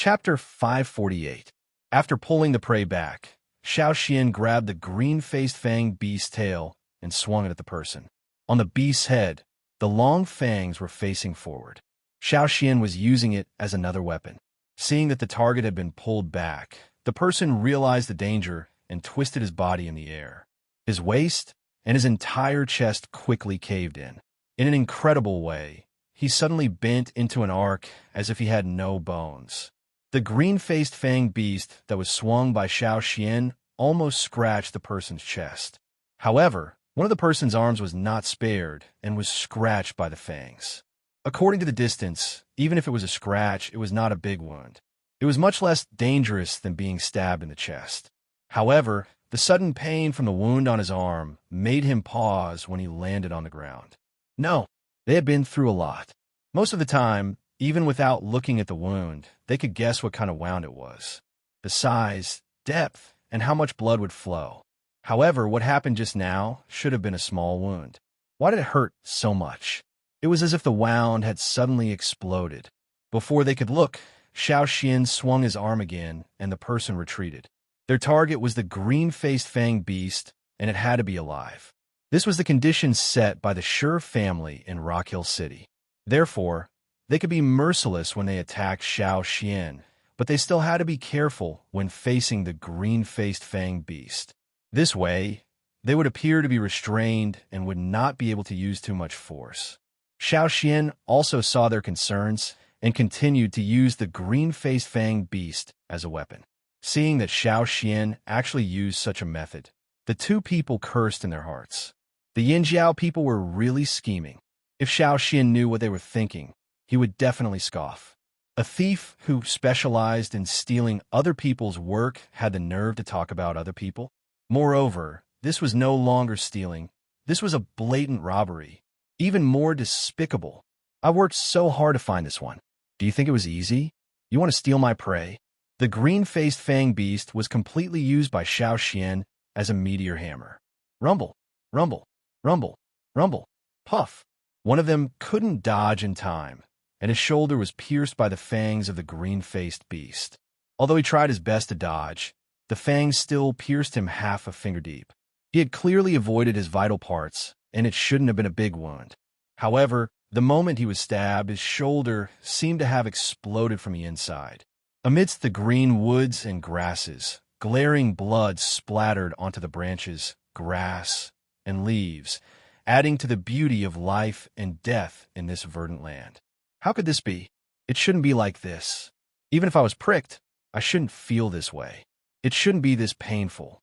Chapter 548. After pulling the prey back, Xian grabbed the green-faced fanged beast's tail and swung it at the person. On the beast's head, the long fangs were facing forward. Xian was using it as another weapon. Seeing that the target had been pulled back, the person realized the danger and twisted his body in the air. His waist and his entire chest quickly caved in. In an incredible way, he suddenly bent into an arc as if he had no bones. The green-faced fanged beast that was swung by Xian almost scratched the person's chest. However, one of the person's arms was not spared and was scratched by the fangs. According to the distance, even if it was a scratch, it was not a big wound. It was much less dangerous than being stabbed in the chest. However, the sudden pain from the wound on his arm made him pause when he landed on the ground. No, they had been through a lot. Most of the time, even without looking at the wound, they could guess what kind of wound it was. The size, depth, and how much blood would flow. However, what happened just now should have been a small wound. Why did it hurt so much? It was as if the wound had suddenly exploded. Before they could look, Xian swung his arm again, and the person retreated. Their target was the green-faced fanged beast, and it had to be alive. This was the condition set by the Sure family in Rock Hill City. Therefore, they could be merciless when they attacked Xian, but they still had to be careful when facing the green-faced fanged beast. This way, they would appear to be restrained and would not be able to use too much force. Xian also saw their concerns and continued to use the green-faced fanged beast as a weapon. Seeing that Xian actually used such a method, the two people cursed in their hearts. The Yinjiao people were really scheming. If Xian knew what they were thinking, he would definitely scoff. A thief who specialized in stealing other people's work had the nerve to talk about other people. Moreover, this was no longer stealing. This was a blatant robbery, even more despicable. I worked so hard to find this one. Do you think it was easy? You want to steal my prey? The green-faced fanged beast was completely used by Xian as a meteor hammer. Rumble, rumble, rumble, rumble, puff. One of them couldn't dodge in time, and his shoulder was pierced by the fangs of the green-faced beast. Although he tried his best to dodge, the fangs still pierced him half a finger deep. He had clearly avoided his vital parts, and it shouldn't have been a big wound. However, the moment he was stabbed, his shoulder seemed to have exploded from the inside. Amidst the green woods and grasses, glaring blood splattered onto the branches, grass, and leaves, adding to the beauty of life and death in this verdant land. How could this be? It shouldn't be like this. Even if I was pricked, I shouldn't feel this way. It shouldn't be this painful.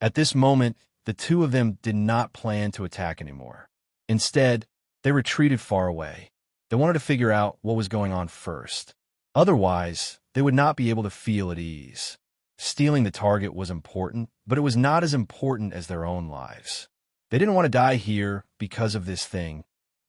At this moment, the two of them did not plan to attack anymore. Instead, they retreated far away. They wanted to figure out what was going on first. Otherwise, they would not be able to feel at ease. Stealing the target was important, but it was not as important as their own lives. They didn't want to die here because of this thing,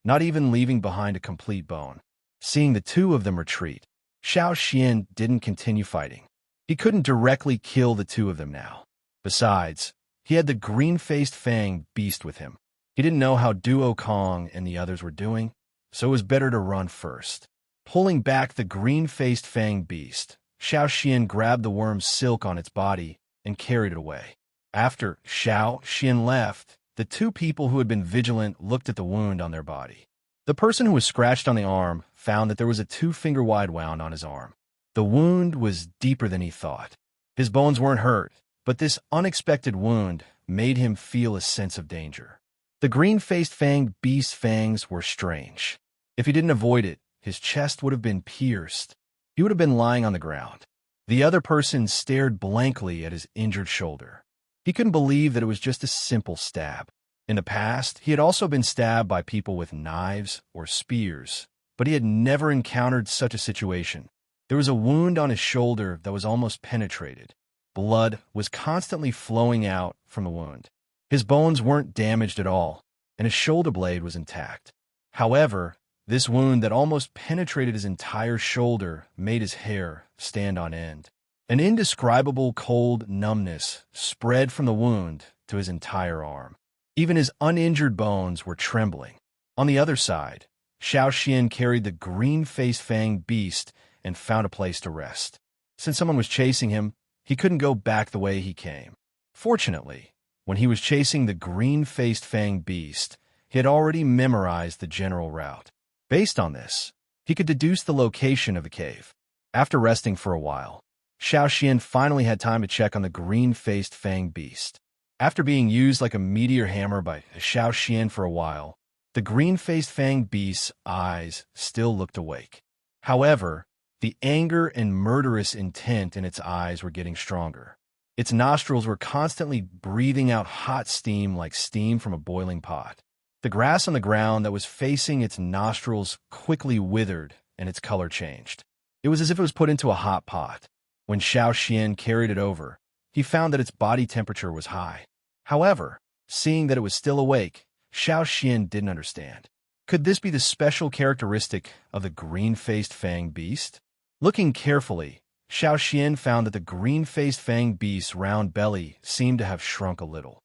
not even leaving behind a complete bone. Seeing the two of them retreat, Xian didn't continue fighting. He couldn't directly kill the two of them now. Besides, he had the green-faced fanged beast with him. He didn't know how Duo Kong and the others were doing, so it was better to run first. Pulling back the green-faced fanged beast, Xian grabbed the worm's silk on its body and carried it away. After Xian left, the two people who had been vigilant looked at the wound on their body. The person who was scratched on the arm found that there was a 2-finger-wide wound on his arm. The wound was deeper than he thought. His bones weren't hurt, but this unexpected wound made him feel a sense of danger. The green-faced fanged beast's fangs were strange. If he didn't avoid it, his chest would have been pierced. He would have been lying on the ground. The other person stared blankly at his injured shoulder. He couldn't believe that it was just a simple stab. In the past, he had also been stabbed by people with knives or spears, but he had never encountered such a situation. There was a wound on his shoulder that was almost penetrated. Blood was constantly flowing out from the wound. His bones weren't damaged at all, and his shoulder blade was intact. However, this wound that almost penetrated his entire shoulder made his hair stand on end. An indescribable cold numbness spread from the wound to his entire arm. Even his uninjured bones were trembling. On the other side, Xian carried the green-faced fanged beast and found a place to rest. Since someone was chasing him, he couldn't go back the way he came. Fortunately, when he was chasing the green-faced fanged beast, he had already memorized the general route. Based on this, he could deduce the location of the cave. After resting for a while, Xiaoxian finally had time to check on the green-faced fanged beast. After being used like a meteor hammer by Xiaoxian for a while, the green-faced fanged beast's eyes still looked awake. However, the anger and murderous intent in its eyes were getting stronger. Its nostrils were constantly breathing out hot steam like steam from a boiling pot. The grass on the ground that was facing its nostrils quickly withered and its color changed. It was as if it was put into a hot pot. When Xiaoxian carried it over, he found that its body temperature was high. However, seeing that it was still awake, Xiaoxian didn't understand. Could this be the special characteristic of the green-faced fanged beast? Looking carefully, Xiaoxian found that the green-faced fanged beast's round belly seemed to have shrunk a little.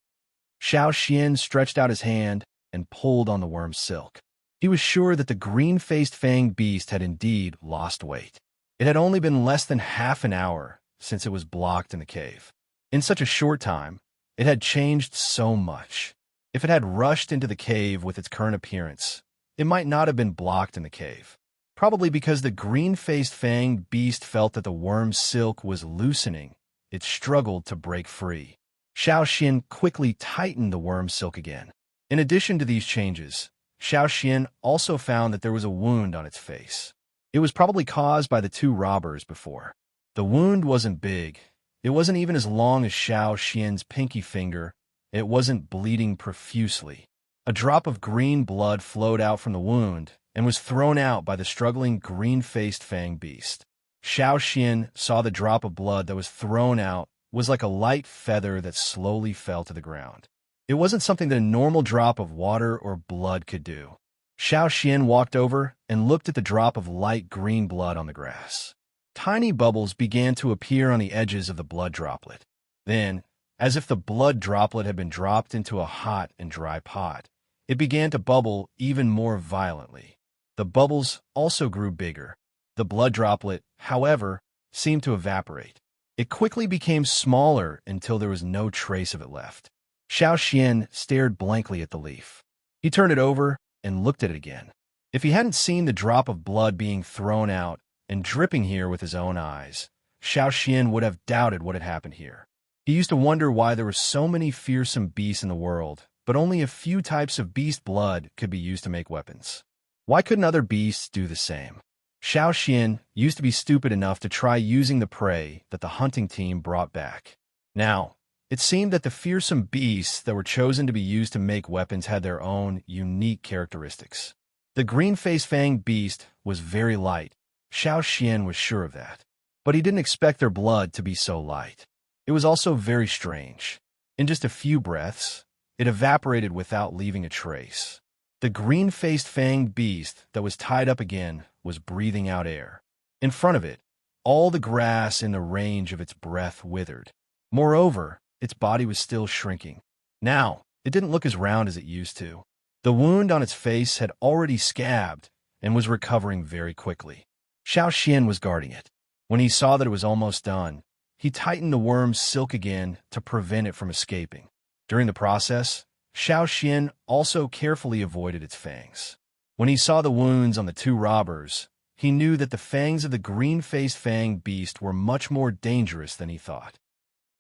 Xiaoxian stretched out his hand and pulled on the worm's silk. He was sure that the green-faced fanged beast had indeed lost weight. It had only been less than half an hour since it was blocked in the cave. In such a short time, it had changed so much. If it had rushed into the cave with its current appearance, it might not have been blocked in the cave. Probably because the green-faced fanged beast felt that the worm's silk was loosening, it struggled to break free. Xiaoxian quickly tightened the worm's silk again. In addition to these changes, Xiaoxian also found that there was a wound on its face. It was probably caused by the two robbers before. The wound wasn't big. It wasn't even as long as Xiaoxian's pinky finger. It wasn't bleeding profusely. A drop of green blood flowed out from the wound and was thrown out by the struggling green-faced fanged beast. Xiaoxian saw the drop of blood that was thrown out was like a light feather that slowly fell to the ground. It wasn't something that a normal drop of water or blood could do. Xiaoxian walked over and looked at the drop of light green blood on the grass. Tiny bubbles began to appear on the edges of the blood droplet. Then, as if the blood droplet had been dropped into a hot and dry pot, it began to bubble even more violently. The bubbles also grew bigger. The blood droplet, however, seemed to evaporate. It quickly became smaller until there was no trace of it left. Xiaoxian stared blankly at the leaf. He turned it over and looked at it again. If he hadn't seen the drop of blood being thrown out and dripping here with his own eyes, Xiaoxian would have doubted what had happened here. He used to wonder why there were so many fearsome beasts in the world, but only a few types of beast blood could be used to make weapons. Why couldn't other beasts do the same? Xiaoxian used to be stupid enough to try using the prey that the hunting team brought back. Now, it seemed that the fearsome beasts that were chosen to be used to make weapons had their own unique characteristics. The green-faced fanged beast was very light. Xiaoxian was sure of that. But he didn't expect their blood to be so light. It was also very strange. In just a few breaths, it evaporated without leaving a trace. The green-faced fanged beast that was tied up again was breathing out air. In front of it, all the grass in the range of its breath withered. Moreover, its body was still shrinking. Now, it didn't look as round as it used to. The wound on its face had already scabbed and was recovering very quickly. Xiaoxian was guarding it. When he saw that it was almost done, he tightened the worm's silk again to prevent it from escaping. During the process, Xiaoxian also carefully avoided its fangs. When he saw the wounds on the two robbers, he knew that the fangs of the green-faced fanged beast were much more dangerous than he thought.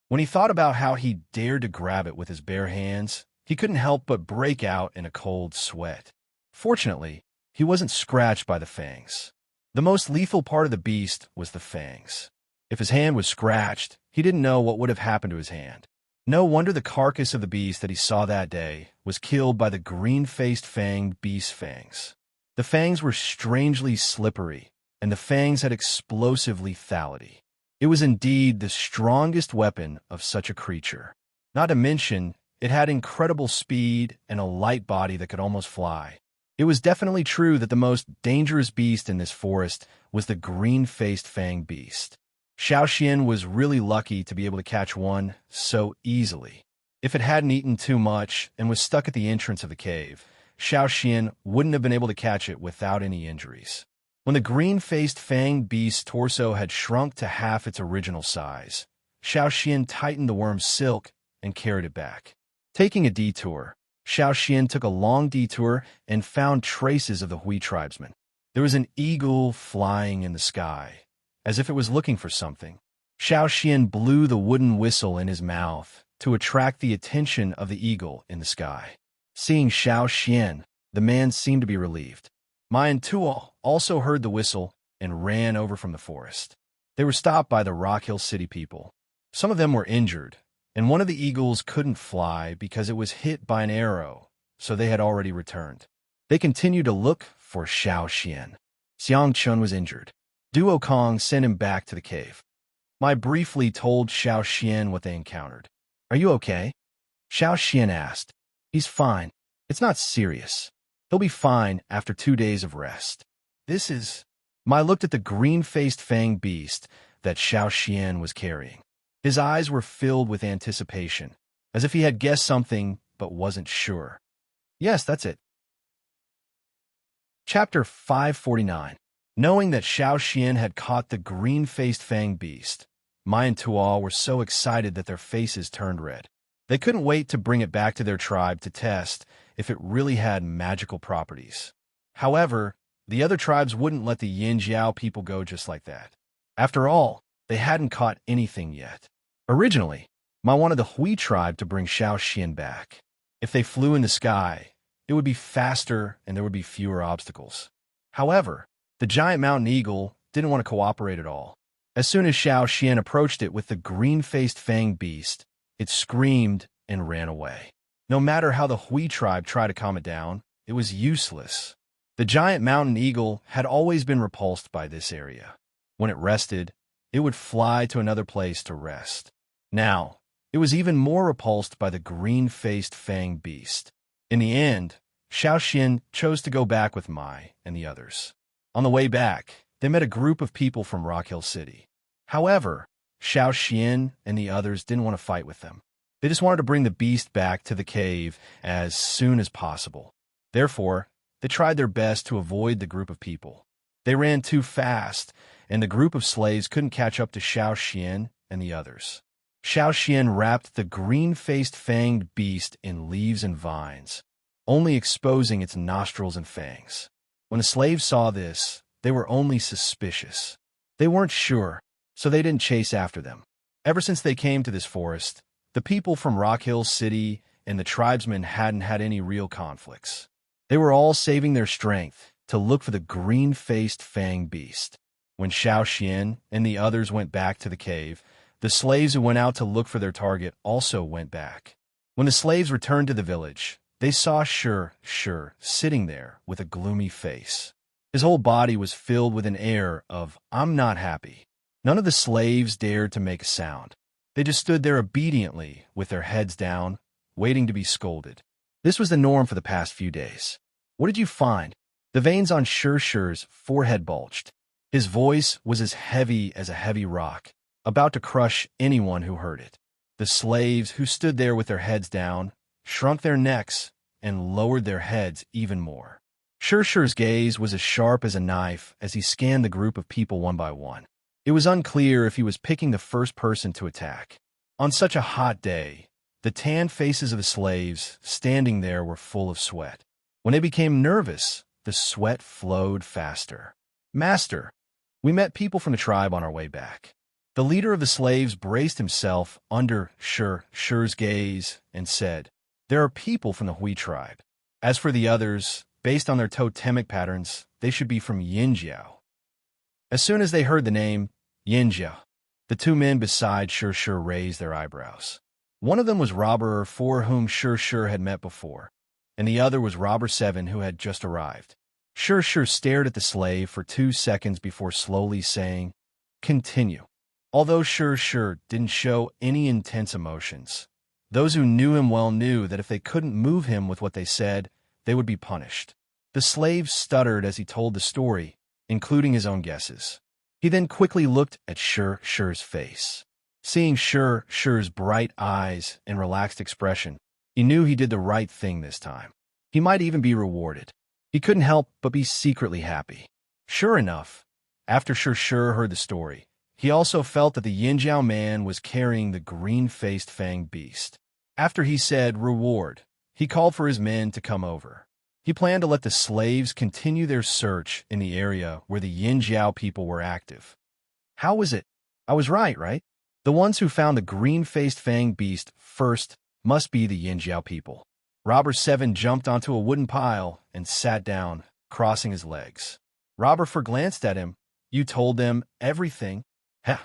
When he thought about how he dared to grab it with his bare hands, he couldn't help but break out in a cold sweat. Fortunately, he wasn't scratched by the fangs. The most lethal part of the beast was the fangs. If his hand was scratched, he didn't know what would have happened to his hand. No wonder the carcass of the beast that he saw that day was killed by the green-faced fanged beast's fangs. The fangs were strangely slippery, and the fangs had explosive lethality. It was indeed the strongest weapon of such a creature. Not to mention, it had incredible speed and a light body that could almost fly. It was definitely true that the most dangerous beast in this forest was the green-faced fanged beast. Xiaoxian was really lucky to be able to catch one so easily. If it hadn't eaten too much and was stuck at the entrance of the cave, Xiaoxian wouldn't have been able to catch it without any injuries. When the green-faced fanged beast's torso had shrunk to half its original size, Xiao Xian tightened the worm's silk and carried it back. Taking a detour, Xiao Xian took a long detour and found traces of the Hui tribesmen. There was an eagle flying in the sky, as if it was looking for something. Xiao Xian blew the wooden whistle in his mouth to attract the attention of the eagle in the sky. Seeing Xiao Xian, the man seemed to be relieved. Mai and Tuo also heard the whistle and ran over from the forest. They were stopped by the Rock Hill City people. Some of them were injured, and one of the eagles couldn't fly because it was hit by an arrow, so they had already returned. They continued to look for Xiao Xian. Xiang Chun was injured. Duo Kong sent him back to the cave. Mai briefly told Xiao Xian what they encountered. "Are you okay?" Xiao Xian asked. "He's fine. It's not serious. He'll be fine after 2 days of rest." "This is..." Mai looked at the green-faced fanged beast that Xiao Xian was carrying. His eyes were filled with anticipation, as if he had guessed something but wasn't sure. "Yes, that's it." Chapter 549. Knowing that Xiao Xian had caught the green-faced fanged beast, Mai and Tuo were so excited that their faces turned red. They couldn't wait to bring it back to their tribe to test if it really had magical properties. However, the other tribes wouldn't let the Yin Jiao people go just like that. After all, they hadn't caught anything yet. Originally, Ma wanted the Hui tribe to bring Xiao Xian back. If they flew in the sky, it would be faster and there would be fewer obstacles. However, the giant mountain eagle didn't want to cooperate at all. As soon as Xiao Xian approached it with the green-faced fanged beast, it screamed and ran away. No matter how the Hui tribe tried to calm it down, it was useless. The giant mountain eagle had always been repulsed by this area. When it rested, it would fly to another place to rest. Now, it was even more repulsed by the green-faced fanged beast. In the end, Xiao Xian chose to go back with Mai and the others. On the way back, they met a group of people from Rock Hill City. However, Xiao Xian and the others didn't want to fight with them. They just wanted to bring the beast back to the cave as soon as possible. Therefore, they tried their best to avoid the group of people. They ran too fast, and the group of slaves couldn't catch up to Xiao Xian and the others. Xiao Xian wrapped the green-faced fanged beast in leaves and vines, only exposing its nostrils and fangs. When the slaves saw this, they were only suspicious. They weren't sure, so they didn't chase after them. Ever since they came to this forest, the people from Rock Hill City and the tribesmen hadn't had any real conflicts. They were all saving their strength to look for the green-faced fanged beast. When Xiao Xian and the others went back to the cave, the slaves who went out to look for their target also went back. When the slaves returned to the village, they saw Shi sitting there with a gloomy face. His whole body was filled with an air of, "I'm not happy." None of the slaves dared to make a sound. They just stood there obediently with their heads down, waiting to be scolded. This was the norm for the past few days. "What did you find?" The veins on Shi's forehead bulged. His voice was as heavy as a heavy rock, about to crush anyone who heard it. The slaves, who stood there with their heads down, shrunk their necks and lowered their heads even more. Shi's gaze was as sharp as a knife as he scanned the group of people one by one. It was unclear if he was picking the first person to attack. On such a hot day, the tanned faces of the slaves standing there were full of sweat. When they became nervous, the sweat flowed faster. "Master, we met people from the tribe on our way back." The leader of the slaves braced himself under Shi's gaze and said, "There are people from the Hui tribe. As for the others, based on their totemic patterns, they should be from Yinjiao." As soon as they heard the name Yinjiao, the two men beside Shi raised their eyebrows. One of them was Robber 4, whom Shi had met before, and the other was Robber 7, who had just arrived. Shi stared at the slave for 2 seconds before slowly saying, "Continue." Although Shi didn't show any intense emotions, those who knew him well knew that if they couldn't move him with what they said, they would be punished. The slave stuttered as he told the story, including his own guesses. He then quickly looked at Shi's face. Seeing Shi's bright eyes and relaxed expression, he knew he did the right thing this time. He might even be rewarded. He couldn't help but be secretly happy. Sure enough, after Sure heard the story, he also felt that the Yinjiao man was carrying the green-faced fanged beast. After he said reward, he called for his men to come over. He planned to let the slaves continue their search in the area where the Yinjiao people were active. How was it? I was right? The ones who found the green-faced fanged beast first must be the Yinjiao people. Robber 7 jumped onto a wooden pile and sat down, crossing his legs. Robber 4 glanced at him. You told them everything? Heh.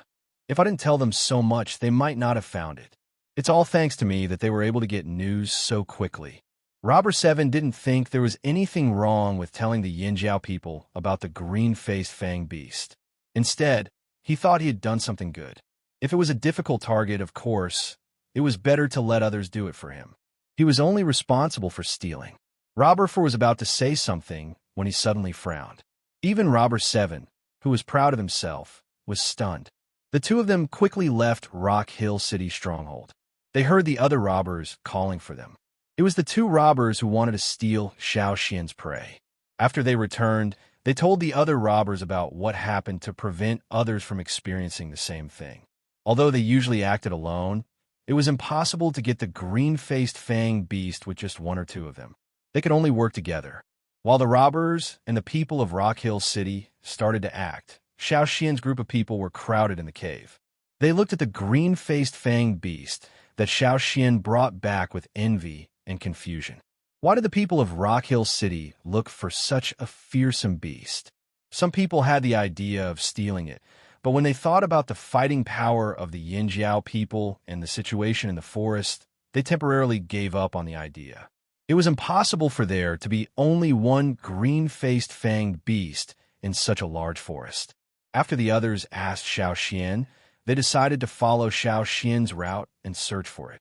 If I didn't tell them so much, they might not have found it. It's all thanks to me that they were able to get news so quickly. Robber 7 didn't think there was anything wrong with telling the Yinjiao people about the green-faced fanged beast. Instead, he thought he had done something good. If it was a difficult target, of course, it was better to let others do it for him. He was only responsible for stealing. Robber 4 was about to say something when he suddenly frowned. Even Robber 7, who was proud of himself, was stunned. The two of them quickly left Rock Hill City stronghold. They heard the other robbers calling for them. It was the two robbers who wanted to steal Xiao Xian's prey. After they returned, they told the other robbers about what happened to prevent others from experiencing the same thing. Although they usually acted alone, it was impossible to get the green-faced fanged beast with just one or two of them. They could only work together. While the robbers and the people of Rock Hill City started to act, Xiao Xian's group of people were crowded in the cave. They looked at the green-faced fanged beast that Xiao Xian brought back with envy and confusion. Why did the people of Rock Hill City look for such a fearsome beast? Some people had the idea of stealing it, but when they thought about the fighting power of the Yinjiao people and the situation in the forest, they temporarily gave up on the idea. It was impossible for there to be only one green-faced fanged beast in such a large forest. After the others asked Xiao Xian, they decided to follow Xiao Xian's route and search for it.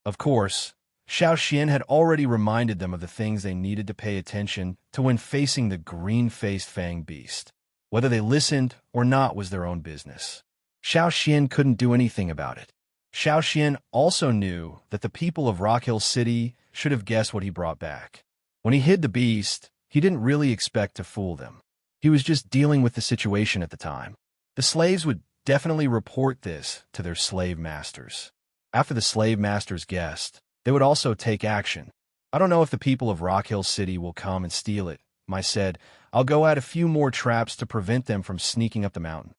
Of course, Xiao Xian had already reminded them of the things they needed to pay attention to when facing the green-faced fanged beast. Whether they listened or not was their own business. Xiao Xian couldn't do anything about it. Xiao Xian also knew that the people of Rock Hill City should have guessed what he brought back. When he hid the beast, he didn't really expect to fool them. He was just dealing with the situation at the time. The slaves would definitely report this to their slave masters. After the slave masters guessed, they would also take action. I don't know if the people of Rock Hill City will come and steal it, Mai said. I'll go add a few more traps to prevent them from sneaking up the mountain.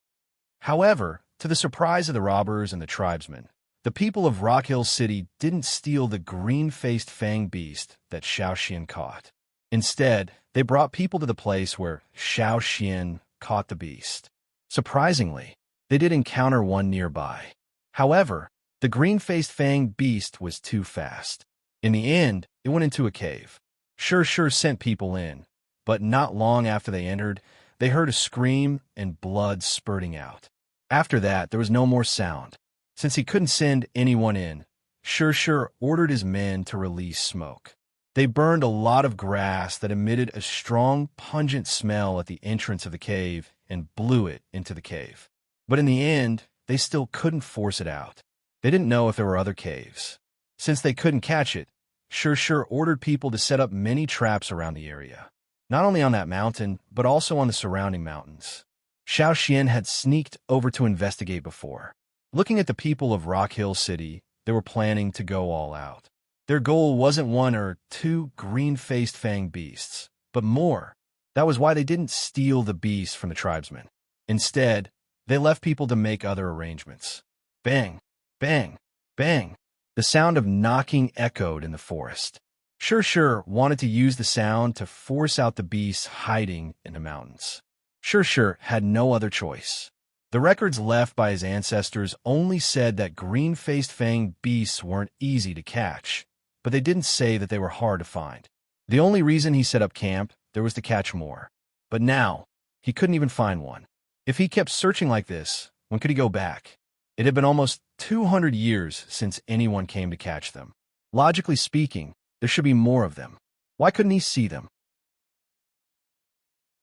However, to the surprise of the robbers and the tribesmen, the people of Rock Hill City didn't steal the green-faced fanged beast that Xiao Xian caught. Instead, they brought people to the place where Xiao Xian caught the beast. Surprisingly, they did encounter one nearby. However, the green-faced fanged beast was too fast. In the end, it went into a cave. Sure sent people in, but not long after they entered, they heard a scream and blood spurting out. After that, there was no more sound. Since he couldn't send anyone in, Sure ordered his men to release smoke. They burned a lot of grass that emitted a strong, pungent smell at the entrance of the cave and blew it into the cave. But in the end, they still couldn't force it out. They didn't know if there were other caves. Since they couldn't catch it, Sure ordered people to set up many traps around the area. Not only on that mountain, but also on the surrounding mountains. Xiao Xian had sneaked over to investigate before. Looking at the people of Rock Hill City, they were planning to go all out. Their goal wasn't one or two green-faced fanged beasts, but more. That was why they didn't steal the beast from the tribesmen. Instead, they left people to make other arrangements. Bang, bang, bang. The sound of knocking echoed in the forest. Sure wanted to use the sound to force out the beasts hiding in the mountains. Sure had no other choice. The records left by his ancestors only said that green-faced fanged beasts weren't easy to catch, but they didn't say that they were hard to find. The only reason he set up camp there was to catch more. But now, he couldn't even find one. If he kept searching like this, when could he go back? It had been almost 200 years since anyone came to catch them. Logically speaking, there should be more of them. Why couldn't he see them?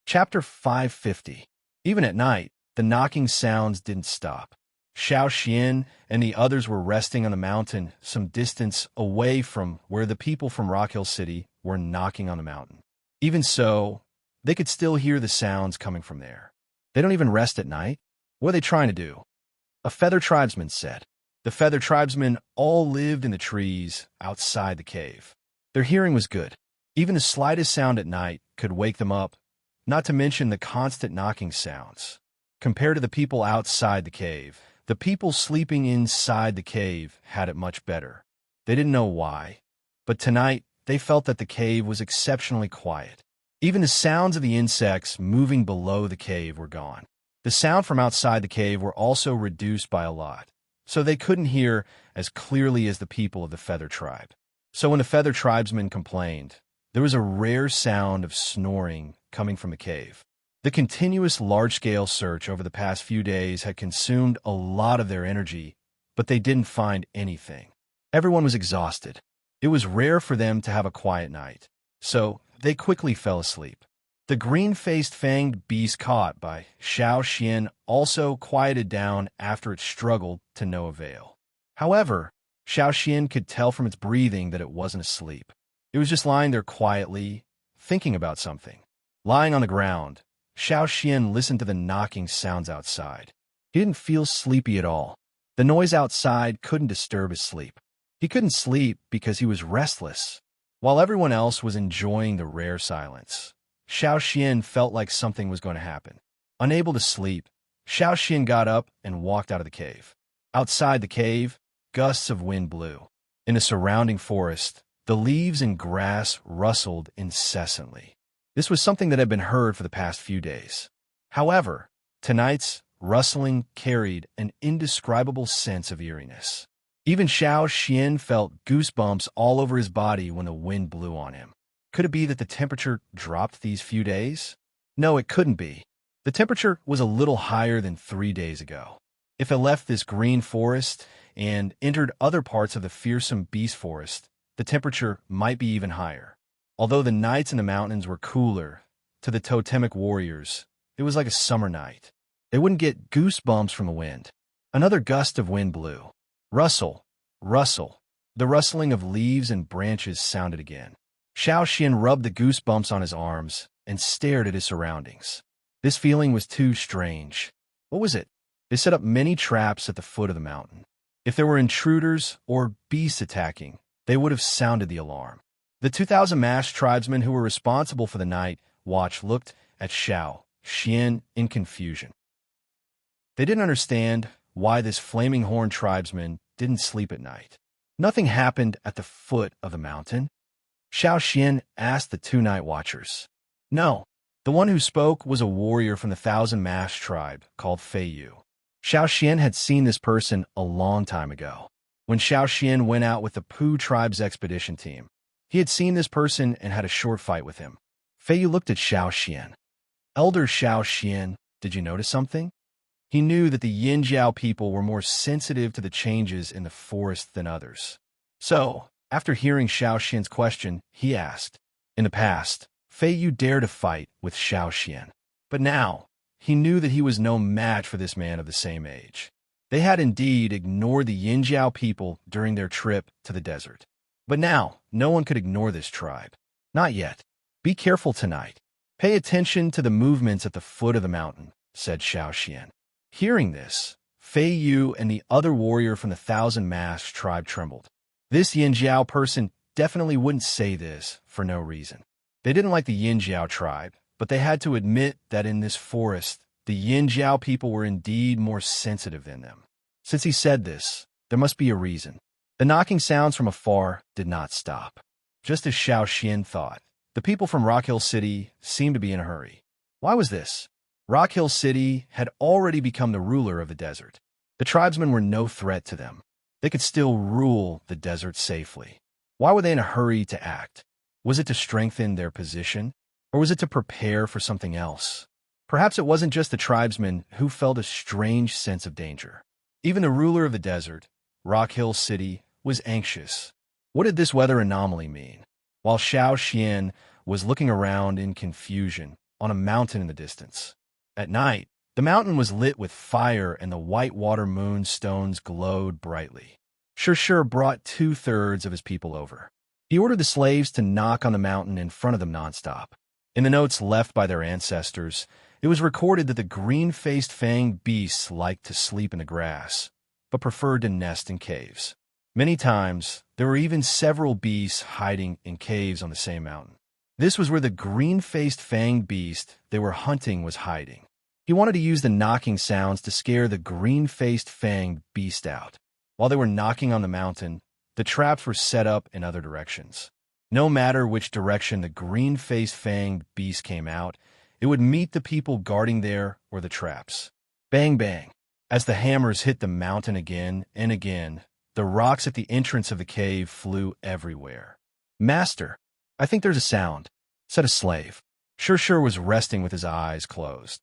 Chapter 550. Even at night, the knocking sounds didn't stop. Xiao Xian and the others were resting on the mountain some distance away from where the people from Rock Hill City were knocking on the mountain. Even so, They could still hear the sounds coming from there. They don't even rest at night? What are they trying to do? A feather tribesman said. The feather tribesmen all lived in the trees outside the cave. Their hearing was good. Even the slightest sound at night could wake them up, not to mention the constant knocking sounds. Compared to the people outside the cave, the people sleeping inside the cave had it much better. They didn't know why, but tonight they felt that the cave was exceptionally quiet. Even the sounds of the insects moving below the cave were gone. The sound from outside the cave were also reduced by a lot, so they couldn't hear as clearly as the people of the feather tribe. So when the feather tribesmen complained, there was a rare sound of snoring coming from the cave. The continuous large-scale search over the past few days had consumed a lot of their energy, but they didn't find anything. Everyone was exhausted. It was rare for them to have a quiet night, so they quickly fell asleep. The green-faced fanged beast caught by Xiao Xian also quieted down after it struggled to no avail. However, Xiao Xian could tell from its breathing that it wasn't asleep. It was just lying there quietly, thinking about something. Lying on the ground, Xiao Xian listened to the knocking sounds outside. He didn't feel sleepy at all. The noise outside couldn't disturb his sleep. He couldn't sleep because he was restless. While everyone else was enjoying the rare silence, Xiao Xian felt like something was going to happen. Unable to sleep, Xiao Xian got up and walked out of the cave. Outside the cave, gusts of wind blew. In the surrounding forest, the leaves and grass rustled incessantly. This was something that had been heard for the past few days. However, tonight's rustling carried an indescribable sense of eeriness. Even Xiao Xian felt goosebumps all over his body when the wind blew on him. Could it be that the temperature dropped these few days? No, it couldn't be. The temperature was a little higher than 3 days ago. If it left this green forest and entered other parts of the fearsome beast forest, the temperature might be even higher. Although the nights in the mountains were cooler, to the totemic warriors, it was like a summer night. They wouldn't get goosebumps from the wind. Another gust of wind blew. Rustle, rustle. The rustling of leaves and branches sounded again. Xiao Xian rubbed the goosebumps on his arms and stared at his surroundings. This feeling was too strange. What was it? They set up many traps at the foot of the mountain. If there were intruders or beasts attacking, they would have sounded the alarm. The 2,000 masked tribesmen who were responsible for the night watch looked at Xiao Xian in confusion. They didn't understand why this flaming horn tribesman didn't sleep at night. Nothing happened at the foot of the mountain. Xiao Xian asked the 2 night watchers. No, the one who spoke was a warrior from the 1,000 masked tribe called Fei Yu. Xiao Xian had seen this person a long time ago. When Xiao Xian went out with the Pu tribe's expedition team, he had seen this person and had a short fight with him. Fei Yu looked at Xiao Xian. Elder Xiao Xian, did you notice something? He knew that the Yinjiao people were more sensitive to the changes in the forest than others. So, after hearing Xiao Xian's question, he asked. In the past, Fei Yu dared to fight with Xiao Xian. But now, he knew that he was no match for this man of the same age. They had indeed ignored the Yinjiao people during their trip to the desert. But now, no one could ignore this tribe. Not yet. Be careful tonight. Pay attention to the movements at the foot of the mountain, said Xiao Xian. Hearing this, Fei Yu and the other warrior from the 1,000 masked tribe trembled. This Yinjiao person definitely wouldn't say this for no reason. They didn't like the Yinjiao tribe, but they had to admit that in this forest, the Yinjiao people were indeed more sensitive than them. Since he said this, there must be a reason. The knocking sounds from afar did not stop. Just as Xiao Xian thought, the people from Rock Hill City seemed to be in a hurry. Why was this? Rock Hill City had already become the ruler of the desert. The tribesmen were no threat to them. They could still rule the desert safely. Why were they in a hurry to act? Was it to strengthen their position? Or was it to prepare for something else? Perhaps it wasn't just the tribesmen who felt a strange sense of danger. Even the ruler of the desert, Rock Hill City, was anxious. What did this weather anomaly mean? While Xiao Xian was looking around in confusion on a mountain in the distance. At night, the mountain was lit with fire and the white water moonstones glowed brightly. Shur brought 2/3 of his people over. He ordered the slaves to knock on the mountain in front of them nonstop. In the notes left by their ancestors, it was recorded that the green-faced fanged beasts liked to sleep in the grass, but preferred to nest in caves. Many times, there were even several beasts hiding in caves on the same mountain. This was where the green-faced fanged beast they were hunting was hiding. He wanted to use the knocking sounds to scare the green-faced fanged beast out. While they were knocking on the mountain, the traps were set up in other directions. No matter which direction the green-faced fanged beast came out, it would meet the people guarding there or the traps. Bang, bang. As the hammers hit the mountain again and again, the rocks at the entrance of the cave flew everywhere. "Master, I think there's a sound," said a slave. Sure was resting with his eyes closed.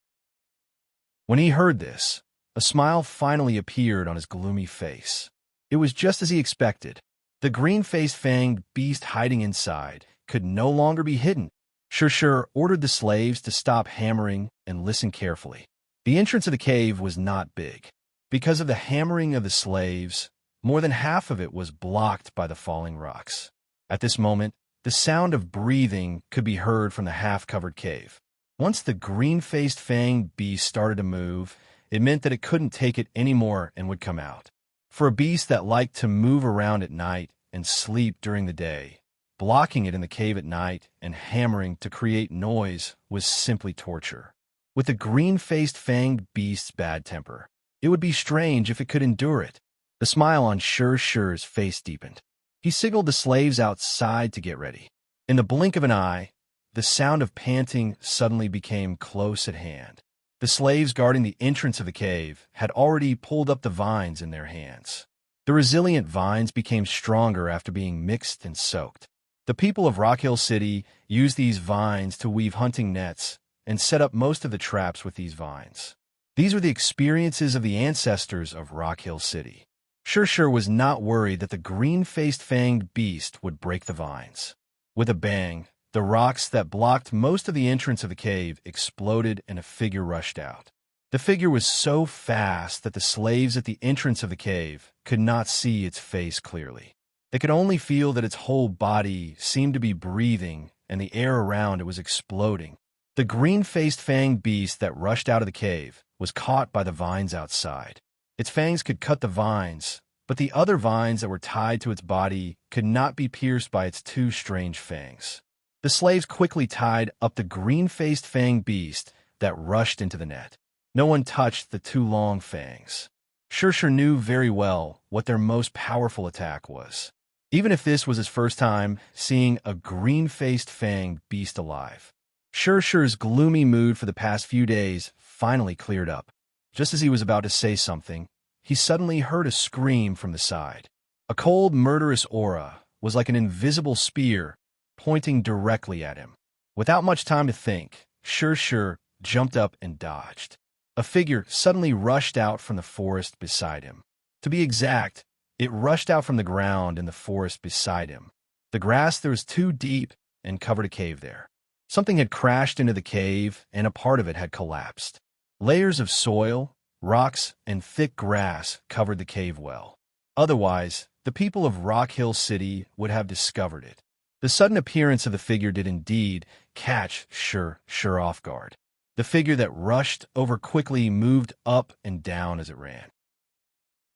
When he heard this, a smile finally appeared on his gloomy face. It was just as he expected. The green-faced fanged beast hiding inside could no longer be hidden. Sure ordered the slaves to stop hammering and listen carefully. The entrance of the cave was not big. Because of the hammering of the slaves, more than half of it was blocked by the falling rocks. At this moment, the sound of breathing could be heard from the half-covered cave. Once the green-faced fanged beast started to move, it meant that it couldn't take it anymore and would come out. For a beast that liked to move around at night and sleep during the day, blocking it in the cave at night and hammering to create noise was simply torture. With the green-faced fanged beast's bad temper, it would be strange if it could endure it. The smile on Sure's face deepened. He signaled the slaves outside to get ready. In the blink of an eye, the sound of panting suddenly became close at hand. The slaves guarding the entrance of the cave had already pulled up the vines in their hands. The resilient vines became stronger after being mixed and soaked. The people of Rock Hill City used these vines to weave hunting nets and set up most of the traps with these vines. These were the experiences of the ancestors of Rock Hill City. Sure was not worried that the green-faced fanged beast would break the vines. With a bang, the rocks that blocked most of the entrance of the cave exploded and a figure rushed out. The figure was so fast that the slaves at the entrance of the cave could not see its face clearly. They could only feel that its whole body seemed to be breathing and the air around it was exploding. The green-faced fanged beast that rushed out of the cave was caught by the vines outside. Its fangs could cut the vines, but the other vines that were tied to its body could not be pierced by its two strange fangs. The slaves quickly tied up the green-faced fanged beast that rushed into the net. No one touched the two long fangs. Sure knew very well what their most powerful attack was. Even if this was his first time seeing a green-faced fanged beast alive. Sure's gloomy mood for the past few days finally cleared up. Just as he was about to say something, he suddenly heard a scream from the side. A cold, murderous aura was like an invisible spear pointing directly at him. Without much time to think, Sure jumped up and dodged. A figure suddenly rushed out from the forest beside him. To be exact, it rushed out from the ground in the forest beside him. The grass there was too deep and covered a cave there. Something had crashed into the cave, and a part of it had collapsed. Layers of soil, rocks, and thick grass covered the cave well. Otherwise, the people of Rock Hill City would have discovered it. The sudden appearance of the figure did indeed catch Sure off guard. The figure that rushed over quickly moved up and down as it ran.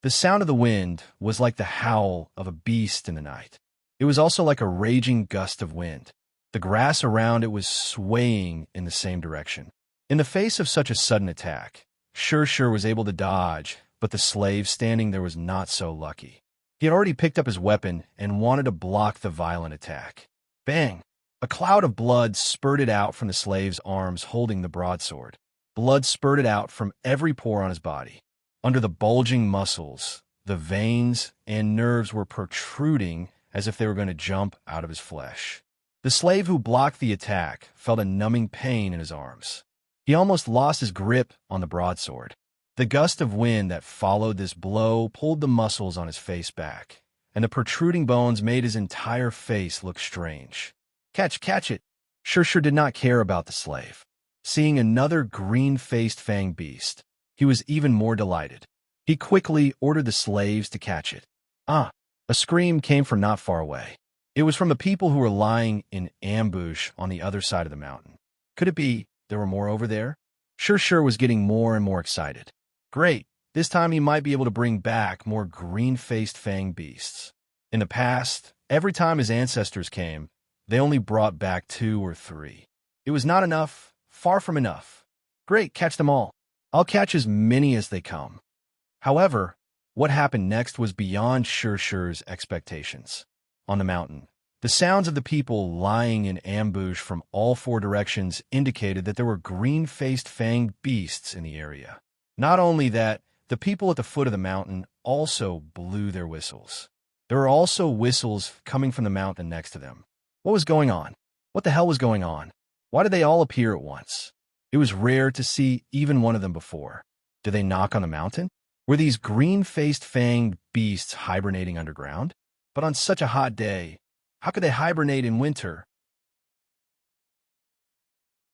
The sound of the wind was like the howl of a beast in the night. It was also like a raging gust of wind. The grass around it was swaying in the same direction. In the face of such a sudden attack, Sure was able to dodge, but the slave standing there was not so lucky. He had already picked up his weapon and wanted to block the violent attack. Bang! A cloud of blood spurted out from the slave's arms holding the broadsword. Blood spurted out from every pore on his body. Under the bulging muscles, the veins and nerves were protruding as if they were going to jump out of his flesh. The slave who blocked the attack felt a numbing pain in his arms. He almost lost his grip on the broadsword. The gust of wind that followed this blow pulled the muscles on his face back, and the protruding bones made his entire face look strange. Catch it! Sure did not care about the slave. Seeing another green-faced fanged beast, he was even more delighted. He quickly ordered the slaves to catch it. Ah! A scream came from not far away. It was from the people who were lying in ambush on the other side of the mountain. Could it be there were more over there? Sure was getting more and more excited. Great, this time he might be able to bring back more green-faced fang beasts. In the past, every time his ancestors came, they only brought back 2 or 3. It was not enough, far from enough. Great, catch them all. I'll catch as many as they come. However, what happened next was beyond Sure's expectations. On the mountain, the sounds of the people lying in ambush from all 4 directions indicated that there were green-faced fanged beasts in the area. Not only that, the people at the foot of the mountain also blew their whistles. There were also whistles coming from the mountain next to them. What was going on? What the hell was going on? Why did they all appear at once? It was rare to see even one of them before. Did they knock on the mountain? Were these green-faced fanged beasts hibernating underground? But on such a hot day, how could they hibernate in winter?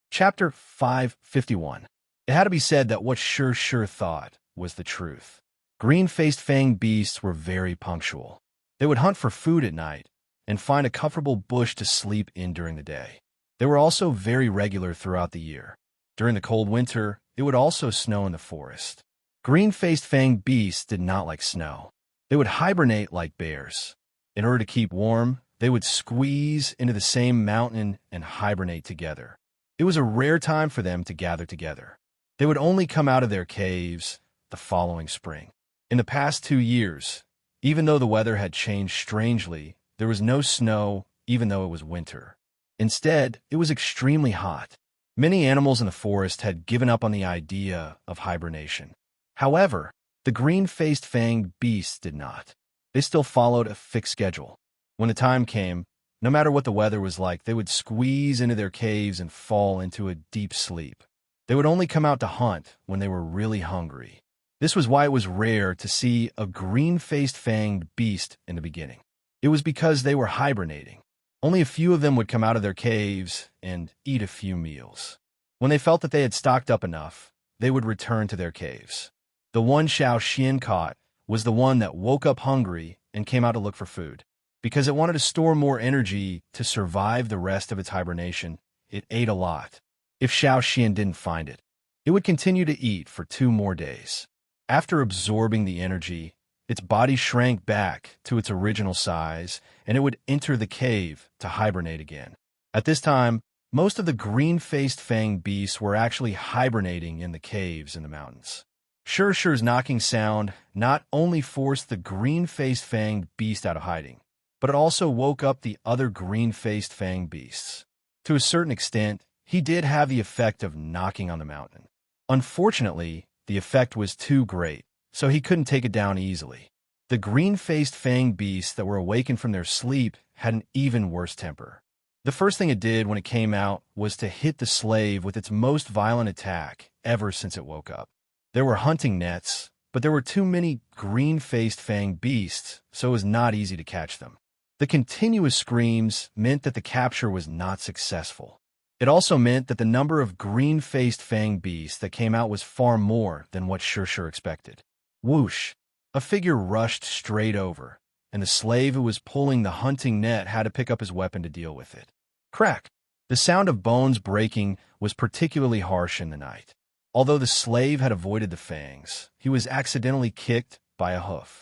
Chapter 551. It had to be said that what Sure thought was the truth. Green-faced fanged beasts were very punctual. They would hunt for food at night and find a comfortable bush to sleep in during the day. They were also very regular throughout the year. During the cold winter, it would also snow in the forest. Green-faced fanged beasts did not like snow. They would hibernate like bears. In order to keep warm, they would squeeze into the same mountain and hibernate together. It was a rare time for them to gather together. They would only come out of their caves the following spring. In the past 2 years, even though the weather had changed strangely, there was no snow even though it was winter. Instead, it was extremely hot. Many animals in the forest had given up on the idea of hibernation. However, the green-faced fanged beasts did not. They still followed a fixed schedule. When the time came, no matter what the weather was like, they would squeeze into their caves and fall into a deep sleep. They would only come out to hunt when they were really hungry. This was why it was rare to see a green-faced fanged beast in the beginning. It was because they were hibernating. Only a few of them would come out of their caves and eat a few meals. When they felt that they had stocked up enough, they would return to their caves. The one Xian caught was the one that woke up hungry and came out to look for food. Because it wanted to store more energy to survive the rest of its hibernation, it ate a lot. If Xian didn't find it, it would continue to eat for 2 more days. After absorbing the energy, its body shrank back to its original size, and it would enter the cave to hibernate again. At this time, most of the green-faced fanged beasts were actually hibernating in the caves in the mountains. Sure's knocking sound not only forced the green-faced fanged beast out of hiding, but it also woke up the other green-faced fanged beasts. To a certain extent, he did have the effect of knocking on the mountain. Unfortunately, the effect was too great, so he couldn't take it down easily. The green-faced fanged beasts that were awakened from their sleep had an even worse temper. The first thing it did when it came out was to hit the slave with its most violent attack ever since it woke up. There were hunting nets, but there were too many green-faced fanged beasts, so it was not easy to catch them. The continuous screams meant that the capture was not successful. It also meant that the number of green-faced fanged beasts that came out was far more than what Sure expected. Whoosh! A figure rushed straight over, and the slave who was pulling the hunting net had to pick up his weapon to deal with it. Crack! The sound of bones breaking was particularly harsh in the night. Although the slave had avoided the fangs, he was accidentally kicked by a hoof.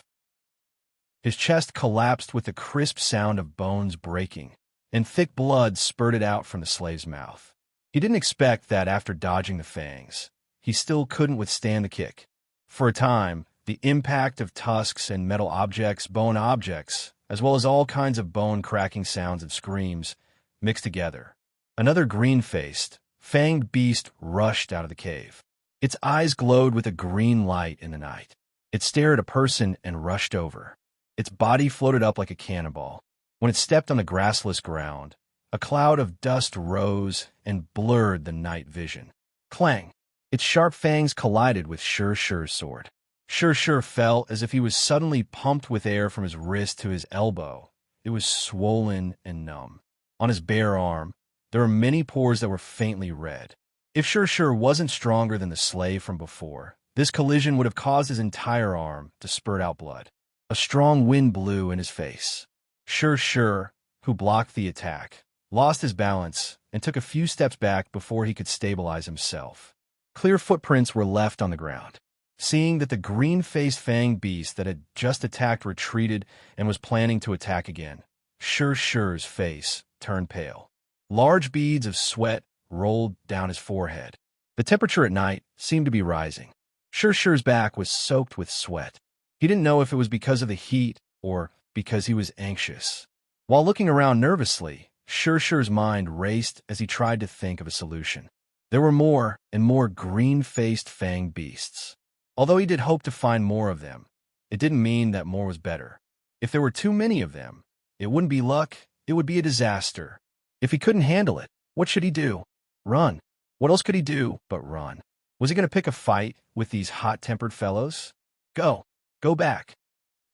His chest collapsed with the crisp sound of bones breaking, and thick blood spurted out from the slave's mouth. He didn't expect that after dodging the fangs, he still couldn't withstand the kick. For a time, the impact of tusks and metal objects, bone objects, as well as all kinds of bone-cracking sounds and screams, mixed together. Another green-faced, fanged beast rushed out of the cave. Its eyes glowed with a green light in the night. It stared at a person and rushed over. Its body floated up like a cannonball. When it stepped on the grassless ground, a cloud of dust rose and blurred the night vision. Clang! Its sharp fangs collided with Sure's sword. Sure fell as if he was suddenly pumped with air from his wrist to his elbow. It was swollen and numb. On his bare arm, there were many pores that were faintly red. If Sure wasn't stronger than the slave from before, this collision would have caused his entire arm to spurt out blood. A strong wind blew in his face. Sure, who blocked the attack, lost his balance, and took a few steps back before he could stabilize himself. Clear footprints were left on the ground. Seeing that the green-faced fanged beast that had just attacked retreated and was planning to attack again, Sure-Sure's face turned pale. Large beads of sweat rolled down his forehead. The temperature at night seemed to be rising. Sure-Sure's back was soaked with sweat. He didn't know if it was because of the heat or because he was anxious. While looking around nervously, Sure-Sure's mind raced as he tried to think of a solution. There were more and more green-faced fanged beasts. Although he did hope to find more of them, it didn't mean that more was better. If there were too many of them, it wouldn't be luck, it would be a disaster. If he couldn't handle it, what should he do? Run. What else could he do but run? Was he going to pick a fight with these hot-tempered fellows? Go back.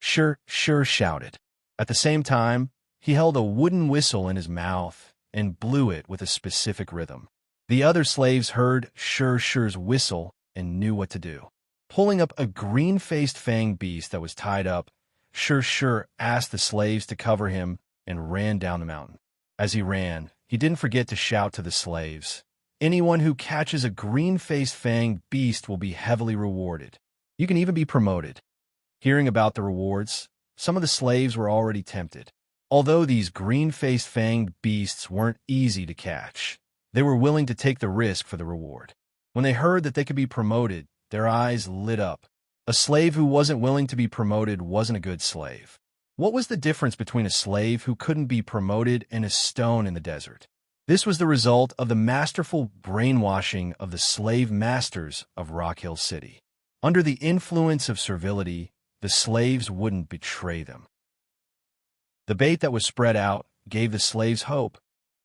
Sure shouted. At the same time, he held a wooden whistle in his mouth and blew it with a specific rhythm. The other slaves heard Sure-Sure's whistle and knew what to do. Pulling up a green-faced fanged beast that was tied up, Sure asked the slaves to cover him and ran down the mountain. As he ran, he didn't forget to shout to the slaves, "Anyone who catches a green-faced fanged beast will be heavily rewarded. You can even be promoted." Hearing about the rewards, some of the slaves were already tempted. Although these green-faced fanged beasts weren't easy to catch, they were willing to take the risk for the reward. When they heard that they could be promoted, their eyes lit up. A slave who wasn't willing to be promoted wasn't a good slave. What was the difference between a slave who couldn't be promoted and a stone in the desert? This was the result of the masterful brainwashing of the slave masters of Rock Hill City. Under the influence of servility, the slaves wouldn't betray them. The bait that was spread out gave the slaves hope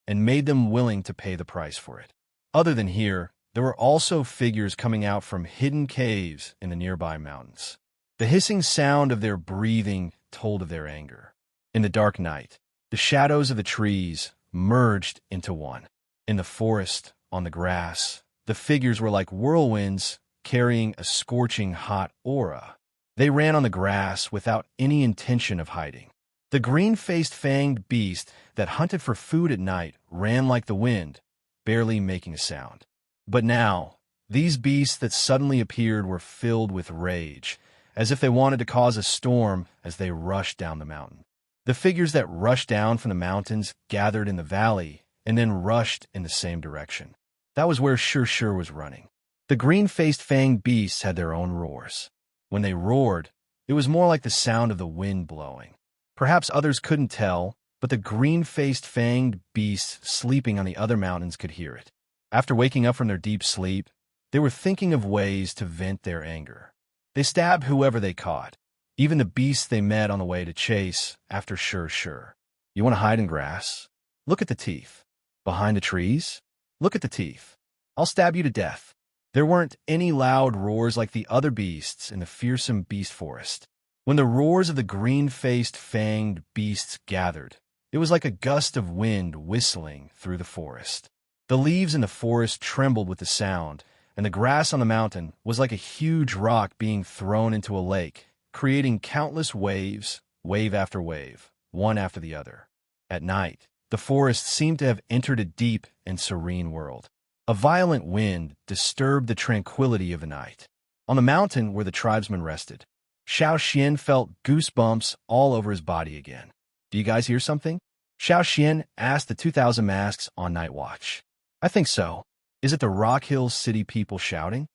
and made them willing to pay the price for it. Other than here, there were also figures coming out from hidden caves in the nearby mountains. The hissing sound of their breathing told of their anger. In the dark night, the shadows of the trees merged into one. In the forest, on the grass, the figures were like whirlwinds carrying a scorching hot aura. They ran on the grass without any intention of hiding. The green-faced fanged beast that hunted for food at night ran like the wind, barely making a sound. But now, these beasts that suddenly appeared were filled with rage, as if they wanted to cause a storm as they rushed down the mountain. The figures that rushed down from the mountains gathered in the valley and then rushed in the same direction. That was where Sure was running. The green-faced fanged beasts had their own roars. When they roared, it was more like the sound of the wind blowing. Perhaps others couldn't tell, but the green-faced fanged beasts sleeping on the other mountains could hear it. After waking up from their deep sleep, they were thinking of ways to vent their anger. They stabbed whoever they caught, even the beasts they met on the way to chase after Sure. You want to hide in grass? Look at the teeth. Behind the trees? Look at the teeth. I'll stab you to death. There weren't any loud roars like the other beasts in the fearsome beast forest. When the roars of the green-faced fanged beasts gathered, it was like a gust of wind whistling through the forest. The leaves in the forest trembled with the sound, and the grass on the mountain was like a huge rock being thrown into a lake, creating countless waves, wave after wave, one after the other. At night, the forest seemed to have entered a deep and serene world. A violent wind disturbed the tranquility of the night. On the mountain where the tribesmen rested, Xiao Xian felt goosebumps all over his body again. "Do you guys hear something?" Xiao Xian asked the 2,000 masks on night watch. "I think so. Is it the Rock Hill City people shouting?"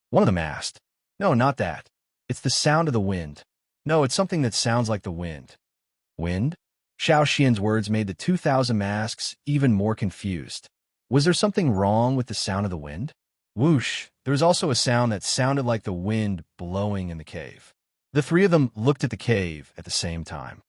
One of them asked. "No, not that. It's the sound of the wind." "No, it's something that sounds like the wind." "Wind?" Xiao Xian's words made the 2,000 masks even more confused. Was there something wrong with the sound of the wind? Whoosh! There was also a sound that sounded like the wind blowing in the cave. The three of them looked at the cave at the same time.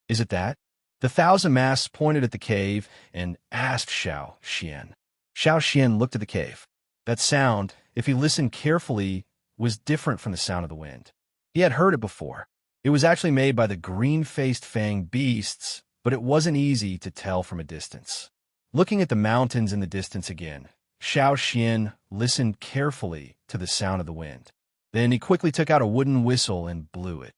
"Is it that?" The 1,000 masks pointed at the cave and asked Xiao Xian. Xiao Xian looked at the cave. That sound, if he listened carefully, was different from the sound of the wind. He had heard it before. It was actually made by the green-faced fanged beasts, but it wasn't easy to tell from a distance. Looking at the mountains in the distance again, Xiao Xian listened carefully to the sound of the wind. Then he quickly took out a wooden whistle and blew it.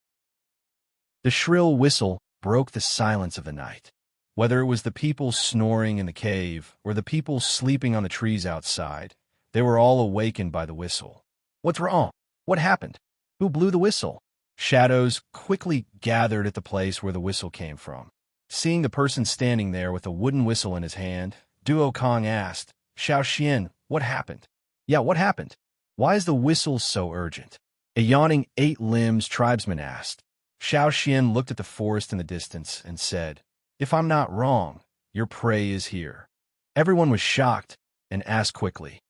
The shrill whistle broke the silence of the night. Whether it was the people snoring in the cave or the people sleeping on the trees outside, they were all awakened by the whistle. What's wrong? What happened? Who blew the whistle? Shadows quickly gathered at the place where the whistle came from. Seeing the person standing there with a wooden whistle in his hand, Duo Kong asked, "Xiao Xian, what happened?" "Yeah, what happened? Why is the whistle so urgent?" A yawning eight-limbs tribesman asked. Xiao Xian looked at the forest in the distance and said, "If I'm not wrong, your prey is here." Everyone was shocked and asked quickly,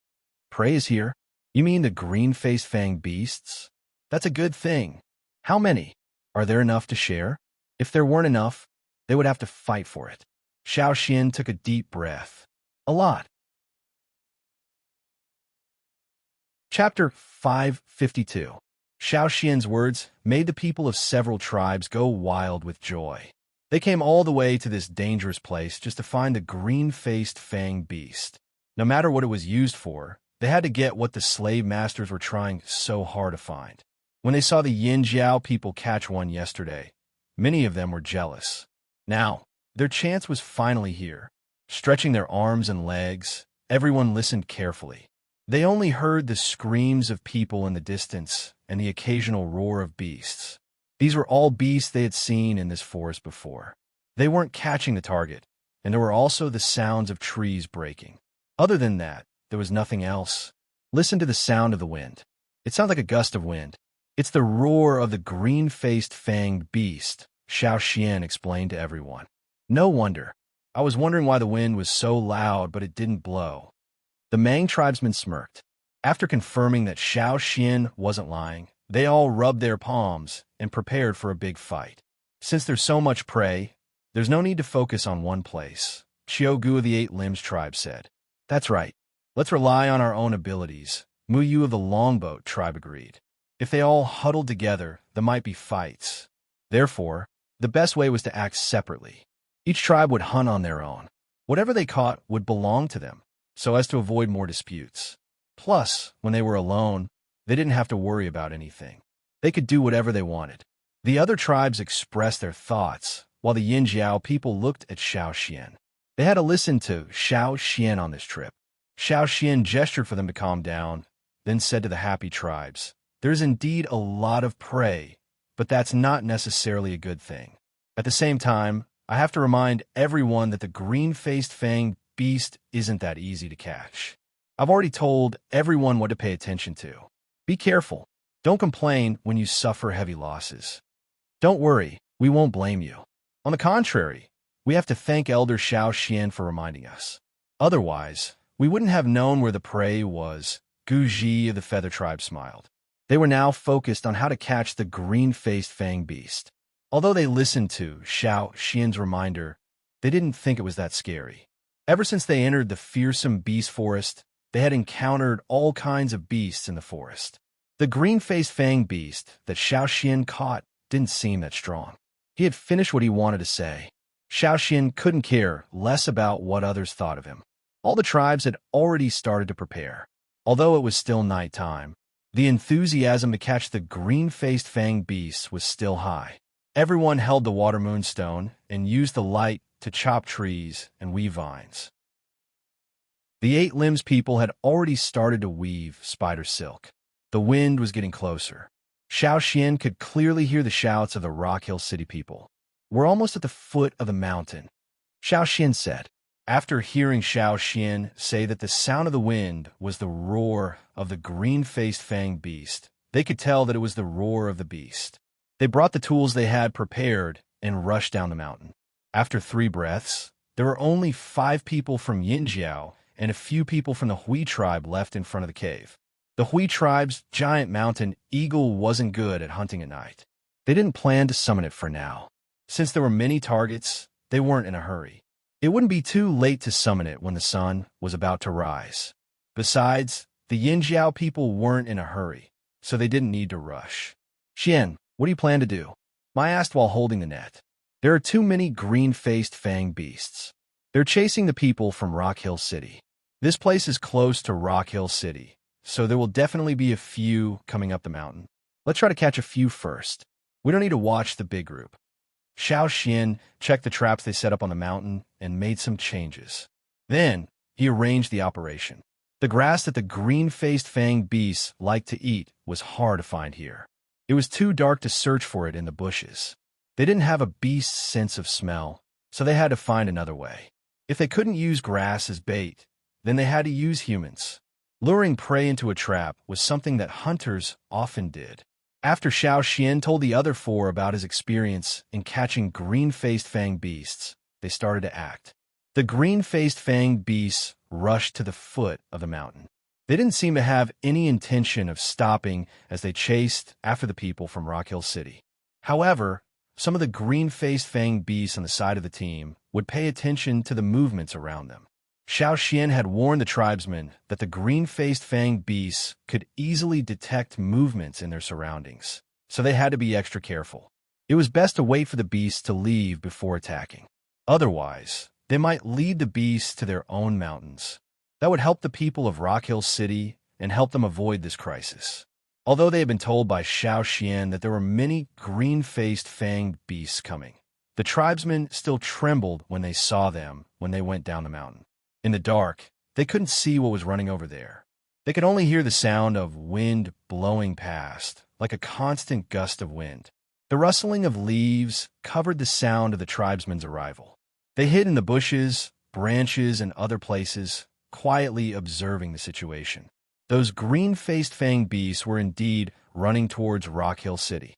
"Prey is here? You mean the green-faced fanged beasts? That's a good thing. How many? Are there enough to share?" If there weren't enough, they would have to fight for it. Xiao Xian took a deep breath. A lot. Chapter 552. Xiao Xian's words made the people of several tribes go wild with joy. They came all the way to this dangerous place just to find the green-faced fanged beast. No matter what it was used for, they had to get what the slave masters were trying so hard to find. When they saw the Yin Jiao people catch one yesterday, many of them were jealous. Now, their chance was finally here. Stretching their arms and legs, everyone listened carefully. They only heard the screams of people in the distance and the occasional roar of beasts. These were all beasts they had seen in this forest before. They weren't catching the target, and there were also the sounds of trees breaking. Other than that, there was nothing else. Listen to the sound of the wind. It sounds like a gust of wind. It's the roar of the green-faced fanged beast, Xiao Xian explained to everyone. No wonder. I was wondering why the wind was so loud, but it didn't blow. The Mang tribesmen smirked. After confirming that Xiao Xian wasn't lying, they all rubbed their palms and prepared for a big fight. Since there's so much prey, there's no need to focus on one place, Qiu Gu of the Eight Limbs tribe said. That's right. Let's rely on our own abilities, Mu Yu of the Longboat tribe agreed. If they all huddled together, there might be fights. Therefore, the best way was to act separately. Each tribe would hunt on their own. Whatever they caught would belong to them, so as to avoid more disputes. Plus, when they were alone, they didn't have to worry about anything. They could do whatever they wanted. The other tribes expressed their thoughts, while the Yin Jiao people looked at Xiao Xian. They had to listen to Xiao Xian on this trip. Xiao Xian gestured for them to calm down, then said to the happy tribes, "There's indeed a lot of prey, but that's not necessarily a good thing. At the same time, I have to remind everyone that the green-faced fanged beast isn't that easy to catch. I've already told everyone what to pay attention to. Be careful. Don't complain when you suffer heavy losses. Don't worry, we won't blame you. On the contrary, we have to thank Elder Xiao Xian for reminding us. Otherwise, we wouldn't have known where the prey was." Gu Ji of the Feather Tribe smiled. They were now focused on how to catch the green-faced fang beast. Although they listened to Xiao Xian's reminder, they didn't think it was that scary. Ever since they entered the fearsome beast forest, they had encountered all kinds of beasts in the forest. The green-faced fang beast that Xiao Xian caught didn't seem that strong. He had finished what he wanted to say. Xiao Xian couldn't care less about what others thought of him. All the tribes had already started to prepare. Although it was still nighttime, the enthusiasm to catch the green-faced fang beasts was still high. Everyone held the water moonstone and used the light to chop trees and weave vines. The Eight Limbs people had already started to weave spider silk. The wind was getting closer. Xiao Xian could clearly hear the shouts of the Rock Hill City people. "We're almost at the foot of the mountain," Xiao Xian said. After hearing Xiao Xian say that the sound of the wind was the roar of the green-faced fanged beast, they could tell that it was the roar of the beast. They brought the tools they had prepared and rushed down the mountain. After 3 breaths, there were only 5 people from Yinjiao and a few people from the Hui tribe left in front of the cave. The Hui tribe's giant mountain eagle wasn't good at hunting at night. They didn't plan to summon it for now. Since there were many targets, they weren't in a hurry. It wouldn't be too late to summon it when the sun was about to rise. Besides, the Yinjiao people weren't in a hurry, so they didn't need to rush. "Xian, what do you plan to do?" Mai asked while holding the net. "There are too many green-faced fang beasts. They're chasing the people from Rock Hill City. This place is close to Rock Hill City, so there will definitely be a few coming up the mountain. Let's try to catch a few first. We don't need to watch the big group." Xiao Xian checked the traps they set up on the mountain and made some changes. Then, he arranged the operation. The grass that the green-faced fanged beasts liked to eat was hard to find here. It was too dark to search for it in the bushes. They didn't have a beast's sense of smell, so they had to find another way. If they couldn't use grass as bait, then they had to use humans. Luring prey into a trap was something that hunters often did. After Xiao Xian told the other four about his experience in catching green-faced fanged beasts, they started to act. The green-faced fanged beasts rushed to the foot of the mountain. They didn't seem to have any intention of stopping as they chased after the people from Rock Hill City. However, some of the green-faced fanged beasts on the side of the team would pay attention to the movements around them. Xiao Xian had warned the tribesmen that the green-faced fanged beasts could easily detect movements in their surroundings, so they had to be extra careful. It was best to wait for the beasts to leave before attacking. Otherwise, they might lead the beasts to their own mountains. That would help the people of Rock Hill City and help them avoid this crisis. Although they had been told by Xiao Xian that there were many green-faced fanged beasts coming, the tribesmen still trembled when they saw them when they went down the mountain. In the dark, they couldn't see what was running over there. They could only hear the sound of wind blowing past, like a constant gust of wind. The rustling of leaves covered the sound of the tribesmen's arrival. They hid in the bushes, branches, and other places, quietly observing the situation. Those green-faced fanged beasts were indeed running towards Rock Hill City.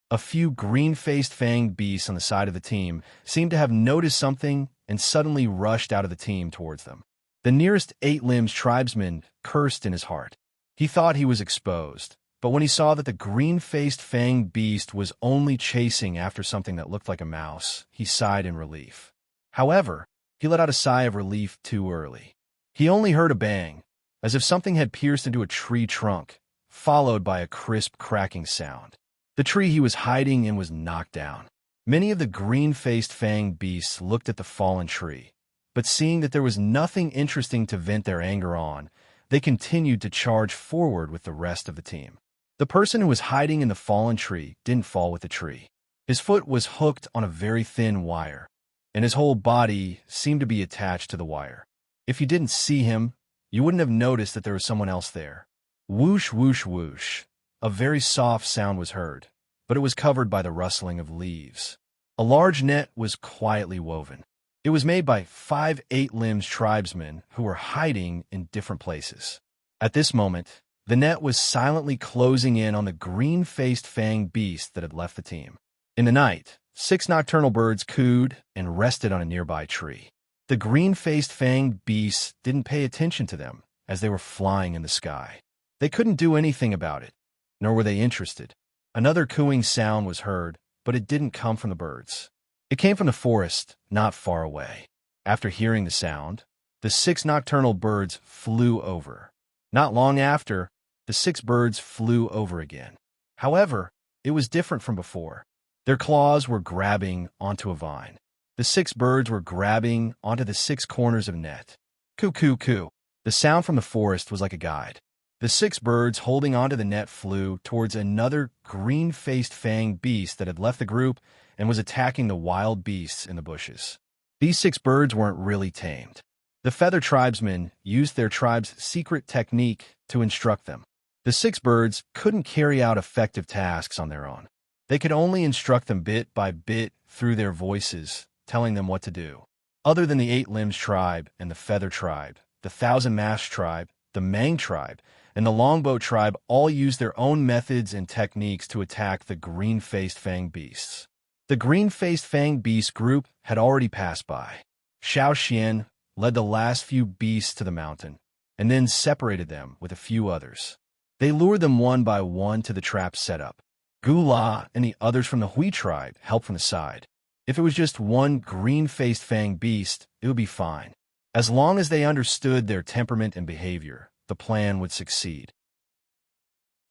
A few green-faced fanged beasts on the side of the team seemed to have noticed something and suddenly rushed out of the team towards them. The nearest eight-limbed tribesman cursed in his heart. He thought he was exposed, but when he saw that the green-faced fanged beast was only chasing after something that looked like a mouse, he sighed in relief. However, he let out a sigh of relief too early. He only heard a bang, as if something had pierced into a tree trunk, followed by a crisp cracking sound. The tree he was hiding in was knocked down. Many of the green-faced fanged beasts looked at the fallen tree, but seeing that there was nothing interesting to vent their anger on, they continued to charge forward with the rest of the team. The person who was hiding in the fallen tree didn't fall with the tree. His foot was hooked on a very thin wire, and his whole body seemed to be attached to the wire. If you didn't see him, you wouldn't have noticed that there was someone else there. Whoosh, whoosh, whoosh. A very soft sound was heard, but it was covered by the rustling of leaves. A large net was quietly woven. It was made by 5 eight-limbed tribesmen who were hiding in different places. At this moment, the net was silently closing in on the green-faced fanged beast that had left the team. In the night, 6 nocturnal birds cooed and rested on a nearby tree. The green-faced fanged beasts didn't pay attention to them as they were flying in the sky. They couldn't do anything about it, nor were they interested. Another cooing sound was heard, but it didn't come from the birds. It came from the forest, not far away. After hearing the sound, the 6 nocturnal birds flew over. Not long after, the 6 birds flew over again. However, it was different from before. Their claws were grabbing onto a vine. The 6 birds were grabbing onto the 6 corners of a net. Coo, coo, coo. The sound from the forest was like a guide. The 6 birds holding onto the net flew towards another green-faced fanged beast that had left the group and was attacking the wild beasts in the bushes. These 6 birds weren't really tamed. The feather tribesmen used their tribe's secret technique to instruct them. The 6 birds couldn't carry out effective tasks on their own. They could only instruct them bit by bit through their voices, telling them what to do. Other than the 8-limbed tribe and the feather tribe, the 1,000-mast tribe, the Mang tribe, and the longbow tribe all used their own methods and techniques to attack the green-faced fanged beasts. The green-faced fanged beast group had already passed by. Xiao Xian led the last few beasts to the mountain, and then separated them with a few others. They lured them one by one to the trap set up. Gula and the others from the Hui tribe helped from the side. If it was just one green-faced fanged beast, it would be fine. As long as they understood their temperament and behavior, the plan would succeed.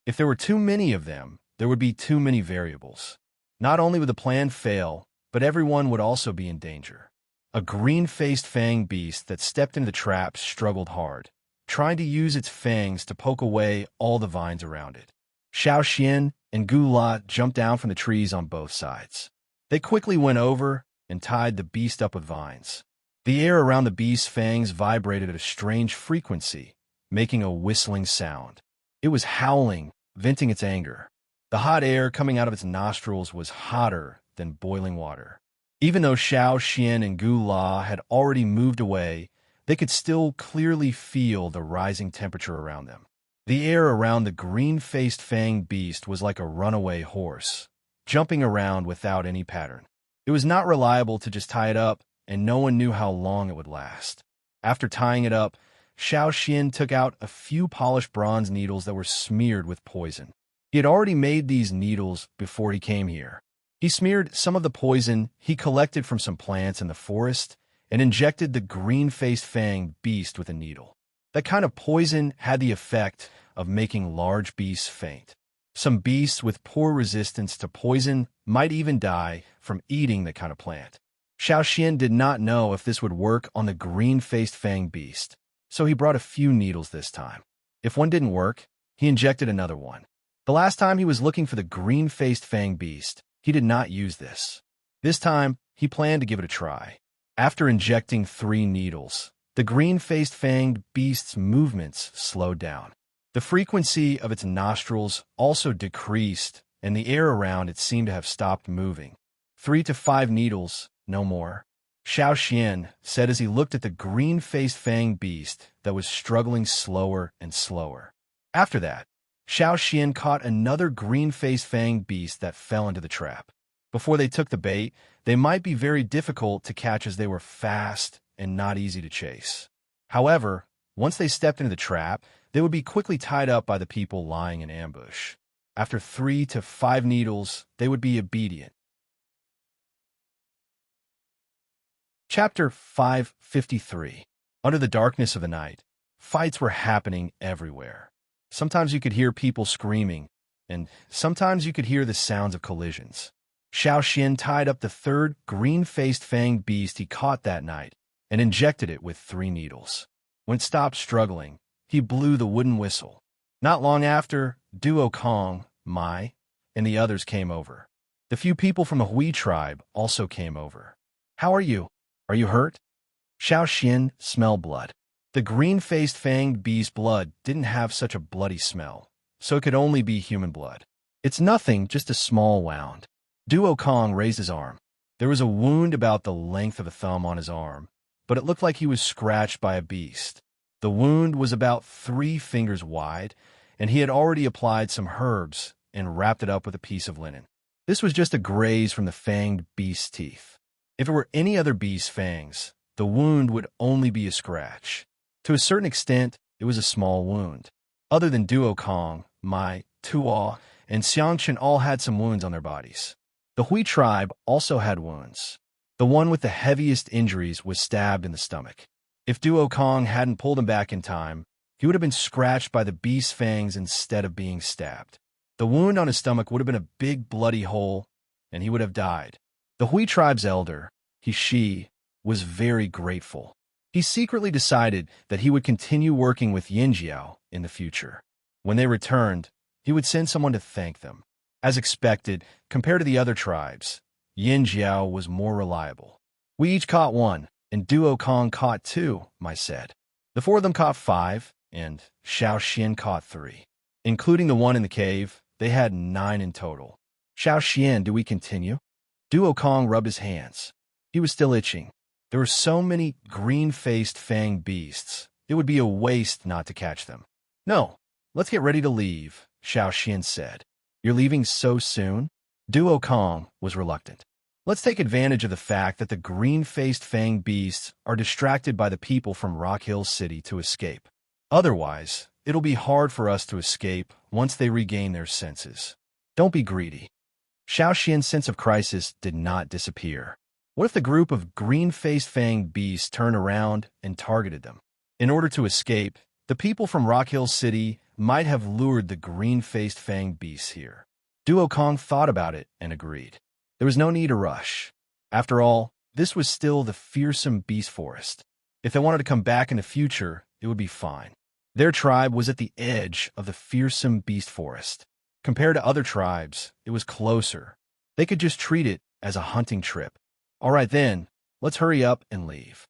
If there were too many of them, there would be too many variables. Not only would the plan fail, but everyone would also be in danger. A green-faced fanged beast that stepped into the trap struggled hard, trying to use its fangs to poke away all the vines around it. Xiao Xian and Gula jumped down from the trees on both sides. They quickly went over and tied the beast up with vines. The air around the beast's fangs vibrated at a strange frequency, making a whistling sound. It was howling, venting its anger. The hot air coming out of its nostrils was hotter than boiling water. Even though Xiao Xian and Gu La had already moved away, they could still clearly feel the rising temperature around them. The air around the green-faced fanged beast was like a runaway horse, jumping around without any pattern. It was not reliable to just tie it up, and no one knew how long it would last. After tying it up, Xiao Xian took out a few polished bronze needles that were smeared with poison. He had already made these needles before he came here. He smeared some of the poison he collected from some plants in the forest and injected the green-faced fanged beast with a needle. That kind of poison had the effect of making large beasts faint. Some beasts with poor resistance to poison might even die from eating that kind of plant. Xiao Xian did not know if this would work on the green-faced fanged beast, so he brought a few needles this time. If one didn't work, he injected another one. The last time he was looking for the green-faced fanged beast, he did not use this. This time, he planned to give it a try. After injecting 3 needles, the green-faced fanged beast's movements slowed down. The frequency of its nostrils also decreased, and the air around it seemed to have stopped moving. 3 to 5 needles, no more. Xiao Xian said as he looked at the green-faced fanged beast that was struggling slower and slower. After that, Xiao Xian caught another green-faced fanged beast that fell into the trap. Before they took the bait, they might be very difficult to catch as they were fast and not easy to chase. However, once they stepped into the trap, they would be quickly tied up by the people lying in ambush. After 3 to 5 needles, they would be obedient. Chapter 553. Under the darkness of the night, fights were happening everywhere. Sometimes you could hear people screaming, and sometimes you could hear the sounds of collisions. Xiao Xian tied up the 3rd green-faced fanged beast he caught that night and injected it with 3 needles. When it stopped struggling, he blew the wooden whistle. Not long after, Duo Kong, Mai, and the others came over. The few people from the Hui tribe also came over. "How are you? Are you hurt?" Xiao Xian smelled blood. The green-faced fanged beast's blood didn't have such a bloody smell, so it could only be human blood. "It's nothing, just a small wound." Duo Kong raised his arm. There was a wound about the length of a thumb on his arm, but it looked like he was scratched by a beast. The wound was about 3 fingers wide, and he had already applied some herbs and wrapped it up with a piece of linen. This was just a graze from the fanged beast's teeth. If it were any other beast's fangs, the wound would only be a scratch. To a certain extent, it was a small wound. Other than Duo Kong, Mai, Tuo, and Xiangchen all had some wounds on their bodies. The Hui tribe also had wounds. The one with the heaviest injuries was stabbed in the stomach. If Duo Kong hadn't pulled him back in time, he would have been scratched by the beast's fangs instead of being stabbed. The wound on his stomach would have been a big bloody hole, and he would have died. The Hui tribe's elder, He was very grateful. He secretly decided that he would continue working with Yinjiao in the future. When they returned, he would send someone to thank them. As expected, compared to the other tribes, Yinjiao was more reliable. "We each caught 1, and Duo Kong caught 2, Mai said. The 4 of them caught 5, and Xiao Xian caught 3. Including the one in the cave, they had 9 in total. "Xiao Xian, do we continue?" Duo Kong rubbed his hands. He was still itching. There were so many green-faced fanged beasts, it would be a waste not to catch them. "No, let's get ready to leave," Xiao Xian said. "You're leaving so soon?" Duo Kong was reluctant. "Let's take advantage of the fact that the green-faced fanged beasts are distracted by the people from Rock Hill City to escape. Otherwise, it'll be hard for us to escape once they regain their senses. Don't be greedy." Xiao Xian's sense of crisis did not disappear. What if the group of green-faced fanged beasts turned around and targeted them? In order to escape, the people from Rock Hill City might have lured the green-faced fanged beasts here. Duo Kong thought about it and agreed. There was no need to rush. After all, this was still the fearsome beast forest. If they wanted to come back in the future, it would be fine. Their tribe was at the edge of the fearsome beast forest. Compared to other tribes, it was closer. They could just treat it as a hunting trip. All right then, let's hurry up and leave.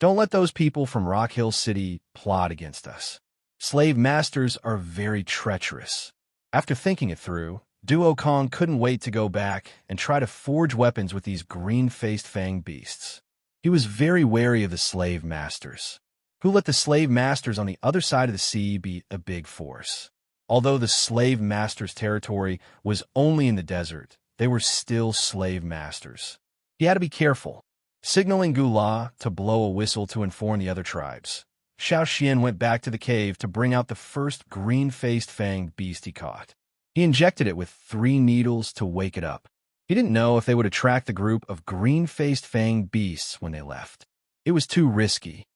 Don't let those people from Rock Hill City plot against us. Slave masters are very treacherous. After thinking it through, Duo Kong couldn't wait to go back and try to forge weapons with these green-faced fanged beasts. He was very wary of the slave masters, who let the slave masters on the other side of the sea be a big force. Although the slave masters' territory was only in the desert, they were still slave masters. He had to be careful. Signaling Gula to blow a whistle to inform the other tribes, Xiao Xian went back to the cave to bring out the first green-faced fanged beast he caught. He injected it with 3 needles to wake it up. He didn't know if they would attract the group of green-faced fanged beasts when they left. It was too risky.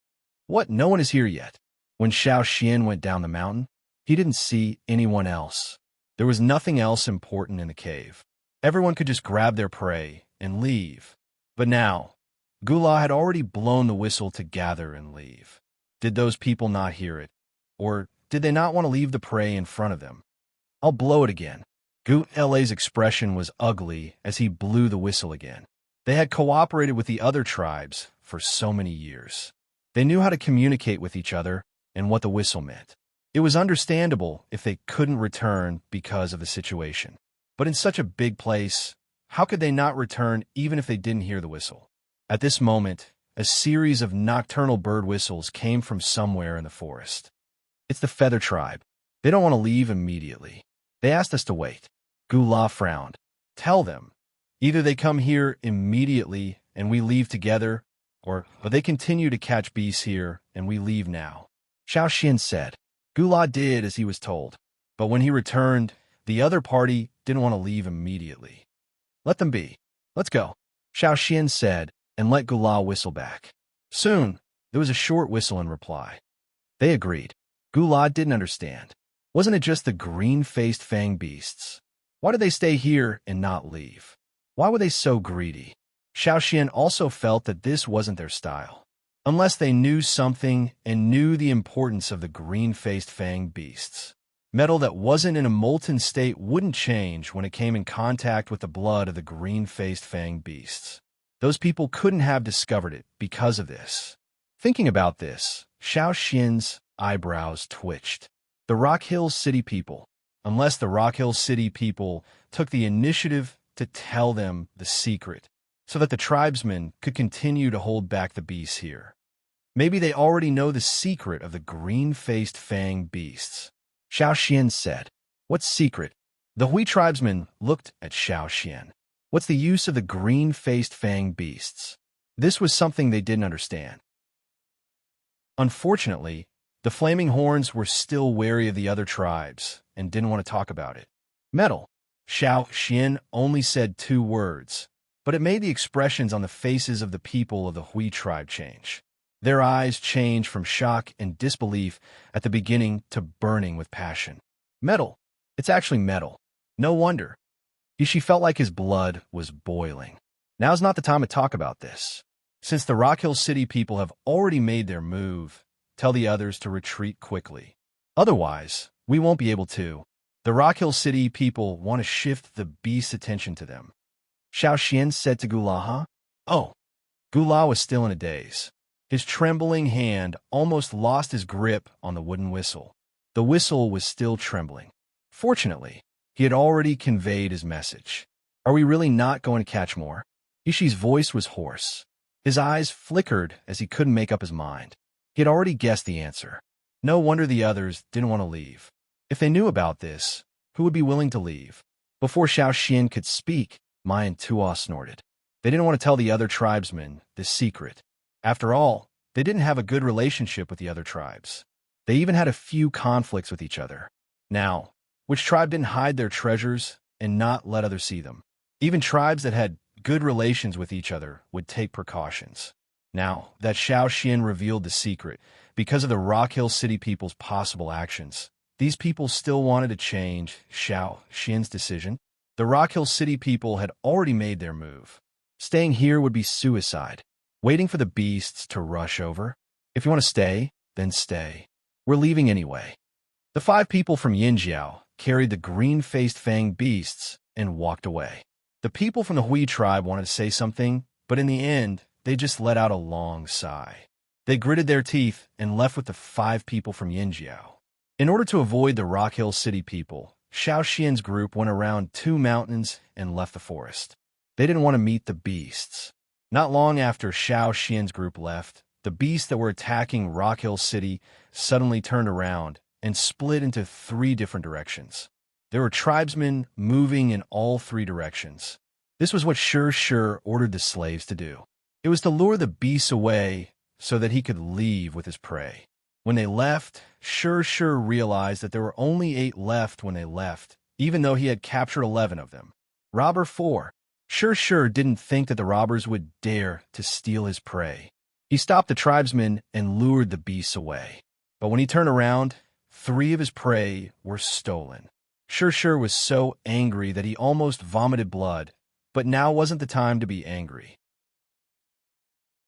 What? No one is here yet. When Xiao Xian went down the mountain, he didn't see anyone else. There was nothing else important in the cave. Everyone could just grab their prey and leave. But now, Gula had already blown the whistle to gather and leave. Did those people not hear it? Or did they not want to leave the prey in front of them? I'll blow it again. Gula's expression was ugly as he blew the whistle again. They had cooperated with the other tribes for so many years. They knew how to communicate with each other and what the whistle meant. It was understandable if they couldn't return because of the situation. But in such a big place, how could they not return even if they didn't hear the whistle? At this moment, a series of nocturnal bird whistles came from somewhere in the forest. It's the Feather Tribe. They don't want to leave immediately. They asked us to wait. Gula frowned. Tell them. Either they come here immediately and we leave together, or they continue to catch beasts here and we leave now. Xiao Xian said. Gula did as he was told. But when he returned, the other party didn't want to leave immediately. Let them be. Let's go. Xiao Xian said, and let Gula whistle back. Soon, there was a short whistle in reply. They agreed. Gula didn't understand. Wasn't it just the green-faced fanged beasts? Why did they stay here and not leave? Why were they so greedy? Xiao Xian also felt that this wasn't their style. Unless they knew something and knew the importance of the green-faced fanged beasts. Metal that wasn't in a molten state wouldn't change when it came in contact with the blood of the green-faced fanged beasts. Those people couldn't have discovered it because of this. Thinking about this, Xiao Xian's eyebrows twitched. The Rock Hill City people, unless the Rock Hill City people took the initiative to tell them the secret, so that the tribesmen could continue to hold back the beasts here. Maybe they already know the secret of the green-faced fanged beasts. Xiao Xian said, What secret? The Hui tribesmen looked at Xiao Xian. What's the use of the green-faced fanged beasts? This was something they didn't understand. Unfortunately, the Flaming Horns were still wary of the other tribes and didn't want to talk about it. Metal. Xiao Xian only said 2 words, but it made the expressions on the faces of the people of the Hui tribe change. Their eyes changed from shock and disbelief at the beginning to burning with passion. Metal. It's actually metal. No wonder. She felt like his blood was boiling. Now's not the time to talk about this. Since the Rock Hill City people have already made their move, tell the others to retreat quickly. Otherwise, we won't be able to. The Rock Hill City people want to shift the beast's attention to them. Xiao Xian said to Gula, huh? Oh. Gula was still in a daze. His trembling hand almost lost his grip on the wooden whistle. The whistle was still trembling. Fortunately, he had already conveyed his message. Are we really not going to catch more? Ishi's voice was hoarse. His eyes flickered as he couldn't make up his mind. He had already guessed the answer. No wonder the others didn't want to leave. If they knew about this, who would be willing to leave? Before Xiao Xian could speak, Mai and Tua snorted. They didn't want to tell the other tribesmen this secret. After all, they didn't have a good relationship with the other tribes. They even had a few conflicts with each other. Now, which tribe didn't hide their treasures and not let others see them? Even tribes that had good relations with each other would take precautions. Now that Xiao Xian revealed the secret, because of the Rock Hill City people's possible actions, these people still wanted to change Xiao Xian's decision. The Rock Hill City people had already made their move. Staying here would be suicide. Waiting for the beasts to rush over? If you want to stay, then stay. We're leaving anyway. The 5 people from Yinjiao carried the green-faced fanged beasts and walked away. The people from the Hui tribe wanted to say something, but in the end, they just let out a long sigh. They gritted their teeth and left with the 5 people from Yinjiao. In order to avoid the Rock Hill City people, Xiao Xian's group went around 2 mountains and left the forest. They didn't want to meet the beasts. Not long after Xiao Xian's group left, the beasts that were attacking Rock Hill City suddenly turned around and split into 3 different directions. There were tribesmen moving in all 3 directions. This was what Shi ordered the slaves to do. It was to lure the beasts away so that he could leave with his prey. When they left, Shi realized that there were only 8 left when they left, even though he had captured 11 of them. Robber 4. Shi didn't think that the robbers would dare to steal his prey. He stopped the tribesmen and lured the beasts away. But when he turned around, 3 of his prey were stolen. Shi was so angry that he almost vomited blood, but now wasn't the time to be angry.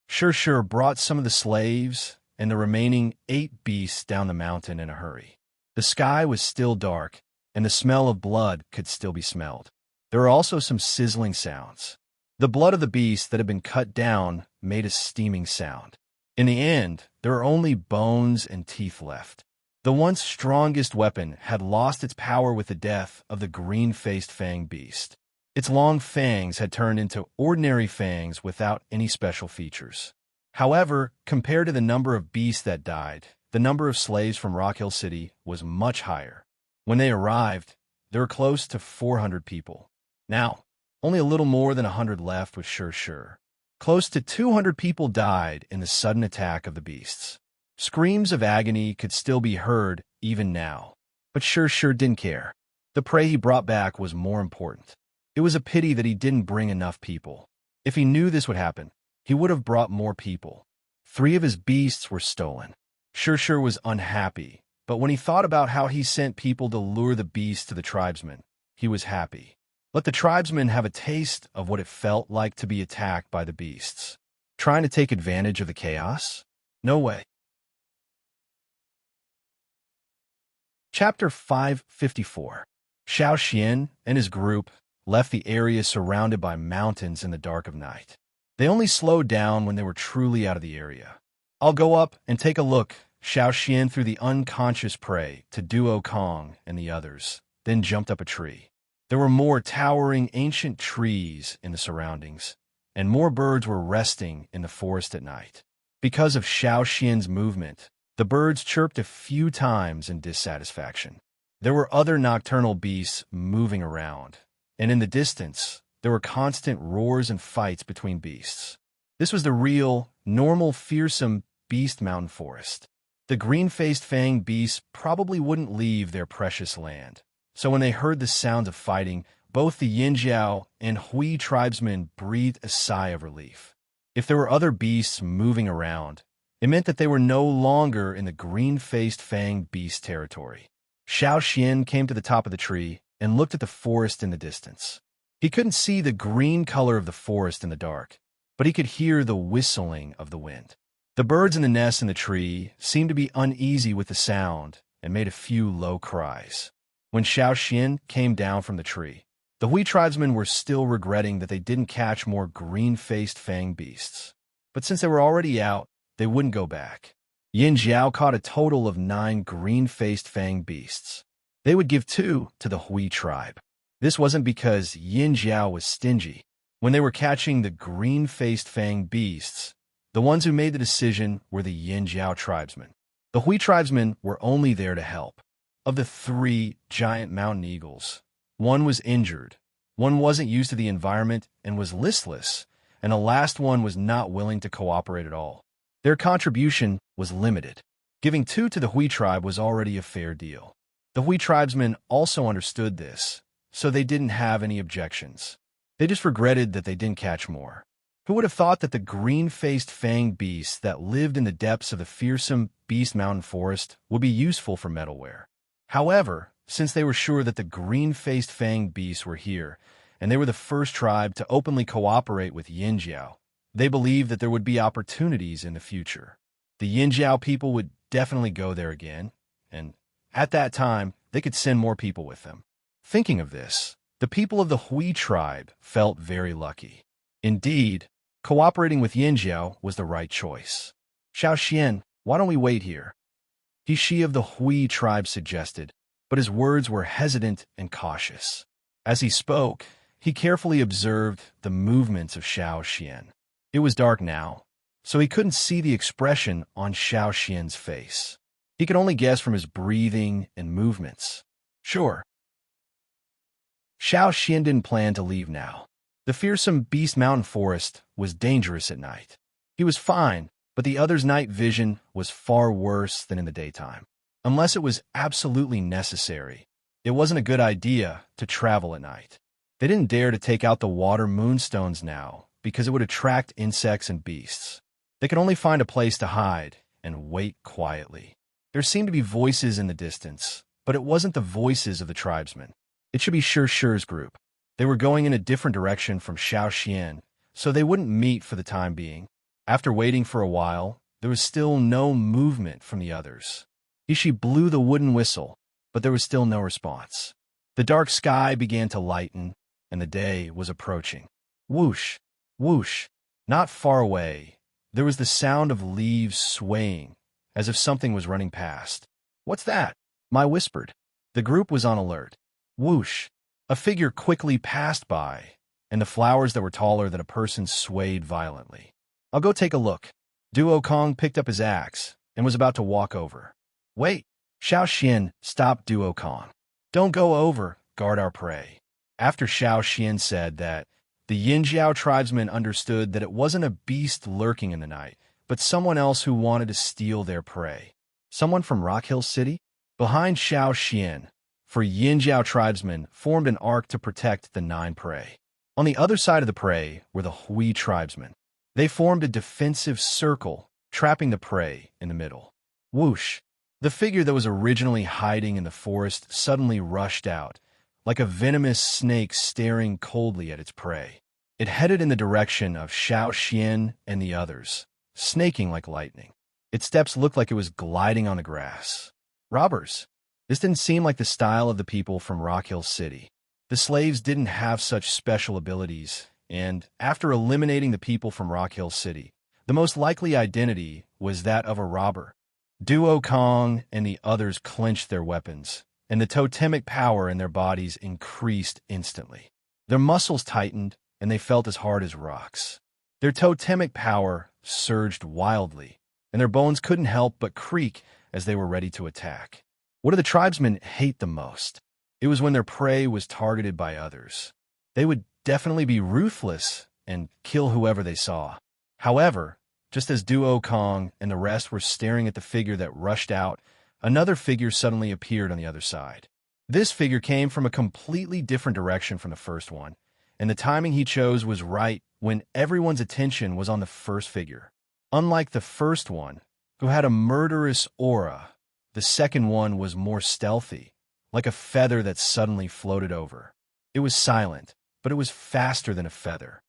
Shi brought some of the slaves and the remaining 8 beasts down the mountain in a hurry. The sky was still dark, and the smell of blood could still be smelled. There were also some sizzling sounds. The blood of the beast that had been cut down made a steaming sound. In the end, there were only bones and teeth left. The once strongest weapon had lost its power with the death of the green-faced fang beast. Its long fangs had turned into ordinary fangs without any special features. However, compared to the number of beasts that died, the number of slaves from Rock Hill City was much higher. When they arrived, there were close to 400 people. Now, only a little more than 100 left with Shi. Close to 200 people died in the sudden attack of the beasts. Screams of agony could still be heard even now, but Shi didn't care. The prey he brought back was more important. It was a pity that he didn't bring enough people. If he knew this would happen, he would have brought more people. 3 of his beasts were stolen. Shi was unhappy, but when he thought about how he sent people to lure the beasts to the tribesmen, he was happy. Let the tribesmen have a taste of what it felt like to be attacked by the beasts. Trying to take advantage of the chaos? No way. Chapter 554. Xiao Xian and his group left the area surrounded by mountains in the dark of night. They only slowed down when they were truly out of the area. "I'll go up and take a look," Xiao Xian threw the unconscious prey to Duo Kong and the others, then jumped up a tree. There were more towering ancient trees in the surroundings, and more birds were resting in the forest at night. Because of Xiao Xian's movement, the birds chirped a few times in dissatisfaction. There were other nocturnal beasts moving around, and in the distance, there were constant roars and fights between beasts. This was the real, normal, fearsome beast mountain forest. The green-faced fang beasts probably wouldn't leave their precious land. So when they heard the sounds of fighting, both the Yinjiao and Hui tribesmen breathed a sigh of relief. If there were other beasts moving around, it meant that they were no longer in the green-faced fang beast territory. Xiao Xian came to the top of the tree and looked at the forest in the distance. He couldn't see the green color of the forest in the dark, but he could hear the whistling of the wind. The birds in the nest in the tree seemed to be uneasy with the sound and made a few low cries. When Xiao Xian came down from the tree, the Hui tribesmen were still regretting that they didn't catch more green-faced fang beasts. But since they were already out, they wouldn't go back. Yin Jiao caught a total of 9 green-faced fang beasts. They would give 2 to the Hui tribe. This wasn't because Yin Jiao was stingy. When they were catching the green-faced fang beasts, the ones who made the decision were the Yin Jiao tribesmen. The Hui tribesmen were only there to help. Of the 3 giant mountain eagles, 1 was injured, 1 wasn't used to the environment and was listless, and the last one was not willing to cooperate at all. Their contribution was limited. Giving 2 to the Hui tribe was already a fair deal. The Hui tribesmen also understood this, so they didn't have any objections. They just regretted that they didn't catch more. Who would have thought that the green-faced fang beasts that lived in the depths of the fearsome Beast Mountain Forest would be useful for metalware? However, since they were sure that the green-faced fang beasts were here, and they were the first tribe to openly cooperate with Yinjiao, they believed that there would be opportunities in the future. The Yinjiao people would definitely go there again, and at that time, they could send more people with them. Thinking of this, The people of the Hui tribe felt very lucky. Indeed, cooperating with Yinjiao was the right choice. Xiao Xian, why don't we wait here? He of the Hui tribe suggested, but his words were hesitant and cautious. As he spoke, he carefully observed the movements of Xiao Xian. It was dark now, so he couldn't see the expression on Xiao Xian's face. He could only guess from his breathing and movements. Sure. Xiao Xian didn't plan to leave now. The fearsome Beast Mountain Forest was dangerous at night. He was fine, but the others' night vision was far worse than in the daytime. Unless it was absolutely necessary, it wasn't a good idea to travel at night. They didn't dare to take out the water moonstones now because it would attract insects and beasts. They could only find a place to hide and wait quietly. There seemed to be voices in the distance, but it wasn't the voices of the tribesmen. It should be Shi's group. They were going in a different direction from Xiao Xian, so they wouldn't meet for the time being. After waiting for a while, there was still no movement from the others. Ishi blew the wooden whistle, but there was still no response. The dark sky began to lighten, and the day was approaching. Whoosh, whoosh. Not far away, there was the sound of leaves swaying, as if something was running past. What's that? Mai whispered. The group was on alert. Whoosh. A figure quickly passed by, and the flowers that were taller than a person swayed violently. I'll go take a look. Duo Kong picked up his axe and was about to walk over. Wait. Xiao Xian stopped Duo Kong. Don't go over, guard our prey. After Xiao Xian said that, the Yinjiao tribesmen understood that it wasn't a beast lurking in the night, but someone else who wanted to steal their prey. Someone from Rock Hill City? Behind Xiao Xian, for Yinjiao tribesmen formed an arc to protect the 9 prey. On the other side of the prey were the Hui tribesmen. They formed a defensive circle, trapping the prey in the middle. Whoosh! The figure that was originally hiding in the forest suddenly rushed out, like a venomous snake staring coldly at its prey. It headed in the direction of Xiao Xian and the others, snaking like lightning. Its steps looked like it was gliding on the grass. Robbers! This didn't seem like the style of the people from Rock Hill City. The slaves didn't have such special abilities, and after eliminating the people from Rock Hill City, the most likely identity was that of a robber. Duo Kong and the others clenched their weapons, and the totemic power in their bodies increased instantly. Their muscles tightened, and they felt as hard as rocks. Their totemic power surged wildly, and their bones couldn't help but creak as they were ready to attack. What do the tribesmen hate the most? It was when their prey was targeted by others. They would definitely be ruthless and kill whoever they saw. However, just as Duo Kong and the rest were staring at the figure that rushed out, another figure suddenly appeared on the other side. This figure came from a completely different direction from the first one, and the timing he chose was right when everyone's attention was on the first figure. Unlike the first one, who had a murderous aura, the second one was more stealthy, like a feather that suddenly floated over. It was silent, but it was faster than a feather.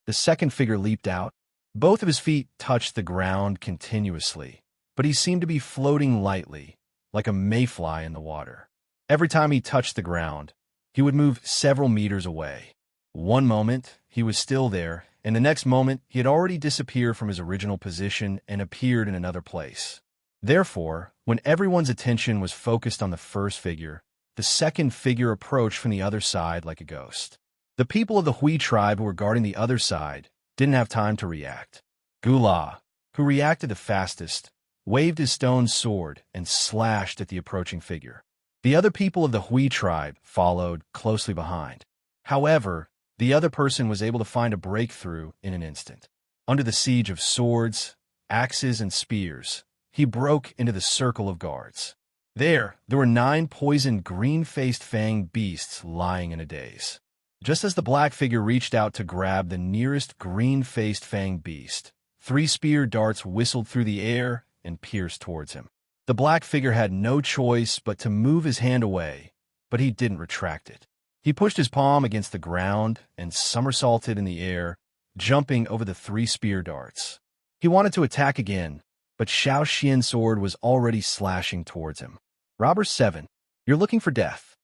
The second figure leaped out. Both of his feet touched the ground continuously, but he seemed to be floating lightly, like a mayfly in the water. Every time he touched the ground, he would move several meters away. One moment, he was still there, and the next moment, he had already disappeared from his original position and appeared in another place. Therefore, when everyone's attention was focused on the first figure, the second figure approached from the other side like a ghost. The people of the Hui tribe who were guarding the other side didn't have time to react. Gula, who reacted the fastest, waved his stone sword and slashed at the approaching figure. The other people of the Hui tribe followed closely behind. However, the other person was able to find a breakthrough in an instant. Under the siege of swords, axes, and spears, he broke into the circle of guards. There were 9 poisoned green-faced fanged beasts lying in a daze. Just as the black figure reached out to grab the nearest green-faced fanged beast, 3 spear darts whistled through the air and pierced towards him. The black figure had no choice but to move his hand away, but he didn't retract it. He pushed his palm against the ground and somersaulted in the air, jumping over the 3 spear darts. He wanted to attack again, but Xiao Xian's sword was already slashing towards him. Robber 7, you're looking for death.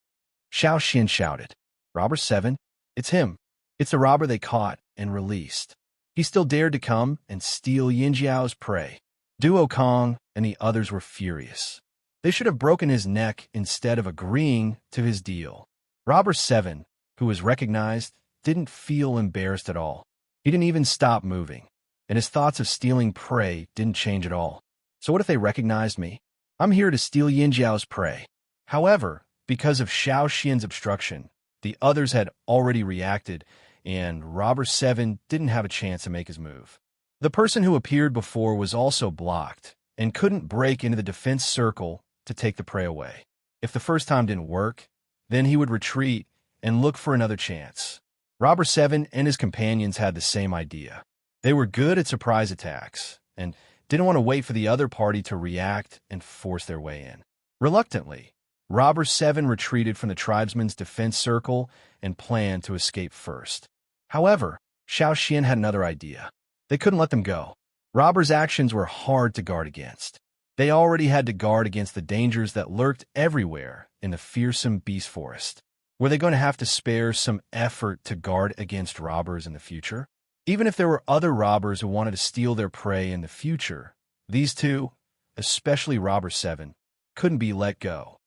Xiao Xian shouted. Robber 7? It's him. It's the robber they caught and released. He still dared to come and steal Yinjiao's prey. Duo Kong and the others were furious. They should have broken his neck instead of agreeing to his deal. Robber 7, who was recognized, didn't feel embarrassed at all. He didn't even stop moving, and his thoughts of stealing prey didn't change at all. So what if they recognized me? I'm here to steal Yinjiao's prey. However, because of Xiao Xian's obstruction, the others had already reacted, and Robber 7 didn't have a chance to make his move. The person who appeared before was also blocked and couldn't break into the defense circle to take the prey away. If the first time didn't work, then he would retreat and look for another chance. Robber 7 and his companions had the same idea. They were good at surprise attacks and didn't want to wait for the other party to react and force their way in. Reluctantly, Robber 7 retreated from the tribesmen's defense circle and planned to escape first. However, Xiao Xian had another idea. They couldn't let them go. Robber's actions were hard to guard against. They already had to guard against the dangers that lurked everywhere in the fearsome beast forest. Were they going to have to spare some effort to guard against robbers in the future? Even if there were other robbers who wanted to steal their prey in the future, these two, especially Robber 7, couldn't be let go.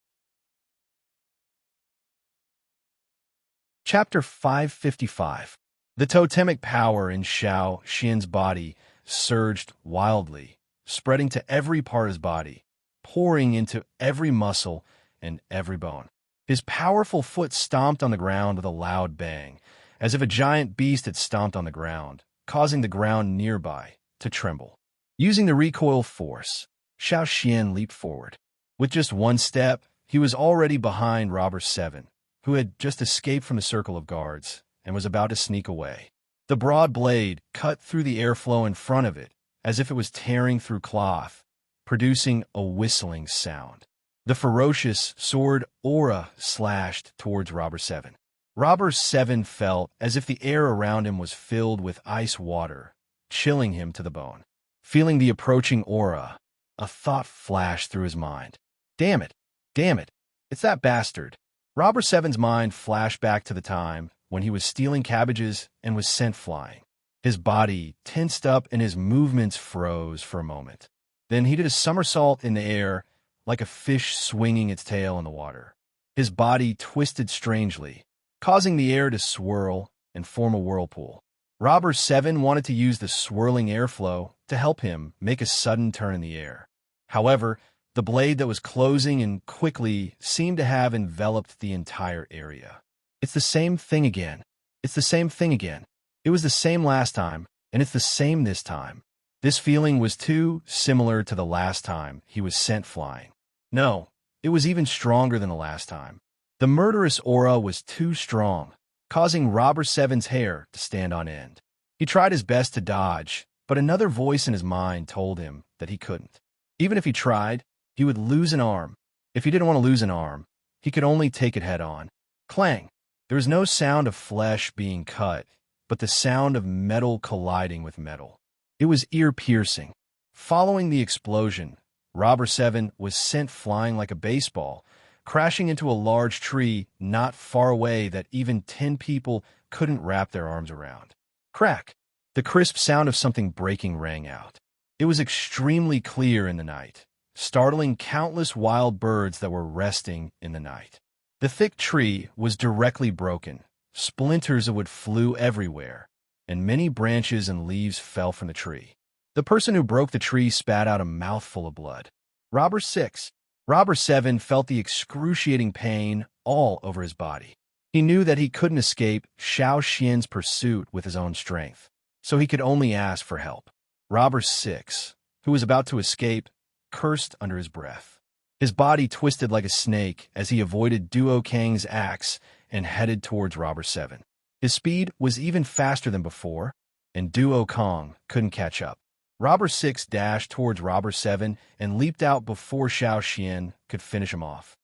Chapter 555. The totemic power in Xiao Xian's body surged wildly, spreading to every part of his body, pouring into every muscle and every bone. His powerful foot stomped on the ground with a loud bang, as if a giant beast had stomped on the ground, causing the ground nearby to tremble. Using the recoil force, Xiao Xian leaped forward. With just one step, he was already behind Robber 7, who had just escaped from the circle of guards and was about to sneak away. The broad blade cut through the airflow in front of it, as if it was tearing through cloth, producing a whistling sound. The ferocious sword aura slashed towards Robber 7. Robber 7 felt as if the air around him was filled with ice water, chilling him to the bone. Feeling the approaching aura, a thought flashed through his mind. Damn it! Damn it! It's that bastard! Robber 7's mind flashed back to the time when he was stealing cabbages and was sent flying. His body tensed up and his movements froze for a moment. Then he did a somersault in the air, like a fish swinging its tail in the water. His body twisted strangely, causing the air to swirl and form a whirlpool. Robber 7 wanted to use the swirling airflow to help him make a sudden turn in the air. However, the blade that was closing in quickly seemed to have enveloped the entire area. It's the same thing again. It's the same thing again. It was the same last time, and it's the same this time. This feeling was too similar to the last time he was sent flying. No, it was even stronger than the last time. The murderous aura was too strong, causing Robber 7's hair to stand on end. He tried his best to dodge, but another voice in his mind told him that he couldn't. Even if he tried, he would lose an arm. If he didn't want to lose an arm, he could only take it head on. Clang! There was no sound of flesh being cut, but the sound of metal colliding with metal. It was ear-piercing. Following the explosion, Robber 7 was sent flying like a baseball, crashing into a large tree not far away that even 10 people couldn't wrap their arms around. Crack! The crisp sound of something breaking rang out. It was extremely clear in the night, startling countless wild birds that were resting in the night. The thick tree was directly broken. Splinters of wood flew everywhere, and many branches and leaves fell from the tree. The person who broke the tree spat out a mouthful of blood. Robber 6. Robber 7 felt the excruciating pain all over his body. He knew that he couldn't escape Xiao Xian's pursuit with his own strength, so he could only ask for help. Robber 6, who was about to escape, cursed under his breath. His body twisted like a snake as he avoided Duo Kang's axe and headed towards Robber 7. His speed was even faster than before, and Duo Kong couldn't catch up. Robber 6 dashed towards Robber 7 and leaped out before Xiao Xian could finish him off.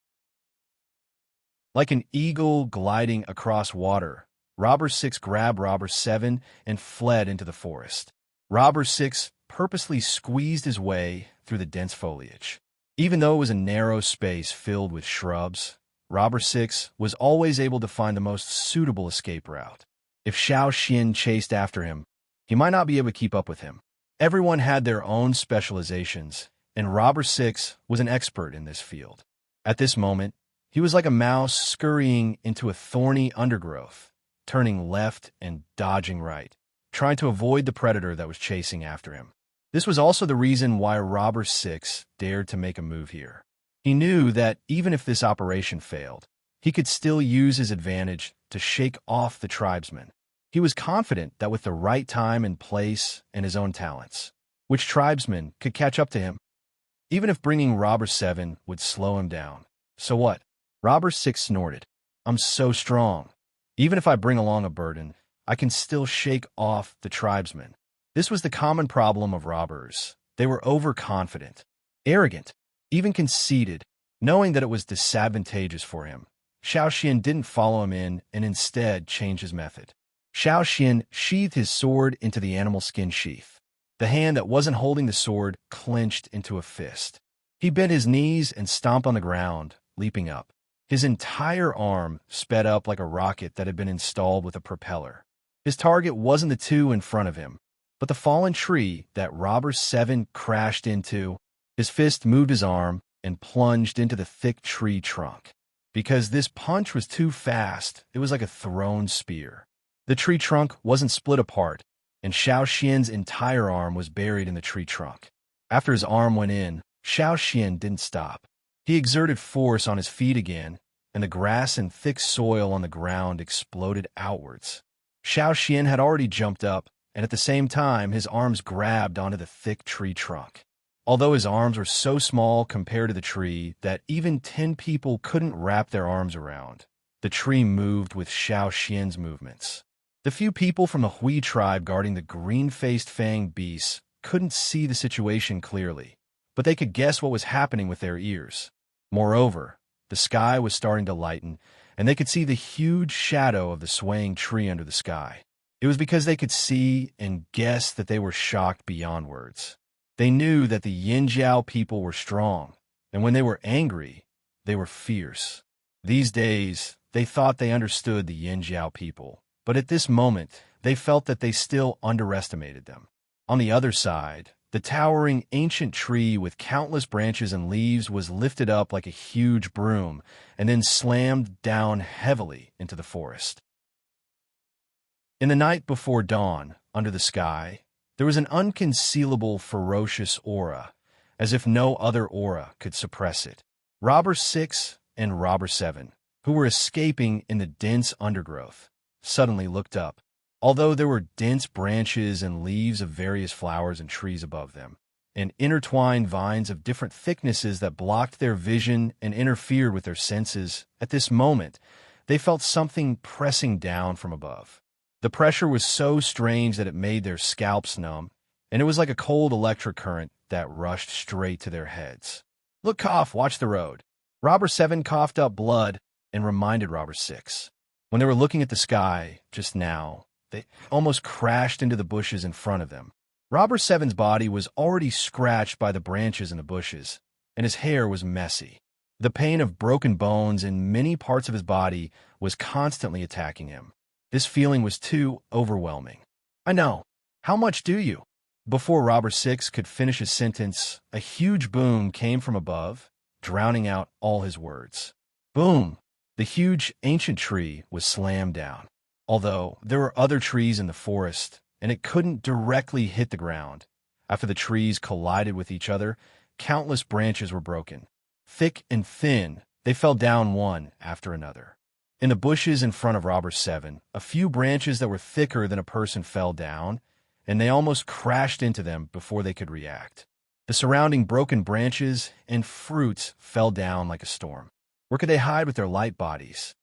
Like an eagle gliding across water, Robber 6 grabbed Robber 7 and fled into the forest. Robber 6 purposely squeezed his way through the dense foliage. Even though it was a narrow space filled with shrubs, Robber 6 was always able to find the most suitable escape route. If Xiao Xian chased after him, he might not be able to keep up with him. Everyone had their own specializations, and Robber 6 was an expert in this field. At this moment, he was like a mouse scurrying into a thorny undergrowth, turning left and dodging right, trying to avoid the predator that was chasing after him. This was also the reason why Robber 6 dared to make a move here. He knew that even if this operation failed, he could still use his advantage to shake off the tribesmen. He was confident that with the right time and place and his own talents, which tribesmen could catch up to him. Even if bringing Robber 7 would slow him down. So what? Robber 6 snorted. I'm so strong. Even if I bring along a burden, I can still shake off the tribesmen. This was the common problem of robbers. They were overconfident, arrogant, even conceited, knowing that it was disadvantageous for him. Xiao Xian didn't follow him in and instead changed his method. Xiao Xian sheathed his sword into the animal skin sheath. The hand that wasn't holding the sword clenched into a fist. He bent his knees and stomped on the ground, leaping up. His entire arm sped up like a rocket that had been installed with a propeller. His target wasn't the two in front of him, but the fallen tree that Robber 7 crashed into. His fist moved his arm and plunged into the thick tree trunk. Because this punch was too fast, it was like a thrown spear. The tree trunk wasn't split apart, and Xiao Xian's entire arm was buried in the tree trunk. After his arm went in, Xiao Xian didn't stop. He exerted force on his feet again, and the grass and thick soil on the ground exploded outwards. Xiao Xian had already jumped up, and at the same time his arms grabbed onto the thick tree trunk. Although his arms were so small compared to the tree that even 10 people couldn't wrap their arms around, the tree moved with Xiao Xian's movements. The few people from the Hui tribe guarding the green-faced fang beasts couldn't see the situation clearly, but they could guess what was happening with their ears. Moreover, the sky was starting to lighten, and they could see the huge shadow of the swaying tree under the sky. It was because they could see and guess that they were shocked beyond words. They knew that the Yinjiao people were strong, and when they were angry, they were fierce. These days, they thought they understood the Yinjiao people, but at this moment, they felt that they still underestimated them. On the other side, the towering ancient tree with countless branches and leaves was lifted up like a huge broom and then slammed down heavily into the forest. In the night before dawn, under the sky, there was an unconcealable ferocious aura, as if no other aura could suppress it. Robber 6 and Robber 7, who were escaping in the dense undergrowth, suddenly looked up. Although there were dense branches and leaves of various flowers and trees above them, and intertwined vines of different thicknesses that blocked their vision and interfered with their senses, at this moment, they felt something pressing down from above. The pressure was so strange that it made their scalps numb, and it was like a cold electric current that rushed straight to their heads. Look, cough, watch the road. Robber 7 coughed up blood and reminded Robber 6. When they were looking at the sky just now, they almost crashed into the bushes in front of them. Robber 7's body was already scratched by the branches in the bushes, and his hair was messy. The pain of broken bones in many parts of his body was constantly attacking him. This feeling was too overwhelming. I know. How much do you? Before Robber 6 could finish his sentence, a huge boom came from above, drowning out all his words. Boom! The huge ancient tree was slammed down. Although there were other trees in the forest, and it couldn't directly hit the ground. After the trees collided with each other, countless branches were broken. Thick and thin, they fell down one after another. In the bushes in front of Robber 7, a few branches that were thicker than a person fell down, and they almost crashed into them before they could react. The surrounding broken branches and fruits fell down like a storm. Where could they hide with their light bodies?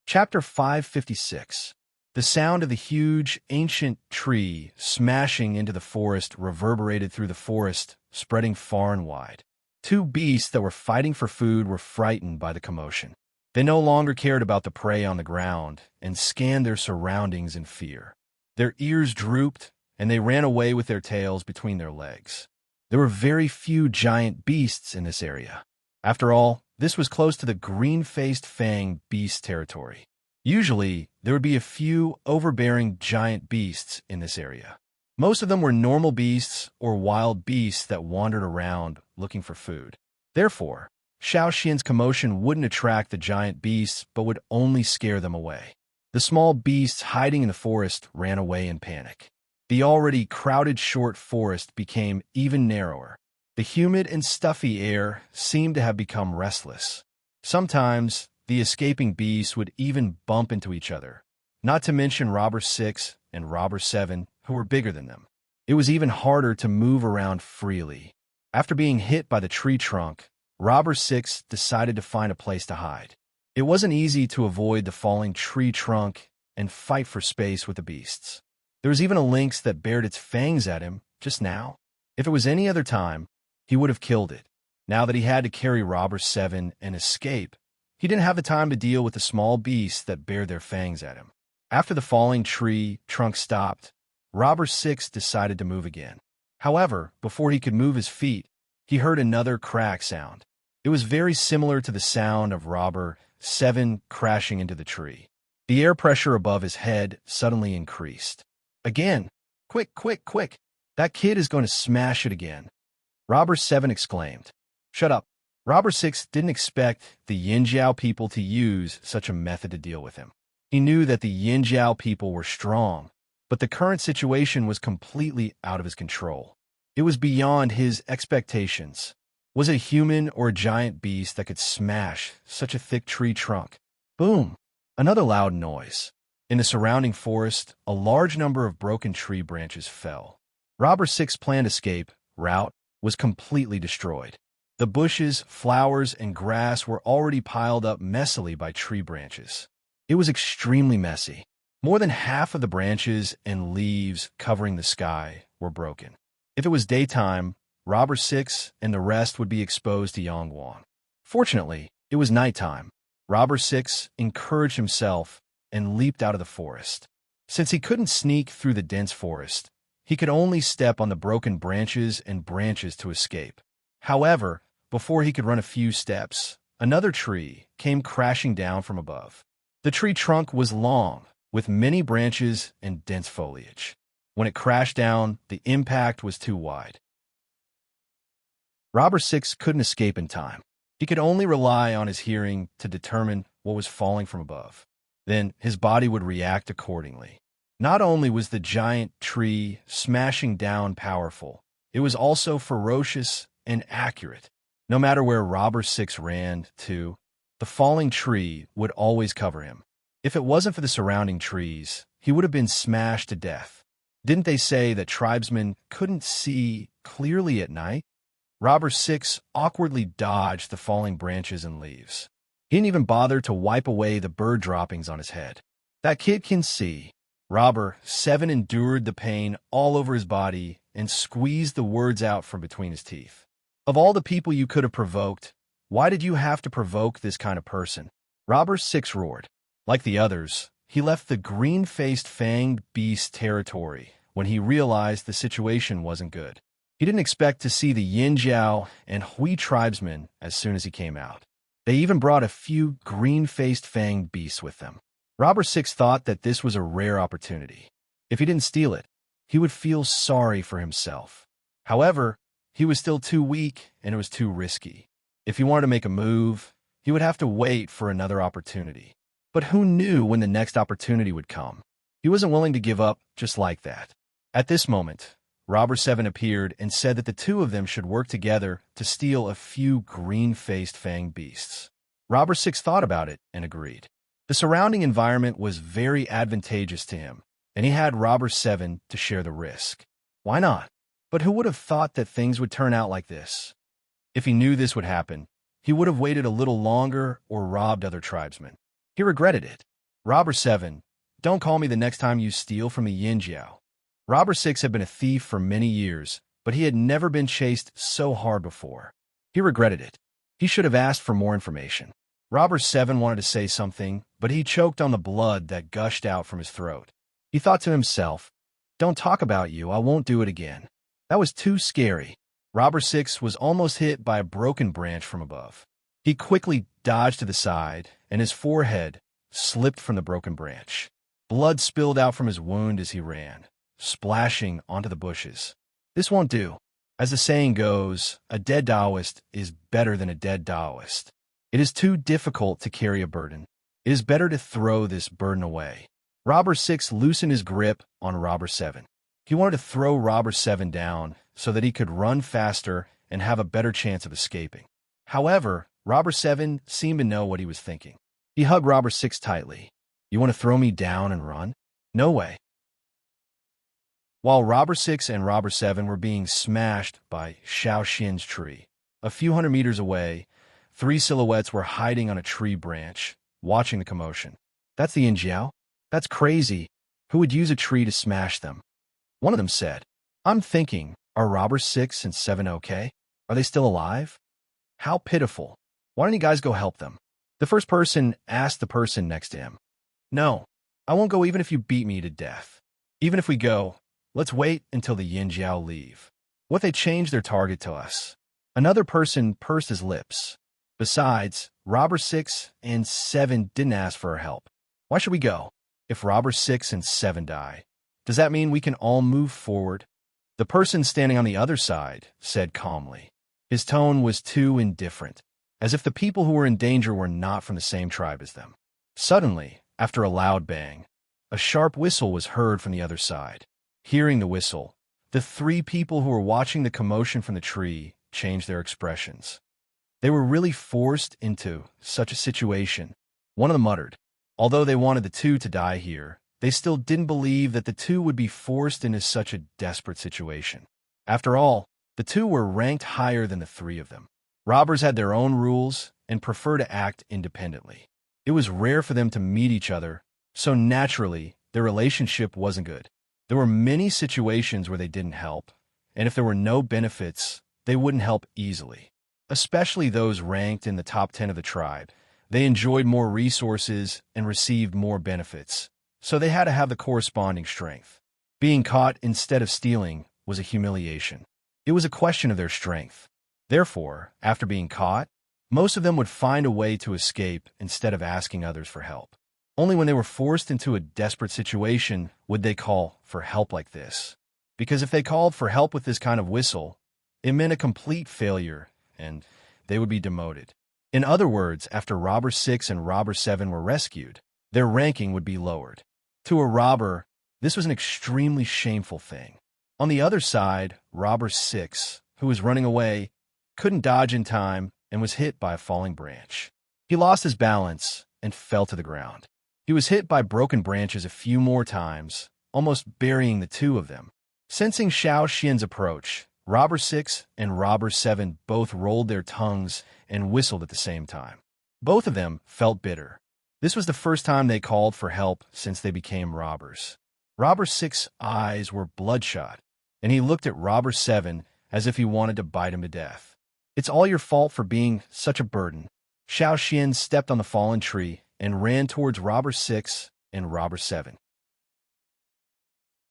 Chapter 556. The sound of the huge, ancient tree smashing into the forest reverberated through the forest, spreading far and wide. Two beasts that were fighting for food were frightened by the commotion. They no longer cared about the prey on the ground and scanned their surroundings in fear. Their ears drooped, and they ran away with their tails between their legs. There were very few giant beasts in this area. After all, this was close to the green-faced fang beast territory. Usually, there would be a few overbearing giant beasts in this area. Most of them were normal beasts or wild beasts that wandered around looking for food. Therefore, Xiao Xian's commotion wouldn't attract the giant beasts but would only scare them away. The small beasts hiding in the forest ran away in panic. The already crowded short forest became even narrower. The humid and stuffy air seemed to have become restless. Sometimes, the escaping beasts would even bump into each other, not to mention Robber 6 and Robber 7, who were bigger than them. It was even harder to move around freely. After being hit by the tree trunk, Robber 6 decided to find a place to hide. It wasn't easy to avoid the falling tree trunk and fight for space with the beasts. There was even a lynx that bared its fangs at him just now. If it was any other time, he would have killed it. Now that he had to carry Robber 7 and escape, he didn't have the time to deal with the small beasts that bared their fangs at him. After the falling tree trunk stopped, Robber 6 decided to move again. However, before he could move his feet, he heard another crack sound. It was very similar to the sound of Robber 7 crashing into the tree. The air pressure above his head suddenly increased. Again! Quick, quick, quick! That kid is going to smash it again. Robber 7 exclaimed. Shut up. Robber 6 didn't expect the Yinjiao people to use such a method to deal with him. He knew that the Yinjiao people were strong, but the current situation was completely out of his control. It was beyond his expectations. Was it a human or a giant beast that could smash such a thick tree trunk? Boom! Another loud noise. In the surrounding forest, a large number of broken tree branches fell. Robber 6's planned escape route was completely destroyed. The bushes, flowers, and grass were already piled up messily by tree branches. It was extremely messy. More than half of the branches and leaves covering the sky were broken. If it was daytime, Robber 6 and the rest would be exposed to Yangguang. Fortunately, it was nighttime. Robber 6 encouraged himself and leaped out of the forest. Since he couldn't sneak through the dense forest, he could only step on the broken branches and branches to escape. However, before he could run a few steps, another tree came crashing down from above. The tree trunk was long, with many branches and dense foliage. When it crashed down, the impact was too wide. Robber 6 couldn't escape in time. He could only rely on his hearing to determine what was falling from above. Then his body would react accordingly. Not only was the giant tree smashing down powerful, it was also ferocious and accurate. No matter where Robber 6 ran to, the falling tree would always cover him. If it wasn't for the surrounding trees, he would have been smashed to death. Didn't they say that tribesmen couldn't see clearly at night? Robber 6 awkwardly dodged the falling branches and leaves. He didn't even bother to wipe away the bird droppings on his head. That kid can see. Robber 7 endured the pain all over his body and squeezed the words out from between his teeth. Of all the people you could have provoked, why did you have to provoke this kind of person? Robber 6 roared. Like the others, he left the green-faced fanged beast territory when he realized the situation wasn't good. He didn't expect to see the Yinjiao and Hui tribesmen as soon as he came out. They even brought a few green-faced fanged beasts with them. Robber 6 thought that this was a rare opportunity. If he didn't steal it, he would feel sorry for himself. However, he was still too weak and it was too risky. If he wanted to make a move, he would have to wait for another opportunity. But who knew when the next opportunity would come? He wasn't willing to give up just like that. At this moment, Robber 7 appeared and said that the two of them should work together to steal a few green-faced fanged beasts. Robber 6 thought about it and agreed. The surrounding environment was very advantageous to him, and he had Robber 7 to share the risk. Why not? But who would have thought that things would turn out like this? If he knew this would happen, he would have waited a little longer or robbed other tribesmen. He regretted it. Robber 7, don't call me the next time you steal from the Yinjiao. Robber 6 had been a thief for many years, but he had never been chased so hard before. He regretted it. He should have asked for more information. Robber 7 wanted to say something, but he choked on the blood that gushed out from his throat. He thought to himself, don't talk about you, I won't do it again. That was too scary. Robber 6 was almost hit by a broken branch from above. He quickly dodged to the side, and his forehead slipped from the broken branch. Blood spilled out from his wound as he ran, splashing onto the bushes. This won't do. As the saying goes, a dead Taoist is better than a dead Taoist. It is too difficult to carry a burden. It is better to throw this burden away. Robber 6 loosened his grip on Robber 7. He wanted to throw Robber 7 down so that he could run faster and have a better chance of escaping. However, Robber 7 seemed to know what he was thinking. He hugged Robber 6 tightly. "You want to throw me down and run? No way." While Robber 6 and Robber 7 were being smashed by Xiao Xian's tree, a few hundred meters away, three silhouettes were hiding on a tree branch, watching the commotion. "That's the Yin. That's crazy. Who would use a tree to smash them?" One of them said. "I'm thinking, are Robber 6 and 7 okay? Are they still alive? How pitiful. Why don't you guys go help them?" The first person asked the person next to him. "No, I won't go even if you beat me to death. Even if we go, let's wait until the Yin leave. What if they change their target to us?" Another person pursed his lips. "Besides, Robber 6 and 7 didn't ask for our help. Why should we go? If Robber 6 and 7 die, does that mean we can all move forward?" The person standing on the other side said calmly. His tone was too indifferent, as if the people who were in danger were not from the same tribe as them. Suddenly, after a loud bang, a sharp whistle was heard from the other side. Hearing the whistle, the three people who were watching the commotion from the tree changed their expressions. They were really forced into such a situation. One of them muttered. Although they wanted the two to die here, they still didn't believe that the two would be forced into such a desperate situation. After all, the two were ranked higher than the three of them. Robbers had their own rules and prefer to act independently. It was rare for them to meet each other, so naturally, their relationship wasn't good. There were many situations where they didn't help, and if there were no benefits, they wouldn't help easily. Especially those ranked in the top 10 of the tribe. They enjoyed more resources and received more benefits, so they had to have the corresponding strength. Being caught instead of stealing was a humiliation. It was a question of their strength. Therefore, after being caught, most of them would find a way to escape instead of asking others for help. Only when they were forced into a desperate situation would they call for help like this. Because if they called for help with this kind of whistle, it meant a complete failure, and they would be demoted. In other words, after Robber 6 and Robber 7 were rescued, their ranking would be lowered. To a robber, this was an extremely shameful thing. On the other side, Robber 6, who was running away, couldn't dodge in time and was hit by a falling branch. He lost his balance and fell to the ground. He was hit by broken branches a few more times, almost burying the two of them. Sensing Xiao Xian's approach, Robber 6 and Robber 7 both rolled their tongues and whistled at the same time. Both of them felt bitter. This was the first time they called for help since they became robbers. Robber 6's eyes were bloodshot, and he looked at Robber 7 as if he wanted to bite him to death. "It's all your fault for being such a burden." Xiao Xian stepped on the fallen tree and ran towards Robber 6 and Robber 7.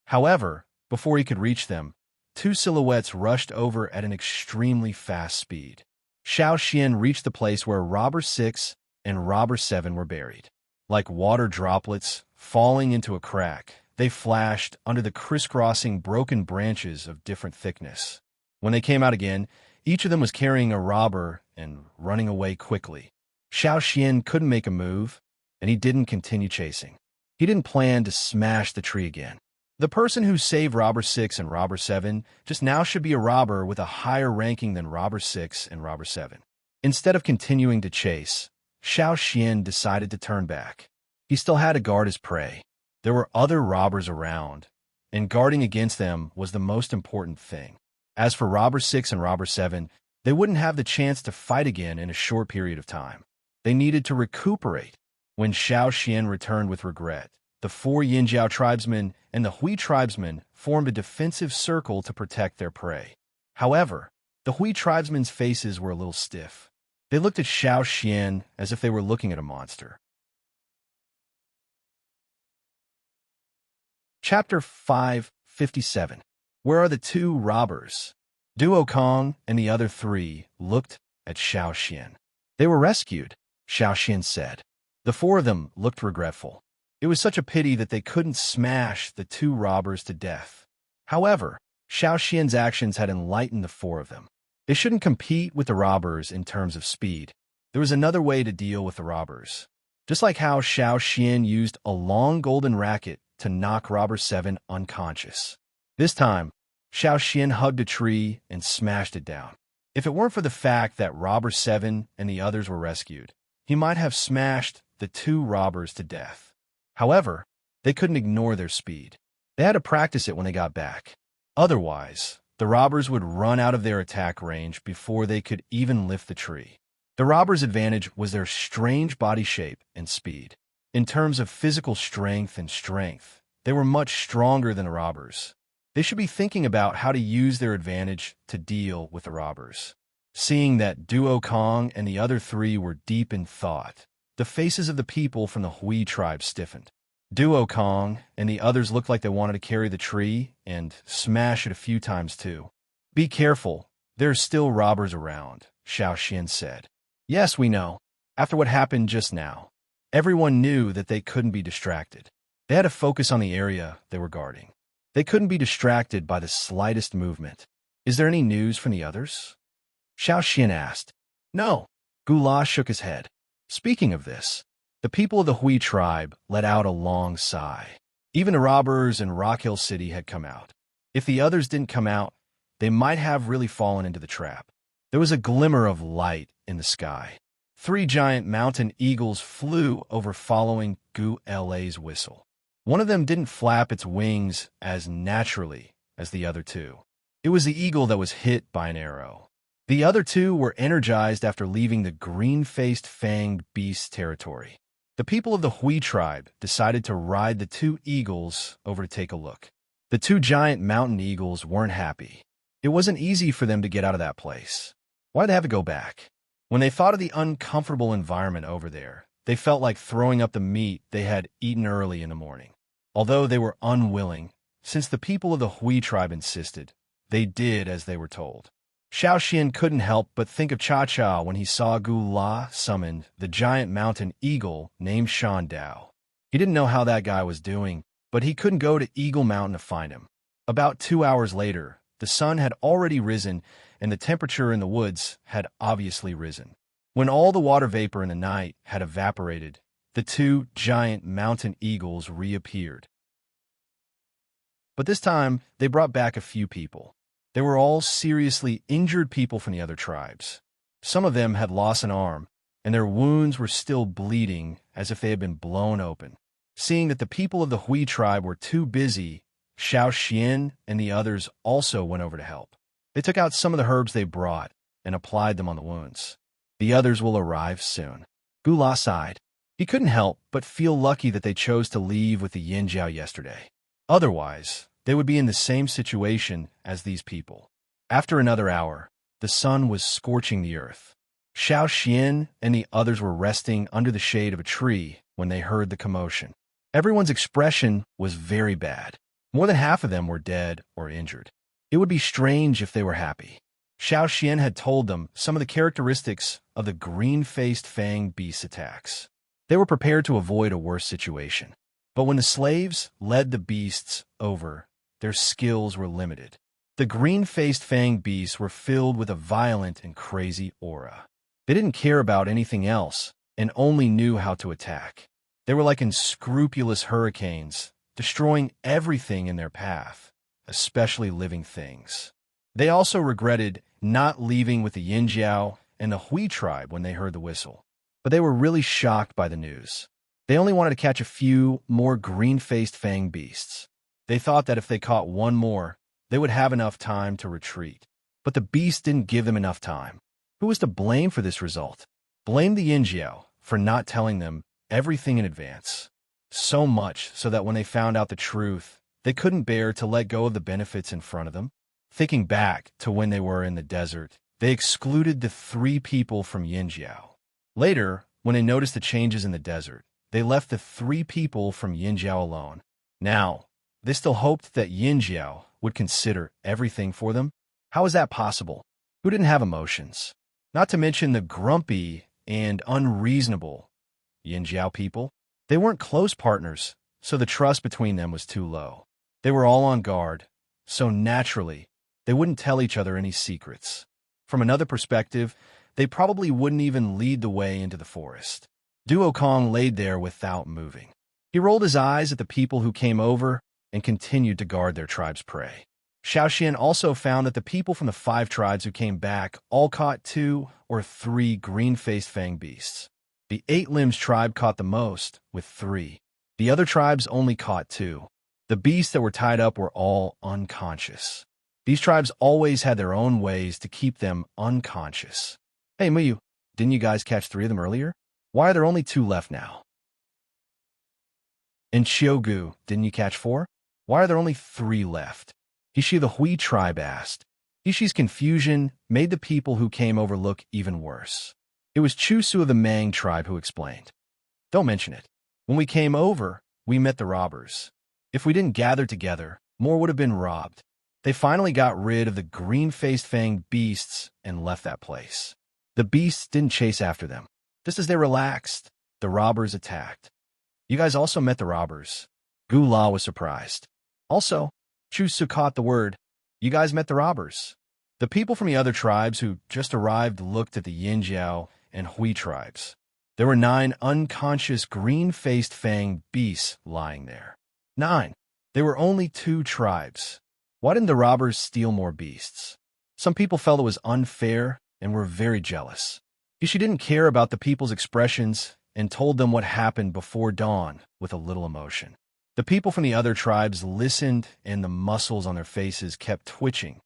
However, before he could reach them, two silhouettes rushed over at an extremely fast speed. Xiao Xian reached the place where Robber 6 and Robber 7 were buried. Like water droplets falling into a crack, they flashed under the crisscrossing broken branches of different thickness. When they came out again, each of them was carrying a robber and running away quickly. Xiao Xian couldn't make a move, and he didn't continue chasing. He didn't plan to smash the tree again. The person who saved Robber 6 and Robber 7 just now should be a robber with a higher ranking than Robber 6 and Robber 7. Instead of continuing to chase, Xiao Xian decided to turn back. He still had to guard his prey. There were other robbers around, and guarding against them was the most important thing. As for Robber 6 and Robber 7, they wouldn't have the chance to fight again in a short period of time. They needed to recuperate. When Xiao Xian returned with regret, the four Yinjiao tribesmen and the Hui tribesmen formed a defensive circle to protect their prey. However, the Hui tribesmen's faces were a little stiff. They looked at Xiao Xian as if they were looking at a monster. Chapter 557. Where are the two robbers? Duo Kong and the other three looked at Xiao Xian. They were rescued, Xiao Xian said. The four of them looked regretful. It was such a pity that they couldn't smash the two robbers to death. However, Xiao Xian's actions had enlightened the four of them. They shouldn't compete with the robbers in terms of speed. There was another way to deal with the robbers. Just like how Xiao Xian used a long golden racket to knock Robber 7 unconscious. This time, Xiao Xian hugged a tree and smashed it down. If it weren't for the fact that Robber 7 and the others were rescued, he might have smashed the two robbers to death. However, they couldn't ignore their speed. They had to practice it when they got back. Otherwise, the robbers would run out of their attack range before they could even lift the tree. The robbers' advantage was their strange body shape and speed. In terms of physical strength, they were much stronger than the robbers. They should be thinking about how to use their advantage to deal with the robbers. Seeing that Duo Kong and the other three were deep in thought, the faces of the people from the Hui tribe stiffened. Duo Kong and the others looked like they wanted to carry the tree and smash it a few times too. Be careful, there's still robbers around, Xiao Xian said. Yes, we know. After what happened just now, everyone knew that they couldn't be distracted. They had to focus on the area they were guarding. They couldn't be distracted by the slightest movement. Is there any news from the others? Xiao Xian asked. No. Gula shook his head. Speaking of this, the people of the Hui tribe let out a long sigh. Even the robbers in Rock Hill City had come out. If the others didn't come out, they might have really fallen into the trap. There was a glimmer of light in the sky. 3 giant mountain eagles flew over following Gu La's whistle. One of them didn't flap its wings as naturally as the other two. It was the eagle that was hit by an arrow. The other two were energized after leaving the green-faced fanged beast territory. The people of the Hui tribe decided to ride the 2 eagles over to take a look. The 2 giant mountain eagles weren't happy. It wasn't easy for them to get out of that place. Why'd they have to go back? When they thought of the uncomfortable environment over there, they felt like throwing up the meat they had eaten early in the morning. Although they were unwilling, since the people of the Hui tribe insisted, they did as they were told. Xiao Xian couldn't help but think of Cha-Cha when he saw Gu La summoned the giant mountain eagle named Shan Dao. He didn't know how that guy was doing, but he couldn't go to Eagle Mountain to find him. About 2 hours later, the sun had already risen and the temperature in the woods had obviously risen. When all the water vapor in the night had evaporated, the 2 giant mountain eagles reappeared. But this time, they brought back a few people. They were all seriously injured people from the other tribes. Some of them had lost an arm, and their wounds were still bleeding as if they had been blown open. Seeing that the people of the Hui tribe were too busy, Xiao Xian and the others also went over to help. They took out some of the herbs they brought and applied them on the wounds. The others will arrive soon. Gula sighed. He couldn't help but feel lucky that they chose to leave with the Yin Jiao yesterday. Otherwise, they would be in the same situation as these people. After another hour, the sun was scorching the earth. Xiao Xian and the others were resting under the shade of a tree when they heard the commotion. Everyone's expression was very bad. More than half of them were dead or injured. It would be strange if they were happy. Xiao Xian had told them some of the characteristics of the green-faced fanged beast attacks. They were prepared to avoid a worse situation. But when the slaves led the beasts over, their skills were limited. The green-faced fanged beasts were filled with a violent and crazy aura. They didn't care about anything else and only knew how to attack. They were like unscrupulous hurricanes, destroying everything in their path, especially living things. They also regretted not leaving with the Yin Jiao and the Hui tribe when they heard the whistle. But they were really shocked by the news. They only wanted to catch a few more green-faced fanged beasts. They thought that if they caught one more, they would have enough time to retreat. But the beast didn't give them enough time. Who was to blame for this result? Blame the Yin Jiao for not telling them everything in advance. So much so that when they found out the truth, they couldn't bear to let go of the benefits in front of them. Thinking back to when they were in the desert, they excluded the 3 people from Yin Jiao. Later, when they noticed the changes in the desert, they left the 3 people from Yin Jiao alone. Now, they still hoped that Yin Jiao would consider everything for them. How is that possible? Who didn't have emotions? Not to mention the grumpy and unreasonable Yinjiao people. They weren't close partners, so the trust between them was too low. They were all on guard, so naturally, they wouldn't tell each other any secrets. From another perspective, they probably wouldn't even lead the way into the forest. Duo Kong laid there without moving. He rolled his eyes at the people who came over and continued to guard their tribe's prey. Xiaoxian also found that the people from the 5 tribes who came back all caught 2 or 3 green-faced fang beasts. The 8-limbs tribe caught the most, with 3. The other tribes only caught 2. The beasts that were tied up were all unconscious. These tribes always had their own ways to keep them unconscious. Hey, Muyu, didn't you guys catch 3 of them earlier? Why are there only 2 left now? And Xiaogu, didn't you catch 4? Why are there only 3 left? Hishi the Hui tribe asked. Hishi's confusion made the people who came over look even worse. It was Chusu of the Mang tribe who explained. Don't mention it. When we came over, we met the robbers. If we didn't gather together, more would have been robbed. They finally got rid of the green-faced fanged beasts and left that place. The beasts didn't chase after them. Just as they relaxed, the robbers attacked. You guys also met the robbers. Gu La was surprised. Also, Chusu caught the word. You guys met the robbers. The people from the other tribes who just arrived looked at the Yinjiao and Hui tribes. There were 9 unconscious green-faced fanged beasts lying there. 9. There were only 2 tribes. Why didn't the robbers steal more beasts? Some people felt it was unfair and were very jealous. She didn't care about the people's expressions and told them what happened before dawn with a little emotion. The people from the other tribes listened and the muscles on their faces kept twitching.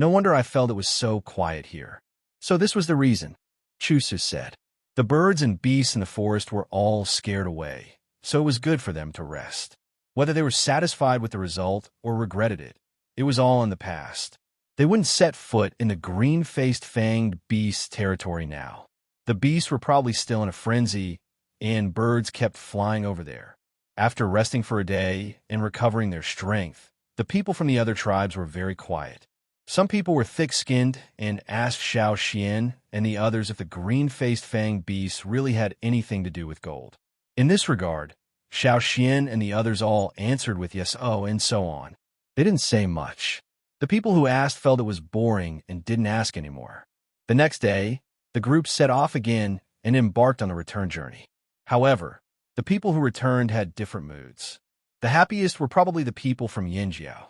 No wonder I felt it was so quiet here. So this was the reason, Chusu said. The birds and beasts in the forest were all scared away, so it was good for them to rest. Whether they were satisfied with the result or regretted it, it was all in the past. They wouldn't set foot in the green-faced fanged beasts' territory now. The beasts were probably still in a frenzy, and birds kept flying over there. After resting for a day and recovering their strength, the people from the other tribes were very quiet. Some people were thick-skinned and asked Xiao Xian and the others if the green-faced fanged beasts really had anything to do with gold. In this regard, Xiao Xian and the others all answered with yes, oh, and so on. They didn't say much. The people who asked felt it was boring and didn't ask anymore. The next day, the group set off again and embarked on a return journey. However, the people who returned had different moods. The happiest were probably the people from Yinjiao.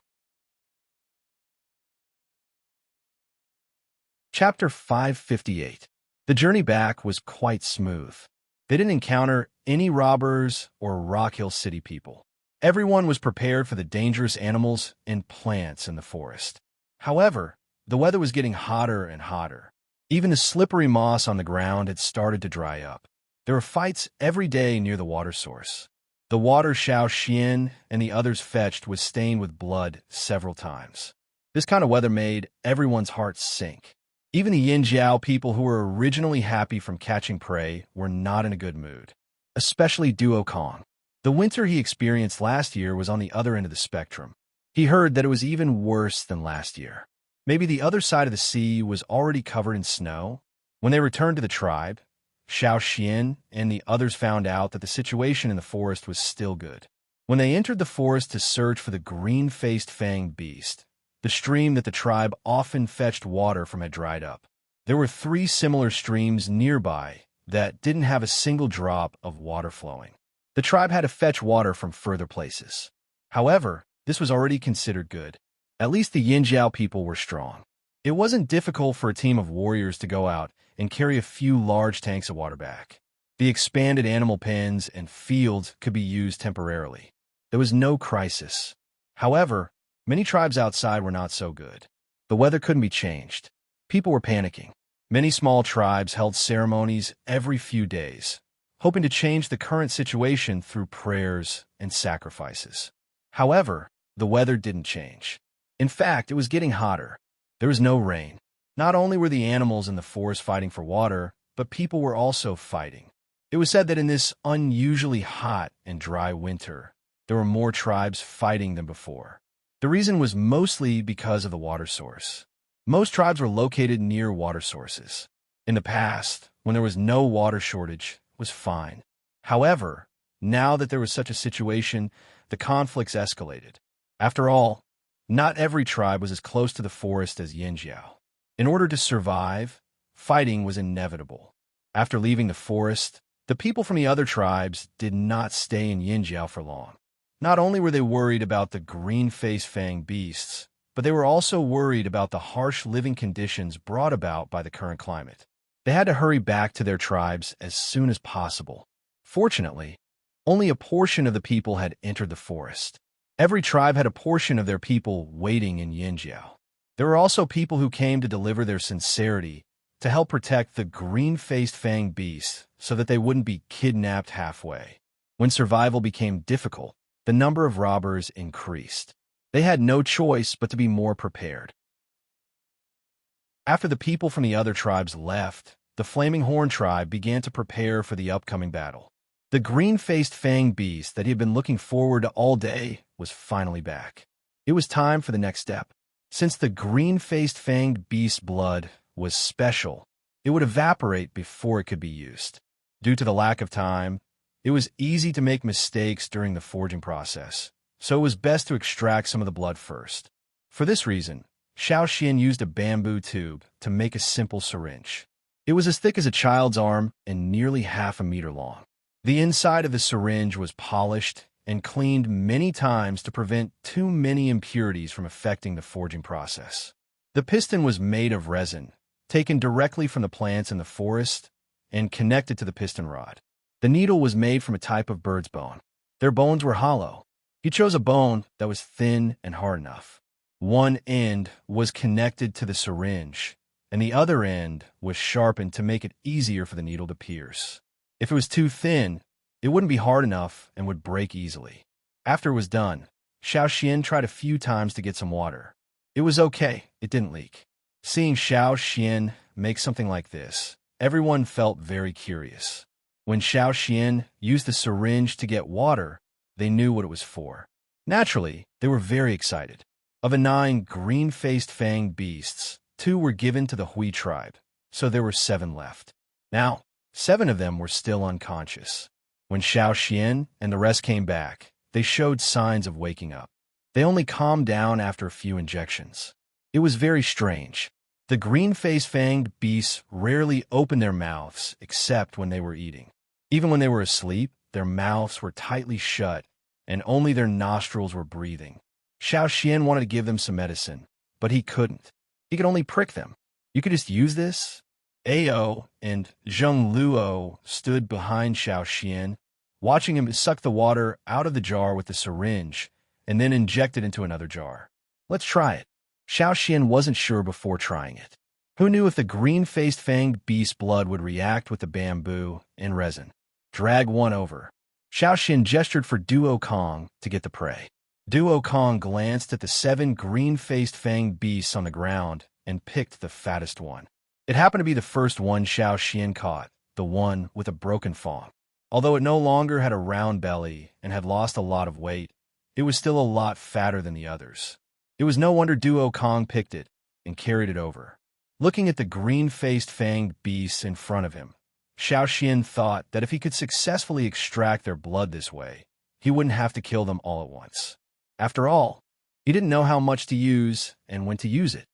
Chapter 558. The journey back was quite smooth. They didn't encounter any robbers or Rock Hill City people. Everyone was prepared for the dangerous animals and plants in the forest. However, the weather was getting hotter and hotter. Even the slippery moss on the ground had started to dry up. There were fights every day near the water source. The water Xiao Xian and the others fetched was stained with blood several times. This kind of weather made everyone's hearts sink. Even the Yinjiao people who were originally happy from catching prey were not in a good mood, especially Duo Kong. The winter he experienced last year was on the other end of the spectrum. He heard that it was even worse than last year. Maybe the other side of the sea was already covered in snow. When they returned to the tribe, Xiao Xian and the others found out that the situation in the forest was still good. When they entered the forest to search for the green-faced fanged beast, the stream that the tribe often fetched water from had dried up. There were 3 similar streams nearby that didn't have a single drop of water flowing. The tribe had to fetch water from further places. However, this was already considered good. At least the Yinjiao people were strong. It wasn't difficult for a team of warriors to go out and carry a few large tanks of water back. The expanded animal pens and fields could be used temporarily. There was no crisis. However, many tribes outside were not so good. The weather couldn't be changed. People were panicking. Many small tribes held ceremonies every few days, hoping to change the current situation through prayers and sacrifices. However, the weather didn't change. In fact, it was getting hotter. There was no rain. Not only were the animals in the forest fighting for water, but people were also fighting. It was said that in this unusually hot and dry winter, there were more tribes fighting than before. The reason was mostly because of the water source. Most tribes were located near water sources. In the past, when there was no water shortage, it was fine. However, now that there was such a situation, the conflicts escalated. After all, not every tribe was as close to the forest as Yinjiao. In order to survive, fighting was inevitable. After leaving the forest, the people from the other tribes did not stay in Yinjiao for long. Not only were they worried about the green-faced fang beasts, but they were also worried about the harsh living conditions brought about by the current climate. They had to hurry back to their tribes as soon as possible. Fortunately, only a portion of the people had entered the forest. Every tribe had a portion of their people waiting in Yinjiao. There were also people who came to deliver their sincerity to help protect the green-faced fang beasts so that they wouldn't be kidnapped halfway. When survival became difficult, the number of robbers increased. They had no choice but to be more prepared. After the people from the other tribes left, the Flaming Horn tribe began to prepare for the upcoming battle. The green-faced fang beast that he had been looking forward to all day was finally back. It was time for the next step. Since the green-faced fanged beast's blood was special, it would evaporate before it could be used. Due to the lack of time, it was easy to make mistakes during the forging process, so it was best to extract some of the blood first. For this reason, Xiao Xian used a bamboo tube to make a simple syringe. It was as thick as a child's arm and nearly half a meter long. The inside of the syringe was polished and cleaned many times to prevent too many impurities from affecting the forging process. The piston was made of resin, taken directly from the plants in the forest, and connected to the piston rod. The needle was made from a type of bird's bone. Their bones were hollow. He chose a bone that was thin and hard enough. One end was connected to the syringe, and the other end was sharpened to make it easier for the needle to pierce. If it was too thin, it wouldn't be hard enough and would break easily. After it was done, Xiao Xian tried a few times to get some water. It was okay, it didn't leak. Seeing Xiao Xian make something like this, everyone felt very curious. When Xiao Xian used the syringe to get water, they knew what it was for. Naturally, they were very excited. Of the 9 green-faced fanged beasts, 2 were given to the Hui tribe, so there were 7 left. Now, 7 of them were still unconscious. When Xiao Xian and the rest came back, they showed signs of waking up. They only calmed down after a few injections. It was very strange. The green-faced fanged beasts rarely opened their mouths except when they were eating. Even when they were asleep, their mouths were tightly shut, and only their nostrils were breathing. Xiao Xian wanted to give them some medicine, but he couldn't. He could only prick them. You could just use this? Ao and Zheng Luo stood behind Xiao Xian, watching him suck the water out of the jar with the syringe and then inject it into another jar. Let's try it. Xiao Xian wasn't sure before trying it. Who knew if the green-faced fanged beast's blood would react with the bamboo and resin? Drag one over. Xiao Xian gestured for Duo Kong to get the prey. Duo Kong glanced at the 7 green-faced fanged beasts on the ground and picked the fattest one. It happened to be the first one Xiao Xian caught, the one with a broken fang. Although it no longer had a round belly and had lost a lot of weight, it was still a lot fatter than the others. It was no wonder Duo Kong picked it and carried it over. Looking at the green-faced fanged beasts in front of him, Xiao Xian thought that if he could successfully extract their blood this way, he wouldn't have to kill them all at once. After all, he didn't know how much to use and when to use it.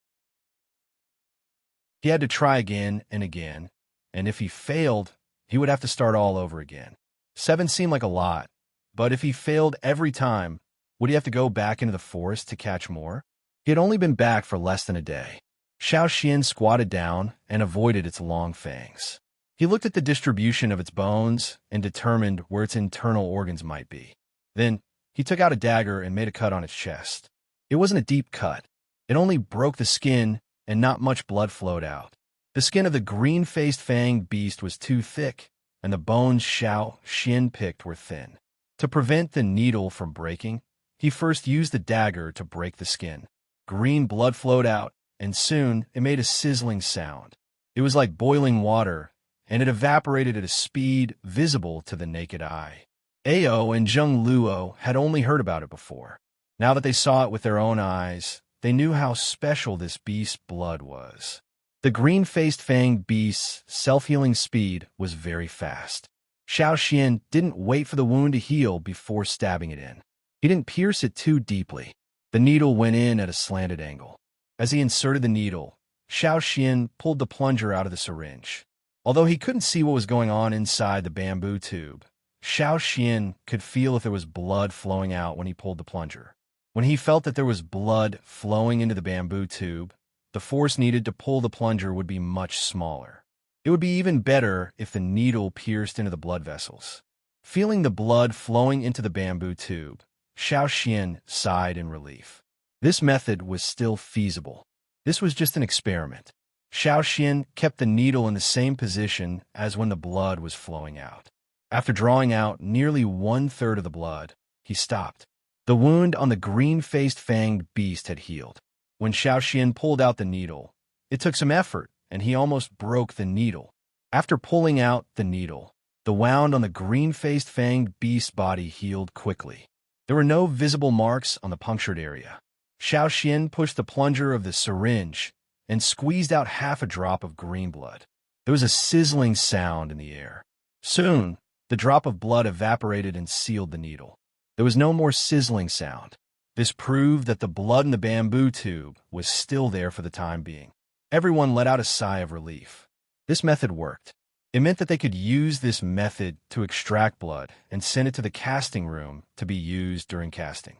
He had to try again and again, and if he failed, he would have to start all over again. 7 seemed like a lot, but if he failed every time, would he have to go back into the forest to catch more? He had only been back for less than a day. Xiao Xian squatted down and avoided its long fangs. He looked at the distribution of its bones and determined where its internal organs might be. Then, he took out a dagger and made a cut on its chest. It wasn't a deep cut. It only broke the skin and not much blood flowed out. The skin of the green-faced fanged beast was too thick, and the bones Xiao Xian picked were thin. To prevent the needle from breaking, he first used the dagger to break the skin. Green blood flowed out, and soon it made a sizzling sound. It was like boiling water, and it evaporated at a speed visible to the naked eye. Ao and Zheng Luo had only heard about it before. Now that they saw it with their own eyes, they knew how special this beast's blood was. The green-faced fanged beast's self-healing speed was very fast. Xiao Xian didn't wait for the wound to heal before stabbing it in. He didn't pierce it too deeply. The needle went in at a slanted angle. As he inserted the needle, Xiao Xian pulled the plunger out of the syringe. Although he couldn't see what was going on inside the bamboo tube, Xiao Xian could feel if there was blood flowing out when he pulled the plunger. When he felt that there was blood flowing into the bamboo tube, the force needed to pull the plunger would be much smaller. It would be even better if the needle pierced into the blood vessels. Feeling the blood flowing into the bamboo tube, Xiao Xian sighed in relief. This method was still feasible. This was just an experiment. Xiao Xian kept the needle in the same position as when the blood was flowing out. After drawing out nearly 1/3 of the blood, he stopped. The wound on the green-faced fanged beast had healed. When Xiao Xian pulled out the needle, it took some effort, and he almost broke the needle. After pulling out the needle, the wound on the green-faced fanged beast's body healed quickly. There were no visible marks on the punctured area. Xiao Xian pushed the plunger of the syringe and squeezed out half a drop of green blood. There was a sizzling sound in the air. Soon, the drop of blood evaporated and sealed the needle. There was no more sizzling sound. This proved that the blood in the bamboo tube was still there for the time being. Everyone let out a sigh of relief. This method worked. It meant that they could use this method to extract blood and send it to the casting room to be used during casting.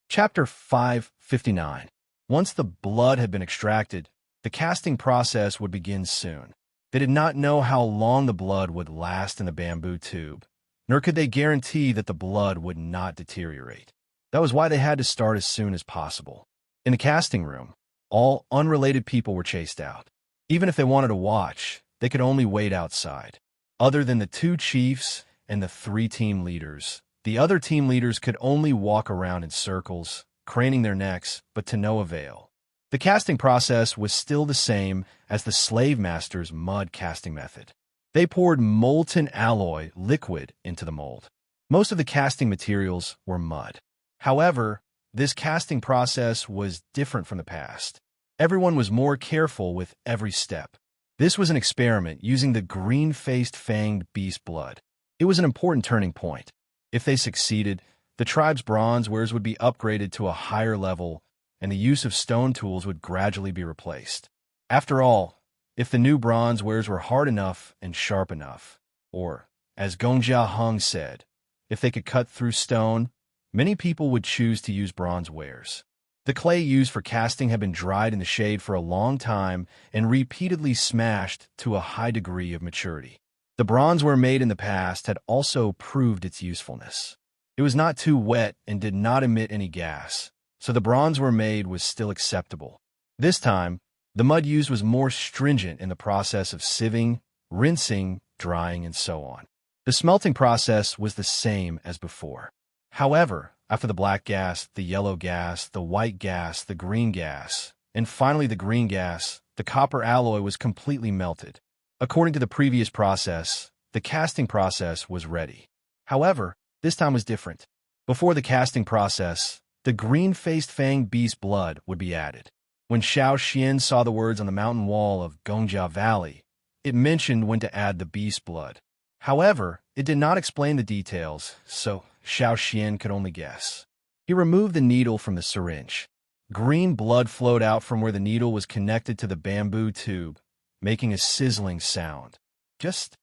Chapter 559. Once the blood had been extracted, the casting process would begin soon. They did not know how long the blood would last in the bamboo tube, nor could they guarantee that the blood would not deteriorate. That was why they had to start as soon as possible. In the casting room, all unrelated people were chased out. Even if they wanted to watch, they could only wait outside. Other than the 2 chiefs and the 3 team leaders, the other team leaders could only walk around in circles, craning their necks, but to no avail. The casting process was still the same as the slave master's mud casting method. They poured molten alloy liquid into the mold. Most of the casting materials were mud. However, this casting process was different from the past. Everyone was more careful with every step. This was an experiment using the green-faced fanged beast blood. It was an important turning point. If they succeeded, the tribe's bronze wares would be upgraded to a higher level, and the use of stone tools would gradually be replaced. After all, if the new bronze wares were hard enough and sharp enough, or, as Gongjia Hung said, if they could cut through stone, many people would choose to use bronze wares. The clay used for casting had been dried in the shade for a long time and repeatedly smashed to a high degree of maturity. The bronzeware made in the past had also proved its usefulness. It was not too wet and did not emit any gas, so the bronzeware made was still acceptable. This time, the mud used was more stringent in the process of sieving, rinsing, drying, and so on. The smelting process was the same as before. However, after the black gas, the yellow gas, the white gas, the green gas, and finally the green gas, the copper alloy was completely melted. According to the previous process, the casting process was ready. However, this time was different. Before the casting process, the green-faced fanged beast blood would be added. When Xiao Xian saw the words on the mountain wall of Gongjia Valley, it mentioned when to add the beast blood. However, it did not explain the details, so Xiao Xian could only guess. He removed the needle from the syringe. Green blood flowed out from where the needle was connected to the bamboo tube, making a sizzling sound. Just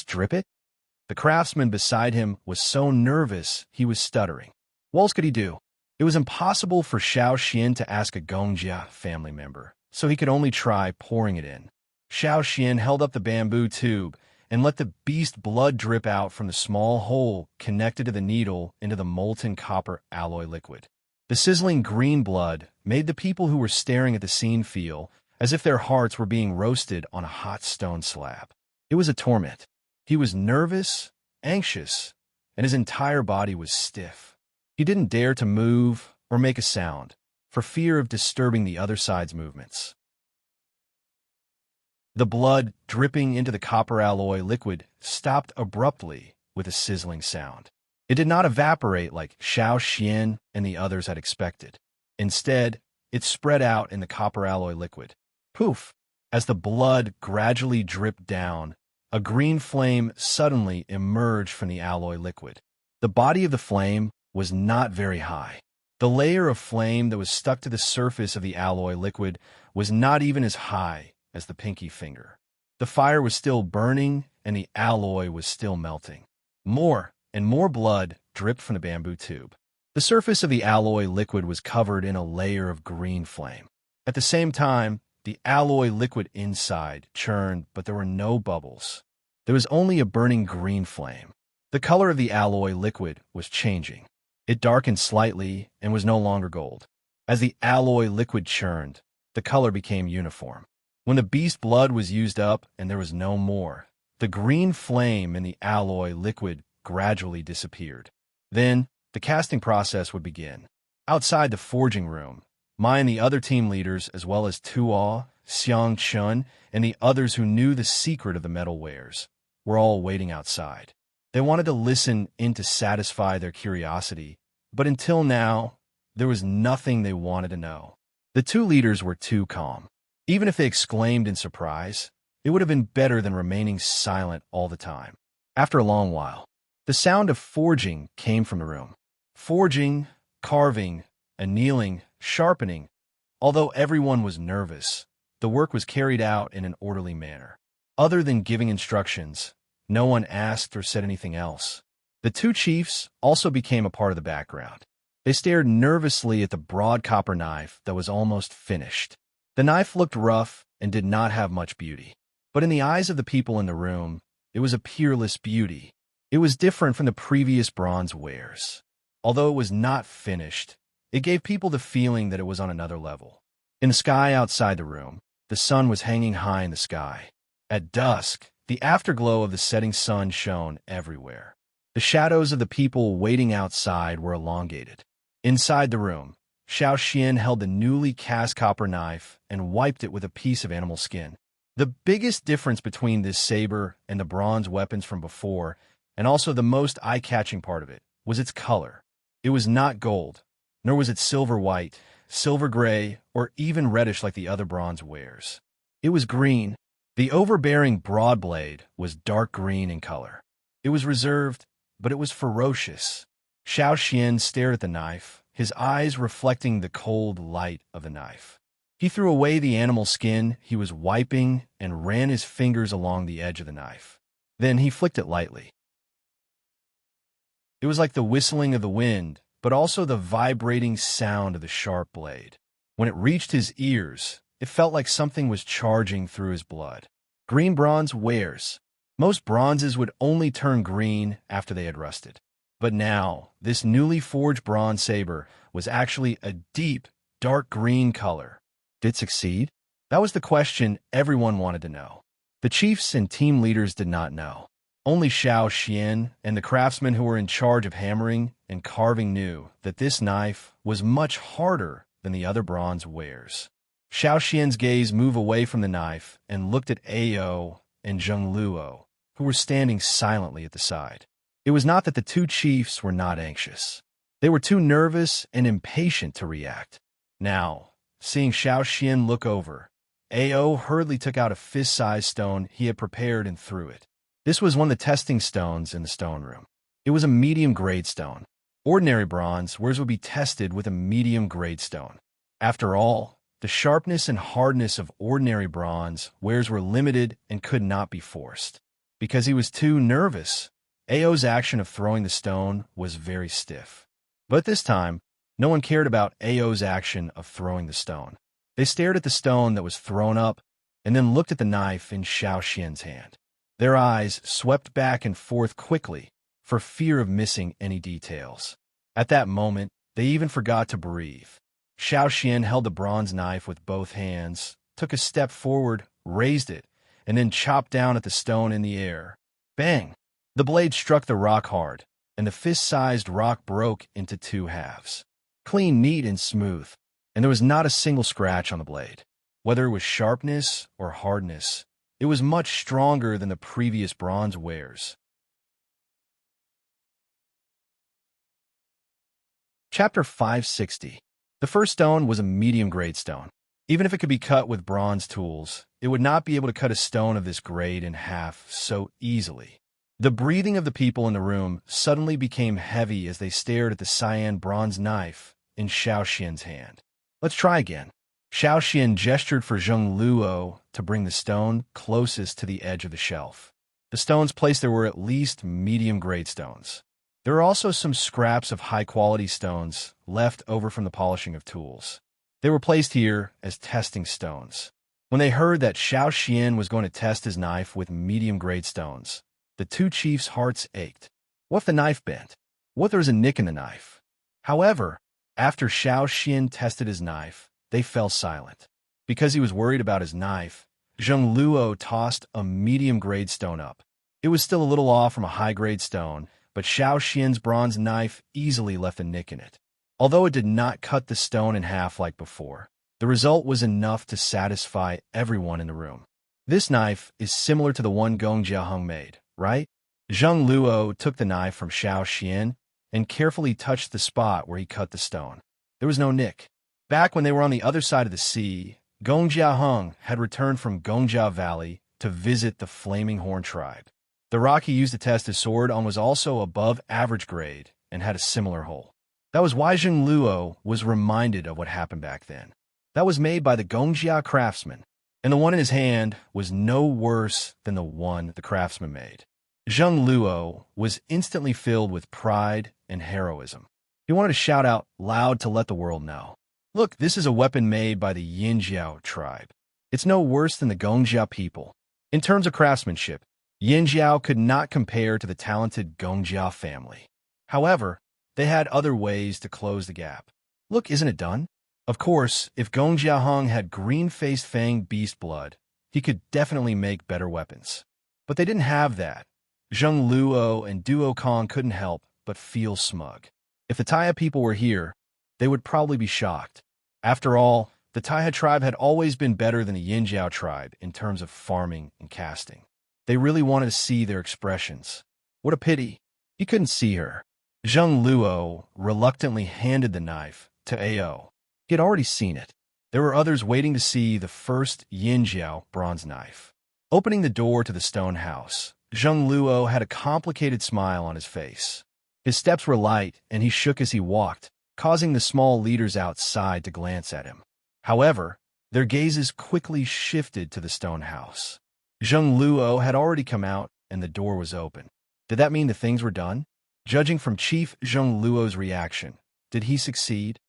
drip it? The craftsman beside him was so nervous he was stuttering. What else could he do? It was impossible for Xiao Xian to ask a Gongjia family member, so he could only try pouring it in. Xiao Xian held up the bamboo tube and let the beast blood drip out from the small hole connected to the needle into the molten copper alloy liquid. The sizzling green blood made the people who were staring at the scene feel as if their hearts were being roasted on a hot stone slab. It was a torment. He was nervous, anxious, and his entire body was stiff. He didn't dare to move or make a sound, for fear of disturbing the other side's movements. The blood dripping into the copper alloy liquid stopped abruptly with a sizzling sound. It did not evaporate like Xiao Xian and the others had expected. Instead, it spread out in the copper alloy liquid. Poof! As the blood gradually dripped down, a green flame suddenly emerged from the alloy liquid. The body of the flame was not very high. The layer of flame that was stuck to the surface of the alloy liquid was not even as high as the pinky finger. The fire was still burning, and the alloy was still melting. More and more blood dripped from the bamboo tube. The surface of the alloy liquid was covered in a layer of green flame. At the same time, the alloy liquid inside churned, but there were no bubbles. There was only a burning green flame. The color of the alloy liquid was changing. It darkened slightly and was no longer gold. As the alloy liquid churned, the color became uniform. When the beast blood was used up and there was no more, the green flame in the alloy liquid gradually disappeared. Then, the casting process would begin. Outside the forging room, Mai and the other team leaders, as well as Tuo, Xiang Chun, and the others who knew the secret of the metal wares, were all waiting outside. They wanted to listen in to satisfy their curiosity, but until now, there was nothing they wanted to know. The two leaders were too calm. Even if they exclaimed in surprise, it would have been better than remaining silent all the time. After a long while, the sound of forging came from the room. Forging, carving, annealing, sharpening. Although everyone was nervous, the work was carried out in an orderly manner. Other than giving instructions, no one asked or said anything else. The two chiefs also became a part of the background. They stared nervously at the broad copper knife that was almost finished. The knife looked rough and did not have much beauty. But in the eyes of the people in the room, it was a peerless beauty. It was different from the previous bronze wares. Although it was not finished, it gave people the feeling that it was on another level. In the sky outside the room, the sun was hanging high in the sky. At dusk, the afterglow of the setting sun shone everywhere. The shadows of the people waiting outside were elongated. Inside the room, Xiao Xian held the newly cast copper knife and wiped it with a piece of animal skin. The biggest difference between this saber and the bronze weapons from before, and also the most eye-catching part of it, was its color. It was not gold, nor was it silver white, silver gray, or even reddish like the other bronze wares. It was green. The overbearing broad blade was dark green in color. It was reserved, but it was ferocious. Xiao Xian stared at the knife, his eyes reflecting the cold light of the knife. He threw away the animal skin he was wiping and ran his fingers along the edge of the knife. Then he flicked it lightly. It was like the whistling of the wind, but also the vibrating sound of the sharp blade. When it reached his ears, it felt like something was charging through his blood. Green bronze wares. Most bronzes would only turn green after they had rusted. But now, this newly forged bronze saber was actually a deep, dark green color. Did it succeed? That was the question everyone wanted to know. The chiefs and team leaders did not know. Only Xiao Xian and the craftsmen who were in charge of hammering and carving knew that this knife was much harder than the other bronze wares. Xiao Xian's gaze moved away from the knife and looked at Ao and Zheng Luo, who were standing silently at the side. It was not that the two chiefs were not anxious. They were too nervous and impatient to react. Now, seeing Xiao Xian look over, Ao hurriedly took out a fist-sized stone he had prepared and threw it. This was one of the testing stones in the stone room. It was a medium-grade stone. Ordinary bronze wares would be tested with a medium-grade stone. After all, the sharpness and hardness of ordinary bronze wares were limited and could not be forced. Because he was too nervous, Ao's action of throwing the stone was very stiff. But this time, no one cared about Ao's action of throwing the stone. They stared at the stone that was thrown up and then looked at the knife in Xiao Xian's hand. Their eyes swept back and forth quickly for fear of missing any details. At that moment, they even forgot to breathe. Xiao Xian held the bronze knife with both hands, took a step forward, raised it, and then chopped down at the stone in the air. Bang! The blade struck the rock hard, and the fist-sized rock broke into two halves. Clean, neat, and smooth, and there was not a single scratch on the blade. Whether it was sharpness or hardness, it was much stronger than the previous bronze wares. Chapter 560. The first stone was a medium-grade stone. Even if it could be cut with bronze tools, it would not be able to cut a stone of this grade in half so easily. The breathing of the people in the room suddenly became heavy as they stared at the cyan bronze knife in Xiao Xian's hand. Let's try again. Xiao Xian gestured for Zheng Luo to bring the stone closest to the edge of the shelf. The stones placed there were at least medium-grade stones. There are also some scraps of high-quality stones left over from the polishing of tools. They were placed here as testing stones. When they heard that Xiao Xian was going to test his knife with medium-grade stones, the two chiefs' hearts ached. What if the knife bent? What if there was a nick in the knife? However, after Xiao Xian tested his knife, they fell silent. Because he was worried about his knife, Zheng Luo tossed a medium-grade stone up. It was still a little off from a high-grade stone, but Xiao Xian's bronze knife easily left a nick in it. Although it did not cut the stone in half like before, the result was enough to satisfy everyone in the room. This knife is similar to the one Gong Jiaheng made, right? Zheng Luo took the knife from Xiao Xian and carefully touched the spot where he cut the stone. There was no nick. Back when they were on the other side of the sea, Gong Jiaheng had returned from Gongjia Valley to visit the Flaming Horn tribe. The rock he used to test his sword on was also above average grade and had a similar hole. That was why Zheng Luo was reminded of what happened back then. That was made by the Gongjia craftsman, and the one in his hand was no worse than the one the craftsman made. Zheng Luo was instantly filled with pride and heroism. He wanted to shout out loud to let the world know. Look, this is a weapon made by the Yinjiao tribe. It's no worse than the Gongjia people. In terms of craftsmanship, Yinjiao could not compare to the talented Gongjia family. However, they had other ways to close the gap. Look, isn't it done? Of course, if Gong Jiaheng had green-faced fang beast blood, he could definitely make better weapons. But they didn't have that. Zheng Luo and Duo Kong couldn't help but feel smug. If the Taiya people were here, they would probably be shocked. After all, the Taiya tribe had always been better than the Yinjiao tribe in terms of farming and casting. They really wanted to see their expressions. What a pity. He couldn't see her. Zheng Luo reluctantly handed the knife to Ao. He had already seen it. There were others waiting to see the first Yinjiao bronze knife. Opening the door to the stone house, Zheng Luo had a complicated smile on his face. His steps were light, and he shook as he walked, causing the small leaders outside to glance at him. However, their gazes quickly shifted to the stone house. Zheng Luo had already come out, and the door was open. Did that mean the things were done? Judging from Chief Zheng Luo's reaction, did he succeed?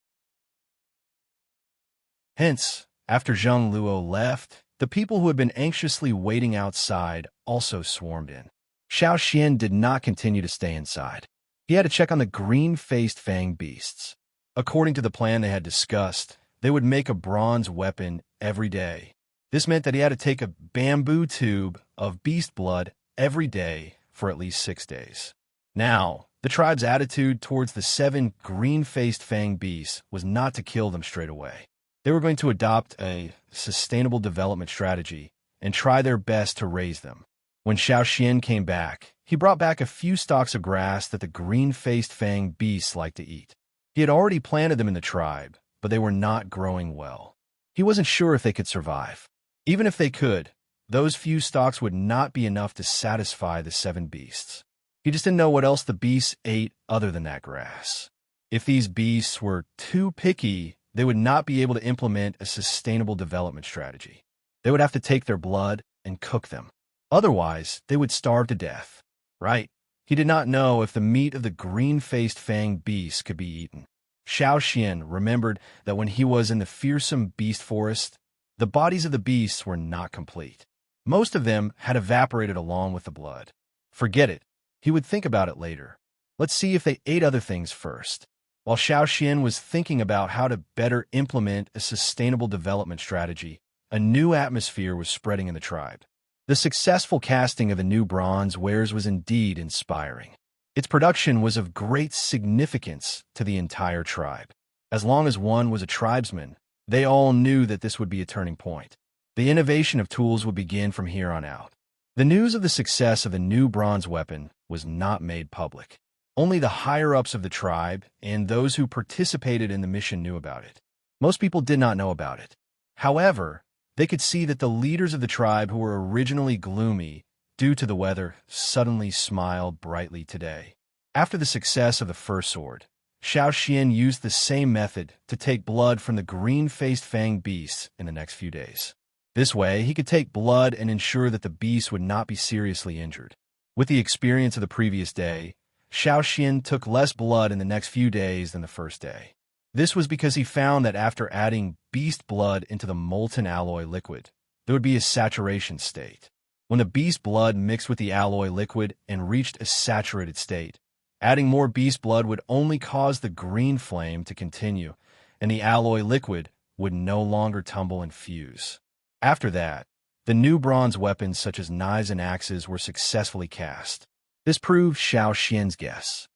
Hence, after Zheng Luo left, the people who had been anxiously waiting outside also swarmed in. Xiao Xian did not continue to stay inside. He had to check on the green-faced fang beasts. According to the plan they had discussed, they would make a bronze weapon every day. This meant that he had to take a bamboo tube of beast blood every day for at least 6 days. Now, the tribe's attitude towards the 7 green-faced fang beasts was not to kill them straight away. They were going to adopt a sustainable development strategy and try their best to raise them. When Xiao Xian came back, he brought back a few stalks of grass that the green-faced fang beasts liked to eat. He had already planted them in the tribe, but they were not growing well. He wasn't sure if they could survive. Even if they could, those few stalks would not be enough to satisfy the 7 beasts. He just didn't know what else the beasts ate other than that grass. If these beasts were too picky, they would not be able to implement a sustainable development strategy. They would have to take their blood and cook them. Otherwise, they would starve to death. Right? He did not know if the meat of the green-faced fang beasts could be eaten. Xiao Xian remembered that when he was in the fearsome beast forest, the bodies of the beasts were not complete. Most of them had evaporated along with the blood. Forget it. He would think about it later. Let's see if they ate other things first. While Xiao Xian was thinking about how to better implement a sustainable development strategy, a new atmosphere was spreading in the tribe. The successful casting of the new bronze wares was indeed inspiring. Its production was of great significance to the entire tribe. As long as one was a tribesman, they all knew that this would be a turning point. The innovation of tools would begin from here on out. The news of the success of the new bronze weapon was not made public. Only the higher-ups of the tribe and those who participated in the mission knew about it. Most people did not know about it. However, they could see that the leaders of the tribe who were originally gloomy due to the weather suddenly smiled brightly today. After the success of the first sword, Xiao Xian used the same method to take blood from the green-faced fanged beasts in the next few days. This way, he could take blood and ensure that the beasts would not be seriously injured. With the experience of the previous day, Xiao Xian took less blood in the next few days than the first day. This was because he found that after adding beast blood into the molten alloy liquid, there would be a saturation state. When the beast blood mixed with the alloy liquid and reached a saturated state, adding more beast blood would only cause the green flame to continue, and the alloy liquid would no longer tumble and fuse. After that, the new bronze weapons such as knives and axes were successfully cast. This proved Xiao Xian's guess.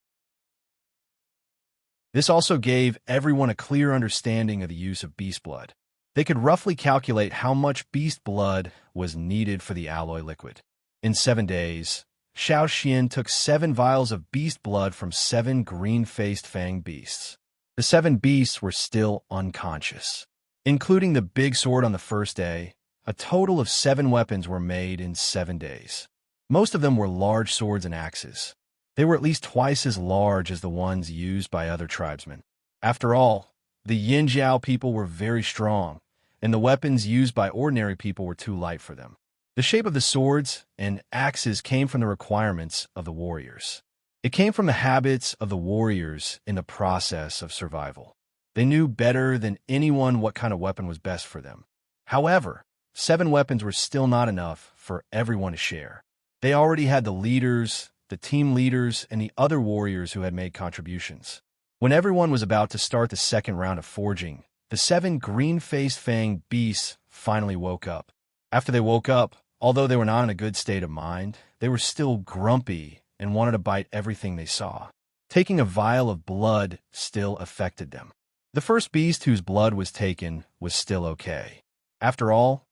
This also gave everyone a clear understanding of the use of beast blood. They could roughly calculate how much beast blood was needed for the alloy liquid. In 7 days, Xiao Xian took 7 vials of beast blood from 7 green-faced fanged beasts. The 7 beasts were still unconscious. Including the big sword on the first day, a total of 7 weapons were made in 7 days. Most of them were large swords and axes. They were at least twice as large as the ones used by other tribesmen. After all, the Yinjiao people were very strong, and the weapons used by ordinary people were too light for them. The shape of the swords and axes came from the requirements of the warriors. It came from the habits of the warriors in the process of survival. They knew better than anyone what kind of weapon was best for them. However, 7 weapons were still not enough for everyone to share. They already had the leaders, the team leaders, and the other warriors who had made contributions. When everyone was about to start the second round of forging, the 7 green-faced fanged beasts finally woke up. After they woke up, although they were not in a good state of mind, they were still grumpy and wanted to bite everything they saw. Taking a vial of blood still affected them. The first beast whose blood was taken was still okay. After all,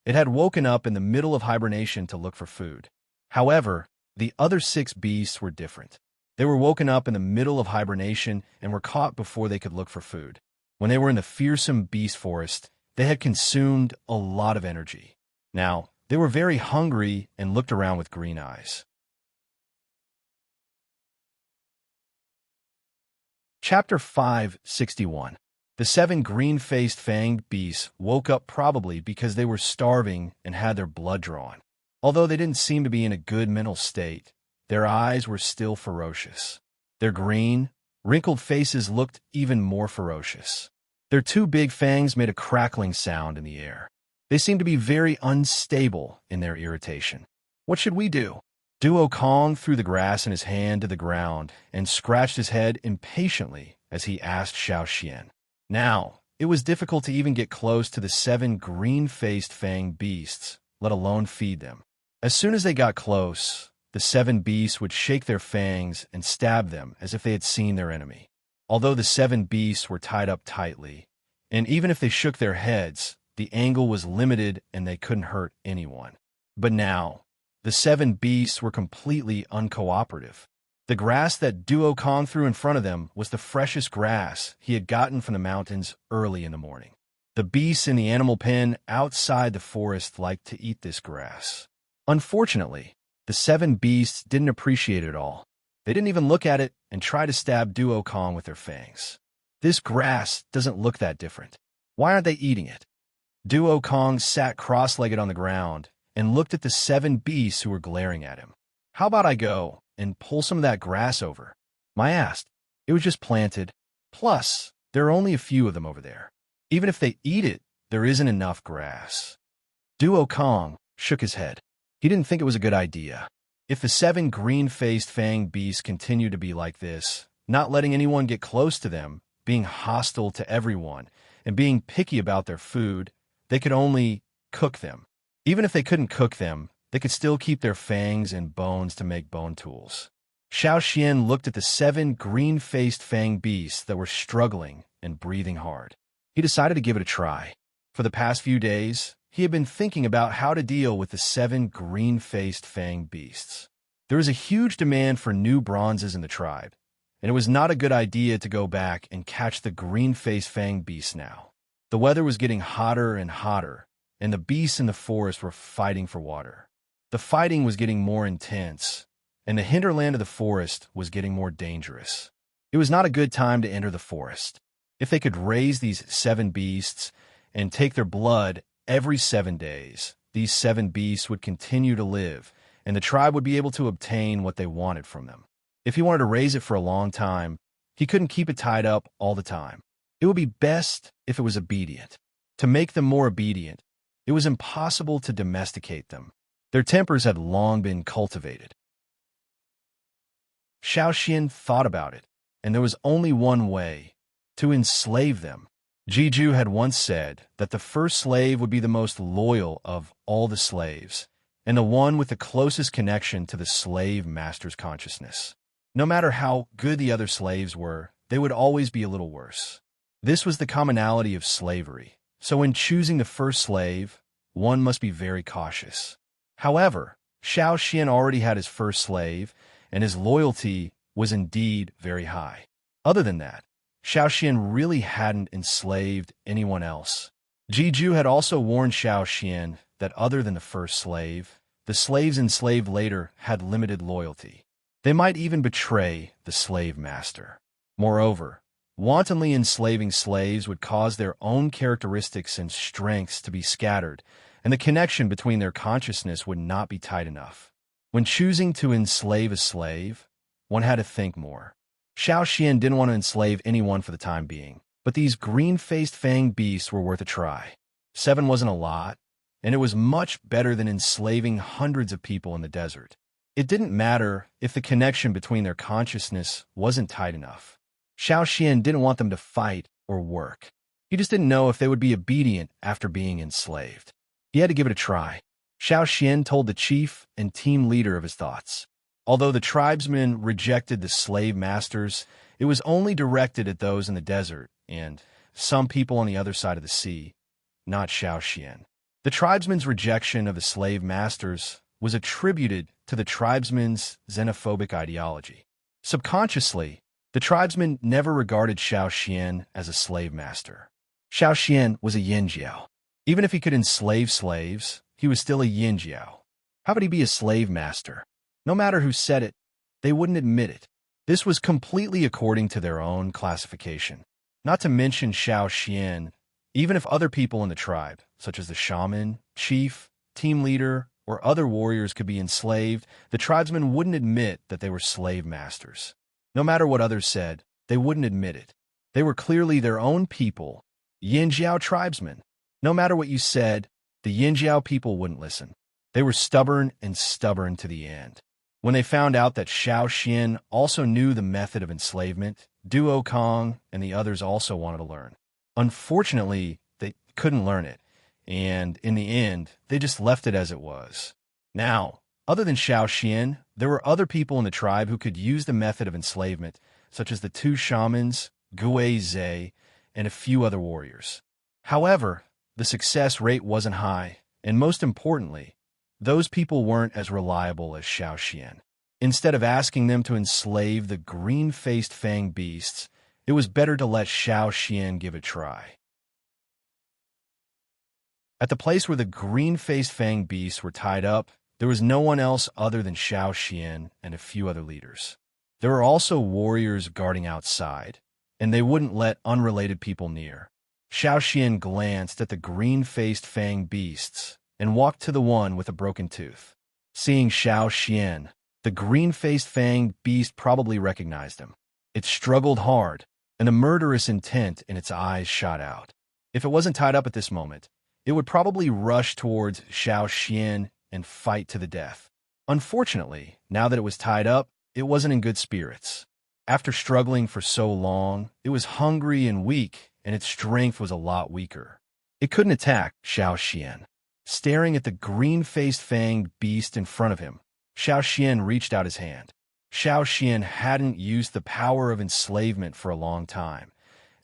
it had woken up in the middle of hibernation to look for food. However, the other 6 beasts were different. They were woken up in the middle of hibernation and were caught before they could look for food. When they were in the fearsome beast forest, they had consumed a lot of energy. Now, they were very hungry and looked around with green eyes. Chapter 561. The 7 green-faced fanged beasts woke up probably because they were starving and had their blood drawn. Although they didn't seem to be in a good mental state, their eyes were still ferocious. Their green, wrinkled faces looked even more ferocious. Their 2 big fangs made a crackling sound in the air. They seemed to be very unstable in their irritation. What should we do? Duo Kong threw the grass in his hand to the ground and scratched his head impatiently as he asked Xiao Xian. Now, it was difficult to even get close to the 7 green-faced fanged beasts, let alone feed them. As soon as they got close, the 7 beasts would shake their fangs and stab them as if they had seen their enemy. Although the 7 beasts were tied up tightly, and even if they shook their heads, the angle was limited and they couldn't hurt anyone. But now, the 7 beasts were completely uncooperative. The grass that Duo Kong threw in front of them was the freshest grass he had gotten from the mountains early in the morning. The beasts in the animal pen outside the forest liked to eat this grass. Unfortunately, the 7 beasts didn't appreciate it at all. They didn't even look at it and try to stab Duo Kong with their fangs. This grass doesn't look that different. Why aren't they eating it? Duo Kong sat cross-legged on the ground and looked at the 7 beasts who were glaring at him. How about I go and pull some of that grass over? Ma asked. It was just planted. Plus, there are only a few of them over there. Even if they eat it, there isn't enough grass. Duo Kong shook his head. He didn't think it was a good idea. If the 7 green-faced fanged beasts continued to be like this, not letting anyone get close to them, being hostile to everyone, and being picky about their food, they could only cook them. Even if they couldn't cook them, they could still keep their fangs and bones to make bone tools. Xiao Xian looked at the 7 green-faced fanged beasts that were struggling and breathing hard. He decided to give it a try. For the past few days, he had been thinking about how to deal with the 7 green-faced fanged beasts. There was a huge demand for new bronzes in the tribe, and it was not a good idea to go back and catch the green-faced fang beast now. The weather was getting hotter and hotter, and the beasts in the forest were fighting for water. The fighting was getting more intense, and the hinterland of the forest was getting more dangerous. It was not a good time to enter the forest. If they could raise these 7 beasts and take their blood every 7 days, these 7 beasts would continue to live, and the tribe would be able to obtain what they wanted from them. If he wanted to raise it for a long time, he couldn't keep it tied up all the time. It would be best if it was obedient. To make them more obedient, it was impossible to domesticate them. Their tempers had long been cultivated. Xiao Xian thought about it, and there was only one way: to enslave them. Jiju had once said that the first slave would be the most loyal of all the slaves, and the one with the closest connection to the slave master's consciousness. No matter how good the other slaves were, they would always be a little worse. This was the commonality of slavery, so in choosing the first slave, one must be very cautious. However, Xiao Xian already had his first slave, and his loyalty was indeed very high. Other than that, Xiao Xian really hadn't enslaved anyone else. Jiju had also warned Xiao Xian that other than the first slave, the slaves enslaved later had limited loyalty. They might even betray the slave master. Moreover, wantonly enslaving slaves would cause their own characteristics and strengths to be scattered, and the connection between their consciousness would not be tight enough. When choosing to enslave a slave, one had to think more. Xiao Xian didn't want to enslave anyone for the time being, but these green-faced fang beasts were worth a try. 7 wasn't a lot, and it was much better than enslaving hundreds of people in the desert. It didn't matter if the connection between their consciousness wasn't tight enough. Xiao Xian didn't want them to fight or work. He just didn't know if they would be obedient after being enslaved. He had to give it a try. Xiao Xian told the chief and team leader of his thoughts. Although the tribesmen rejected the slave masters, it was only directed at those in the desert and some people on the other side of the sea, not Xiao Xian. The tribesmen's rejection of the slave masters was attributed to the tribesmen's xenophobic ideology. Subconsciously, the tribesmen never regarded Xiao Xian as a slave master. Xiao Xian was a Yinjiao. Even if he could enslave slaves, he was still a Yinjiao. How could he be a slave master? No matter who said it, they wouldn't admit it. This was completely according to their own classification. Not to mention Xiao Xian, even if other people in the tribe, such as the shaman, chief, team leader, or other warriors could be enslaved, the tribesmen wouldn't admit that they were slave masters. No matter what others said, they wouldn't admit it. They were clearly their own people, Yinjiao tribesmen. No matter what you said, the Yinjiao people wouldn't listen. They were stubborn and stubborn to the end. When they found out that Xiao Xian also knew the method of enslavement, Duo Kong and the others also wanted to learn. Unfortunately, they couldn't learn it, and in the end, they just left it as it was. Now, other than Xiao Xian, there were other people in the tribe who could use the method of enslavement, such as the 2 shamans, Gui Zhe, and a few other warriors. However, the success rate wasn't high, and most importantly, those people weren't as reliable as Xiao Xian. Instead of asking them to enslave the green-faced fang beasts, it was better to let Xiao Xian give it a try. At the place where the green-faced fang beasts were tied up, there was no one else other than Xiao Xian and a few other leaders. There were also warriors guarding outside, and they wouldn't let unrelated people near. Xiao Xian glanced at the green-faced fang beasts and walked to the one with a broken tooth. Seeing Xiao Xian, the green-faced fang beast probably recognized him. It struggled hard, and a murderous intent in its eyes shot out. If it wasn't tied up at this moment, it would probably rush towards Xiao Xian and fight to the death. Unfortunately, now that it was tied up, it wasn't in good spirits. After struggling for so long, it was hungry and weak, and its strength was a lot weaker. It couldn't attack Xiao Xian. Staring at the green-faced fanged beast in front of him, Xiao Xian reached out his hand. Xiao Xian hadn't used the power of enslavement for a long time,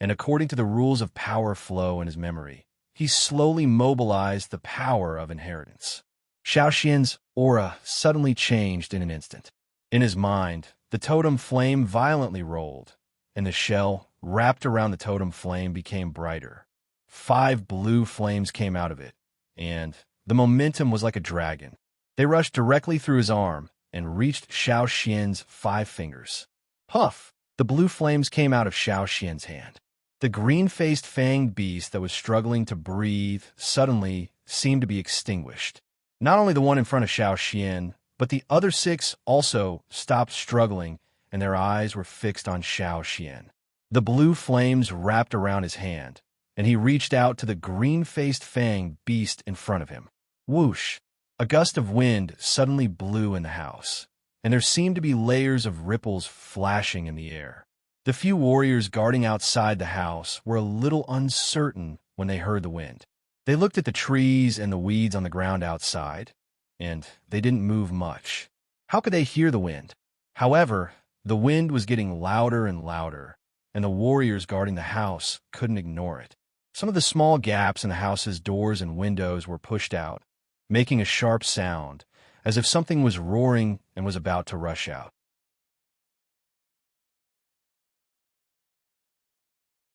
and according to the rules of power flow in his memory, he slowly mobilized the power of inheritance. Xiao Xian's aura suddenly changed in an instant. In his mind, the totem flame violently rolled, and the shell wrapped around the totem flame became brighter. 5 blue flames came out of it, and the momentum was like a dragon. They rushed directly through his arm and reached Xiao Xian's 5 fingers. Puff! The blue flames came out of Xiao Xian's hand. The green-faced fanged beast that was struggling to breathe suddenly seemed to be extinguished. Not only the one in front of Xiao Xian, but the other 6 also stopped struggling, and their eyes were fixed on Xiao Xian. The blue flames wrapped around his hand, and he reached out to the green-faced fanged beast in front of him. Whoosh! A gust of wind suddenly blew in the house, and there seemed to be layers of ripples flashing in the air. The few warriors guarding outside the house were a little uncertain when they heard the wind. They looked at the trees and the weeds on the ground outside, and they didn't move much. How could they hear the wind? However, the wind was getting louder and louder, and the warriors guarding the house couldn't ignore it. Some of the small gaps in the house's doors and windows were pushed out, making a sharp sound, as if something was roaring and was about to rush out.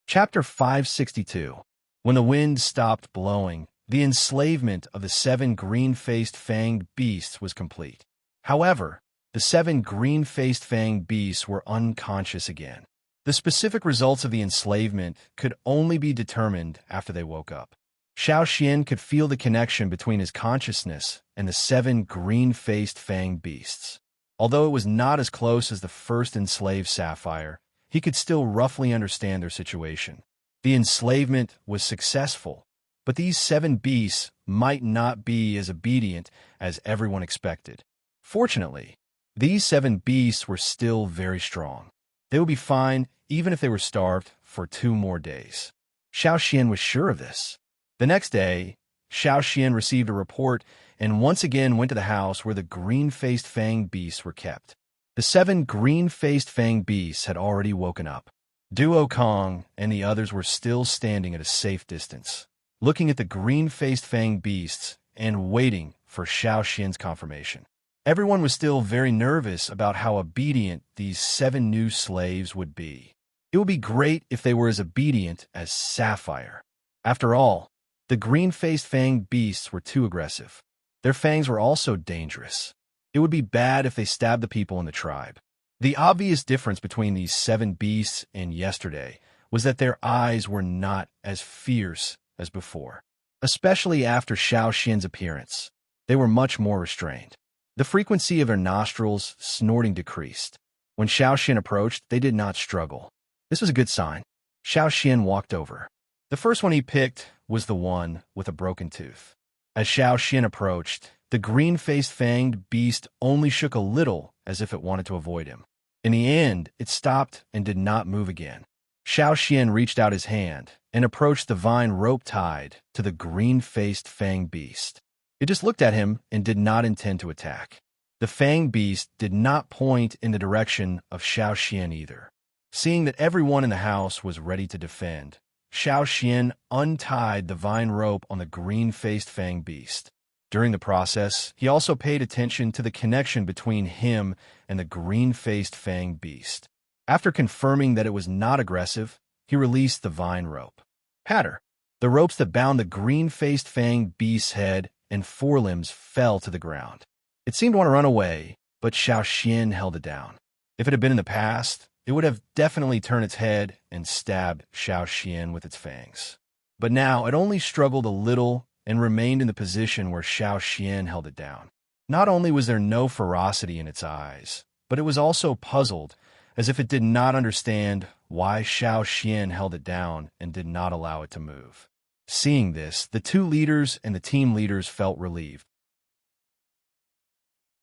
Chapter 562. When the wind stopped blowing, the enslavement of the 7 green-faced fanged beasts was complete. However, the 7 green-faced fanged beasts were unconscious again. The specific results of the enslavement could only be determined after they woke up. Xiao Xian could feel the connection between his consciousness and the 7 green-faced fanged beasts. Although it was not as close as the first enslaved sapphire, he could still roughly understand their situation. The enslavement was successful, but these 7 beasts might not be as obedient as everyone expected. Fortunately, these 7 beasts were still very strong. They would be fine even if they were starved for 2 more days. Xiao Xian was sure of this. The next day, Xiao Xian received a report and once again went to the house where the green-faced fanged beasts were kept. The 7 green-faced fanged beasts had already woken up. Duo Kong and the others were still standing at a safe distance, looking at the green-faced fanged beasts and waiting for Xiao Xian's confirmation. Everyone was still very nervous about how obedient these 7 new slaves would be. It would be great if they were as obedient as Sapphire. After all, the green-faced fanged beasts were too aggressive. Their fangs were also dangerous. It would be bad if they stabbed the people in the tribe. The obvious difference between these 7 beasts and yesterday was that their eyes were not as fierce as before. Especially after Xiao Xian's appearance, they were much more restrained. The frequency of their nostrils snorting decreased. When Xiao Xian approached, they did not struggle. This was a good sign. Xiao Xian walked over. The first one he picked was the one with a broken tooth. As Xiao Xian approached, the green-faced fanged beast only shook a little as if it wanted to avoid him. In the end, it stopped and did not move again. Xiao Xian reached out his hand and approached the vine rope tied to the green-faced fanged beast. It just looked at him and did not intend to attack. The fanged beast did not point in the direction of Xiao Xian either. Seeing that everyone in the house was ready to defend, Xiao Xian untied the vine rope on the green-faced fanged beast. During the process, he also paid attention to the connection between him and the green-faced fanged beast. After confirming that it was not aggressive, he released the vine rope. Patter! The ropes that bound the green-faced fanged beast's head and forelimbs fell to the ground. It seemed to want to run away, but Xiao Xian held it down. If it had been in the past, it would have definitely turned its head and stabbed Xiao Xian with its fangs. But now it only struggled a little and remained in the position where Xiao Xian held it down. Not only was there no ferocity in its eyes, but it was also puzzled, as if it did not understand why Xiao Xian held it down and did not allow it to move. Seeing this, the 2 leaders and the team leaders felt relieved.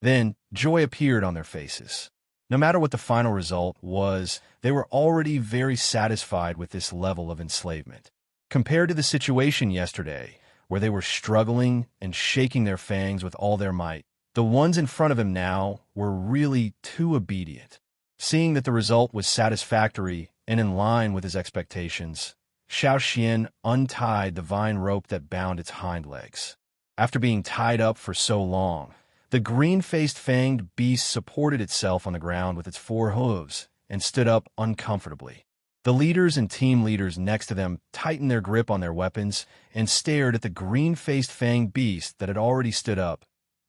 Then, joy appeared on their faces. No matter what the final result was, they were already very satisfied with this level of enslavement. Compared to the situation yesterday, where they were struggling and shaking their fangs with all their might, the ones in front of him now were really too obedient. Seeing that the result was satisfactory and in line with his expectations, Xiao Xian untied the vine rope that bound its hind legs. After being tied up for so long, the green-faced fanged beast supported itself on the ground with its 4 hooves and stood up uncomfortably. The leaders and team leaders next to them tightened their grip on their weapons and stared at the green-faced fanged beast that had already stood up,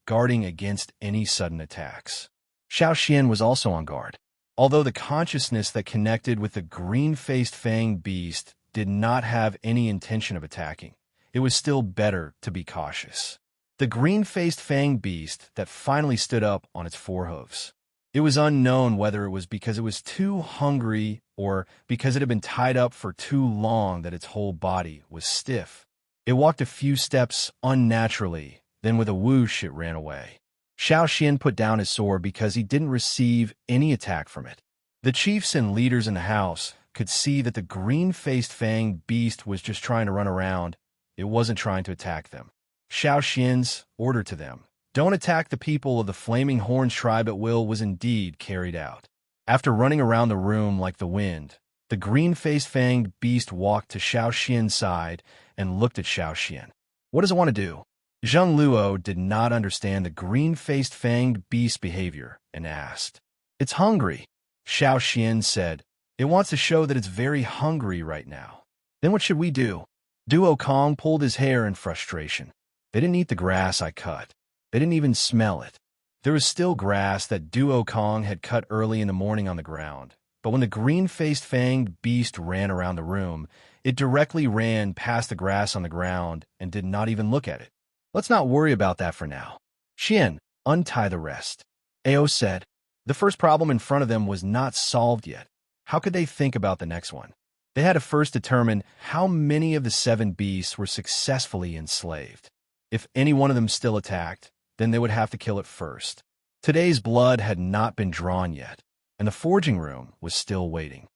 guarding against any sudden attacks. Xiao Xian was also on guard. Although the consciousness that connected with the green-faced fanged beast did not have any intention of attacking, it was still better to be cautious. The green-faced fanged beast that finally stood up on its 4 hooves. It was unknown whether it was because it was too hungry or because it had been tied up for too long that its whole body was stiff. It walked a few steps unnaturally, then with a whoosh it ran away. Xiao Xian put down his sword because he didn't receive any attack from it. The chiefs and leaders in the house could see that the green-faced fanged beast was just trying to run around. It wasn't trying to attack them. Xiao Xian's order to them, "Don't attack the people of the Flaming Horns tribe at will," was indeed carried out. After running around the room like the wind, the green-faced fanged beast walked to Xiao Xian's side and looked at Xiao Xian. What does it want to do? Zheng Luo did not understand the green-faced fanged beast's behavior and asked. "It's hungry," Xiao Xian said. "It wants to show that it's very hungry right now." "Then what should we do?" Duo Kong pulled his hair in frustration. "They didn't eat the grass I cut. They didn't even smell it." There was still grass that Duo Kong had cut early in the morning on the ground, but when the green-faced fanged beast ran around the room, it directly ran past the grass on the ground and did not even look at it. "Let's not worry about that for now. Xian, untie the rest," Ao said. The first problem in front of them was not solved yet. How could they think about the next one? They had to first determine how many of the 7 beasts were successfully enslaved. If any one of them still attacked, then they would have to kill it first. Today's blood had not been drawn yet, and the forging room was still waiting.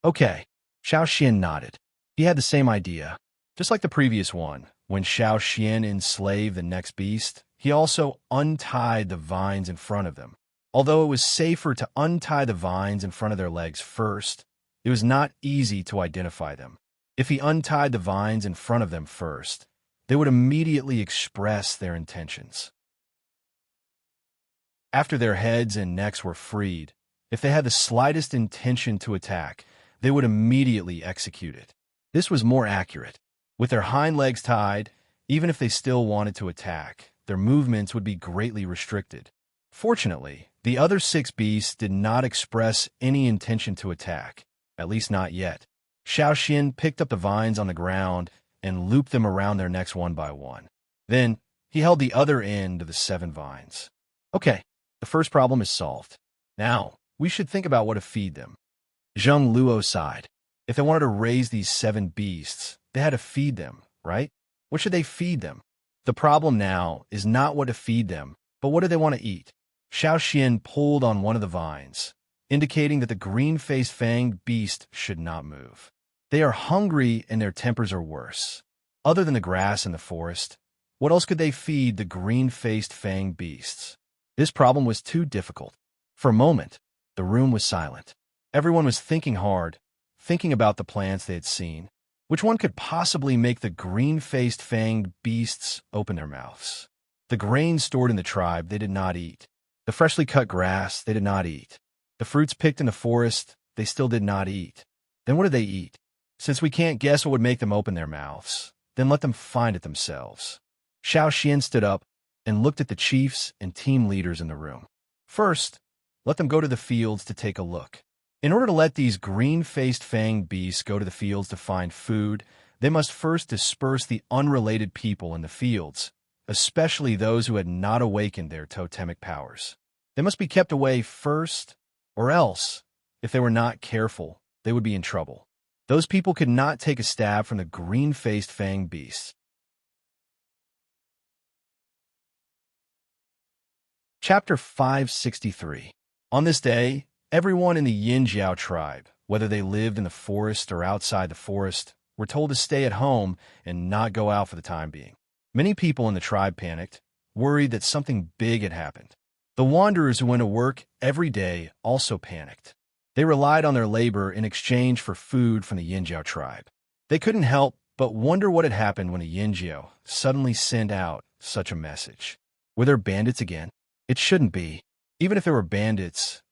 "Okay," Xiao Xian nodded. He had the same idea. Just like the previous one, when Xiao Xian enslaved the next beast, he also untied the vines in front of them. Although it was safer to untie the vines in front of their legs first, it was not easy to identify them. If he untied the vines in front of them first, they would immediately express their intentions. After their heads and necks were freed, if they had the slightest intention to attack, they would immediately execute it. This was more accurate. With their hind legs tied, even if they still wanted to attack, their movements would be greatly restricted. Fortunately, the other 6 beasts did not express any intention to attack, at least not yet. Xiao Xian picked up the vines on the ground and looped them around their necks one by one. Then, he held the other end of the 7 vines. "Okay, the first problem is solved. Now, we should think about what to feed them." Zheng Luo sighed. If they wanted to raise these 7 beasts, they had to feed them, right? What should they feed them? The problem now is not what to feed them, but what do they want to eat? Xiao Xian pulled on one of the vines, indicating that the green-faced fanged beast should not move. They are hungry and their tempers are worse. Other than the grass in the forest, what else could they feed the green-faced fanged beasts? This problem was too difficult. For a moment, the room was silent. Everyone was thinking hard, thinking about the plants they had seen. Which one could possibly make the green-faced fanged beasts open their mouths? The grain stored in the tribe they did not eat. The freshly cut grass they did not eat. The fruits picked in the forest they still did not eat. Then what did they eat? Since we can't guess what would make them open their mouths, then let them find it themselves. Xiao Xian stood up and looked at the chiefs and team leaders in the room. First, let them go to the fields to take a look. In order to let these green-faced fanged beasts go to the fields to find food, they must first disperse the unrelated people in the fields, especially those who had not awakened their totemic powers. They must be kept away first, or else, if they were not careful, they would be in trouble. Those people could not take a stab from the green-faced fanged beasts. Chapter 563. On this day, everyone in the Yinjiao tribe, whether they lived in the forest or outside the forest, were told to stay at home and not go out for the time being. Many people in the tribe panicked, worried that something big had happened. The wanderers who went to work every day also panicked. They relied on their labor in exchange for food from the Yinjiao tribe. They couldn't help but wonder what had happened when the Yinjiao suddenly sent out such a message. Were there bandits again? It shouldn't be. Even if there were bandits,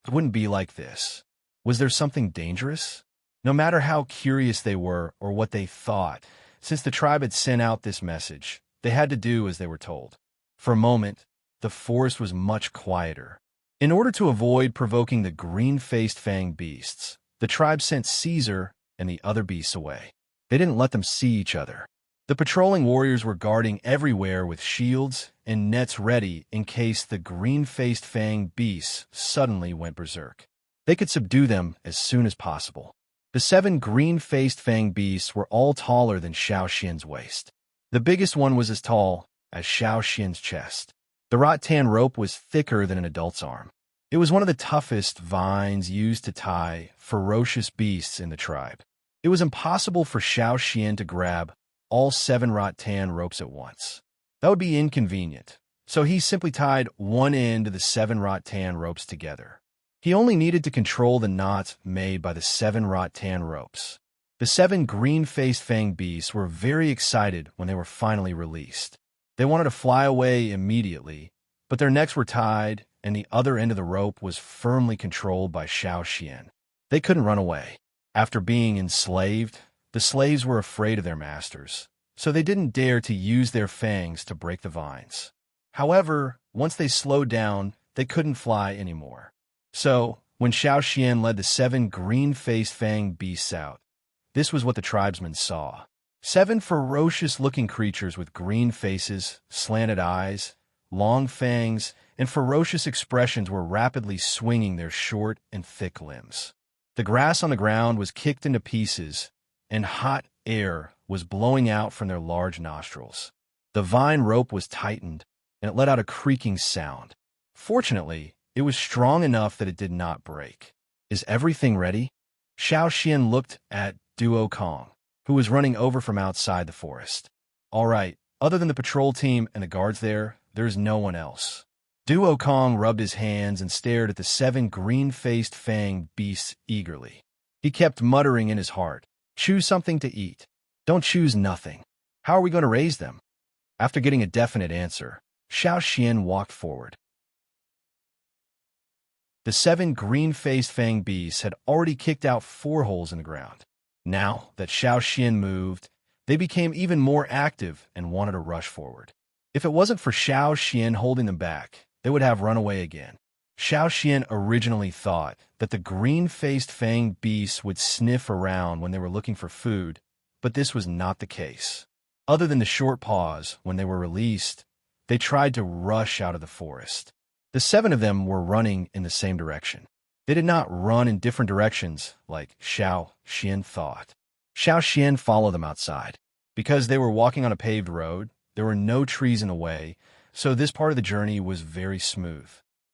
it wouldn't be like this. Was there something dangerous? No matter how curious they were or what they thought, since the tribe had sent out this message, they had to do as they were told. For a moment, the forest was much quieter. In order to avoid provoking the green-faced fanged beasts, the tribe sent Caesar and the other beasts away. They didn't let them see each other. The patrolling warriors were guarding everywhere with shields and nets ready in case the green-faced fanged beasts suddenly went berserk. They could subdue them as soon as possible. The 7 green-faced fanged beasts were all taller than Xiao Xian's waist. The biggest one was as tall as Xiao Xian's chest. The rattan rope was thicker than an adult's arm. It was one of the toughest vines used to tie ferocious beasts in the tribe. It was impossible for Xiao Xian to grab all 7 rattan ropes at once. That would be inconvenient, so he simply tied one end of the 7 rattan ropes together. He only needed to control the knots made by the 7 rattan ropes. The 7 green-faced fanged beasts were very excited when they were finally released. They wanted to fly away immediately, but their necks were tied and the other end of the rope was firmly controlled by Xiao Xian. They couldn't run away. After being enslaved, the slaves were afraid of their masters, so they didn't dare to use their fangs to break the vines. However, once they slowed down, they couldn't fly anymore. So, when Xiao Xian led the 7 green-faced fanged beasts out, this was what the tribesmen saw. 7 ferocious-looking creatures with green faces, slanted eyes, long fangs, and ferocious expressions were rapidly swinging their short and thick limbs. The grass on the ground was kicked into pieces, and hot air was blowing out from their large nostrils. The vine rope was tightened, and it let out a creaking sound. Fortunately, it was strong enough that it did not break. Is everything ready? Xiao Xian looked at Duo Kong, who was running over from outside the forest. All right, other than the patrol team and the guards there's no one else. Duo Kong rubbed his hands and stared at the 7 green-faced fanged beasts eagerly. He kept muttering in his heart, "Choose something to eat. Don't choose nothing. How are we going to raise them?" After getting a definite answer, Xiao Xian walked forward. The 7 green-faced fanged beasts had already kicked out 4 holes in the ground. Now that Xiao Xian moved, they became even more active and wanted to rush forward. If it wasn't for Xiao Xian holding them back, they would have run away again. Xiao Xian originally thought that the green-faced fanged beasts would sniff around when they were looking for food, but this was not the case. Other than the short pause when they were released, they tried to rush out of the forest. The 7 of them were running in the same direction. They did not run in different directions like Xiao Xian thought. Xiao Xian followed them outside. Because they were walking on a paved road, there were no trees in the way, so this part of the journey was very smooth.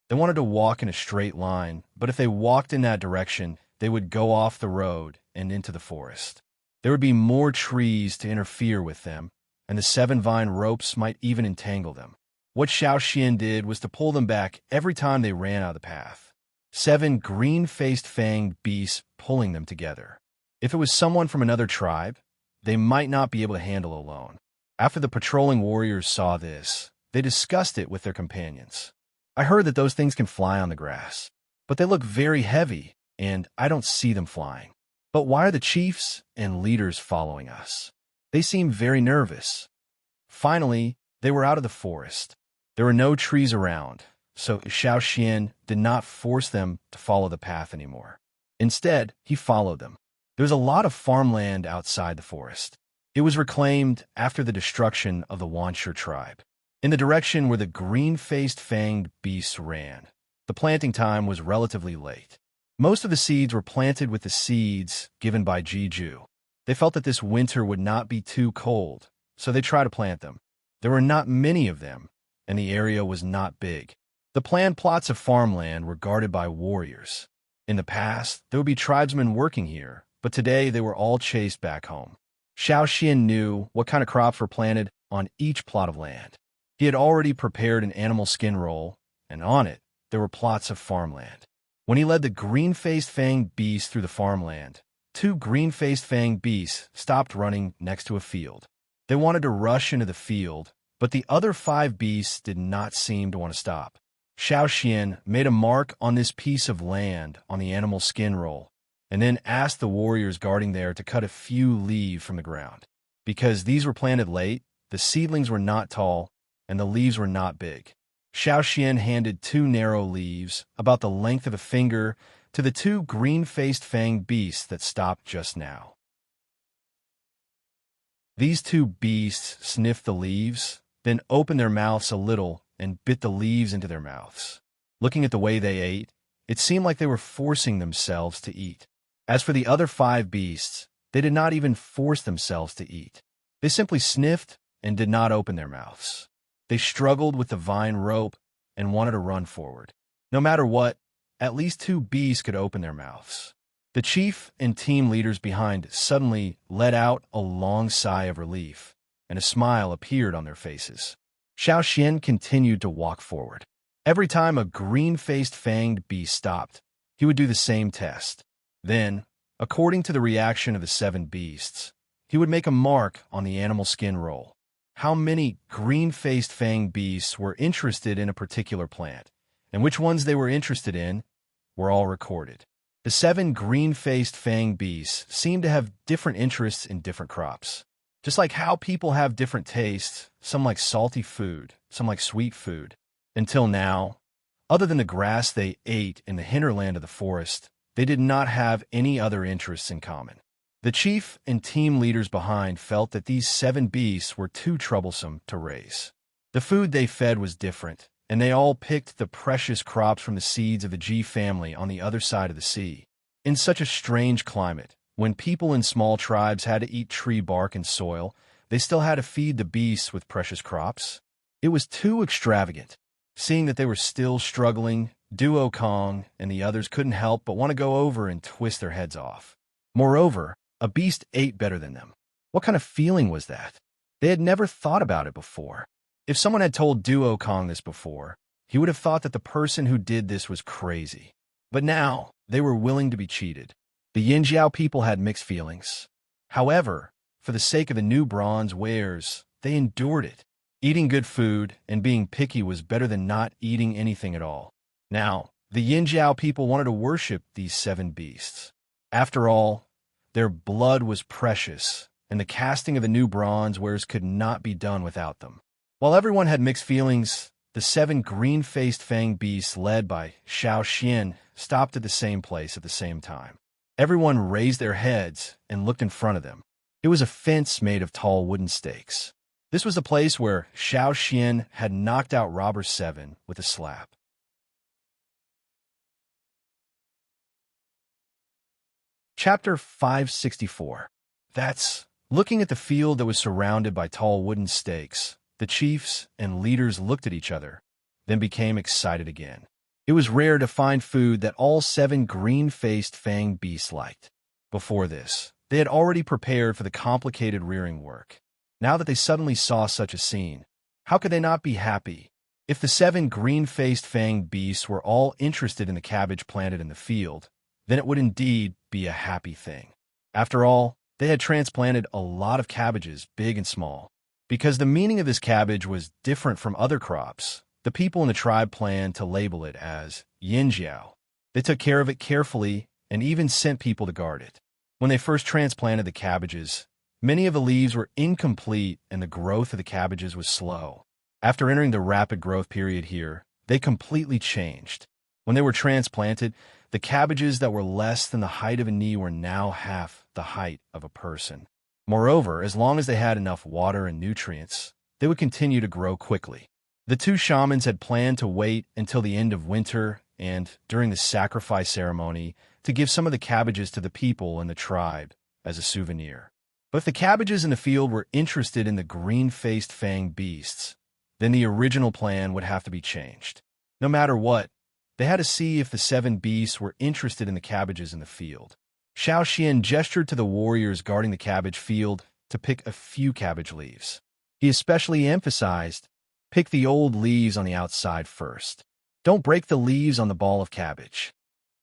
They wanted to walk in a straight line, but if they walked in that direction, they would go off the road and into the forest. There would be more trees to interfere with them, and the 7 vine ropes might even entangle them. What Xiao Xian did was to pull them back every time they ran out of the path. 7 green-faced fanged beasts pulling them together. If it was someone from another tribe, they might not be able to handle alone. After the patrolling warriors saw this, they discussed it with their companions. "I heard that those things can fly on the grass, but they look very heavy, and I don't see them flying. But why are the chiefs and leaders following us? They seem very nervous." Finally, they were out of the forest. There were no trees around, so Xiao Xian did not force them to follow the path anymore. Instead, he followed them. There was a lot of farmland outside the forest. It was reclaimed after the destruction of the Wanshur tribe. In the direction where the green-faced fanged beasts ran, the planting time was relatively late. Most of the seeds were planted with the seeds given by Jiju. They felt that this winter would not be too cold, so they tried to plant them. There were not many of them, and the area was not big. The planned plots of farmland were guarded by warriors. In the past, there would be tribesmen working here, but today they were all chased back home. Xiao Xian knew what kind of crops were planted on each plot of land. He had already prepared an animal skin roll, and on it, there were plots of farmland. When he led the green-faced fanged beasts through the farmland, 2 green-faced fanged beasts stopped running next to a field. They wanted to rush into the field, But the other 5 beasts did not seem to want to stop. Xiao Xian made a mark on this piece of land on the animal skin roll, and then asked the warriors guarding there to cut a few leaves from the ground. Because these were planted late, the seedlings were not tall, and the leaves were not big. Xiao Xian handed 2 narrow leaves, about the length of a finger, to the 2 green-faced fanged beasts that stopped just now. These 2 beasts sniffed the leaves, then opened their mouths a little and bit the leaves into their mouths. Looking at the way they ate, it seemed like they were forcing themselves to eat. As for the other 5 beasts, they did not even force themselves to eat. They simply sniffed and did not open their mouths. They struggled with the vine rope and wanted to run forward. No matter what, at least 2 beasts could open their mouths. The chief and team leaders behind suddenly let out a long sigh of relief, and a smile appeared on their faces. Xiao Xian continued to walk forward. Every time a green-faced fanged beast stopped, he would do the same test. Then, according to the reaction of the 7 beasts, he would make a mark on the animal skin roll. How many green-faced fanged beasts were interested in a particular plant, and which ones they were interested in, were all recorded. The 7 green-faced fanged beasts seemed to have different interests in different crops. Just like how people have different tastes, some like salty food, some like sweet food. Until now, other than the grass they ate in the hinterland of the forest, they did not have any other interests in common. The chief and team leaders behind felt that these 7 beasts were too troublesome to raise. The food they fed was different, and they all picked the precious crops from the seeds of the G family on the other side of the sea. In such a strange climate, when people in small tribes had to eat tree bark and soil, they still had to feed the beasts with precious crops. It was too extravagant. Seeing that they were still struggling, Duo Kong and the others couldn't help but want to go over and twist their heads off. Moreover, a beast ate better than them. What kind of feeling was that? They had never thought about it before. If someone had told Duo Kong this before, he would have thought that the person who did this was crazy. But now, they were willing to be cheated. The Yinjiao people had mixed feelings. However, for the sake of the new bronze wares, they endured it. Eating good food and being picky was better than not eating anything at all. Now, the Yinjiao people wanted to worship these 7 beasts. After all, their blood was precious, and the casting of the new bronze wares could not be done without them. While everyone had mixed feelings, the 7 green-faced fanged beasts led by Xiao Xian stopped at the same place at the same time. Everyone raised their heads and looked in front of them. It was a fence made of tall wooden stakes. This was the place where Xiao Xian had knocked out Robber 7 with a slap. Chapter 564. Looking at the field that was surrounded by tall wooden stakes, the chiefs and leaders looked at each other, then became excited again. It was rare to find food that all 7 green-faced fanged beasts liked. Before this, they had already prepared for the complicated rearing work. Now that they suddenly saw such a scene, how could they not be happy? If the 7 green-faced fanged beasts were all interested in the cabbage planted in the field, then it would indeed be a happy thing. After all, they had transplanted a lot of cabbages, big and small. Because the meaning of this cabbage was different from other crops, the people in the tribe planned to label it as Yinjiao. They took care of it carefully and even sent people to guard it. When they first transplanted the cabbages, many of the leaves were incomplete and the growth of the cabbages was slow. After entering the rapid growth period here, they completely changed. When they were transplanted, the cabbages that were less than the height of a knee were now half the height of a person. Moreover, as long as they had enough water and nutrients, they would continue to grow quickly. The 2 shamans had planned to wait until the end of winter and, during the sacrifice ceremony, to give some of the cabbages to the people in the tribe as a souvenir. But if the cabbages in the field were interested in the green-faced fanged beasts, then the original plan would have to be changed. No matter what, they had to see if the 7 beasts were interested in the cabbages in the field. Xiao Xian gestured to the warriors guarding the cabbage field to pick a few cabbage leaves. He especially emphasized, pick the old leaves on the outside first. Don't break the leaves on the ball of cabbage.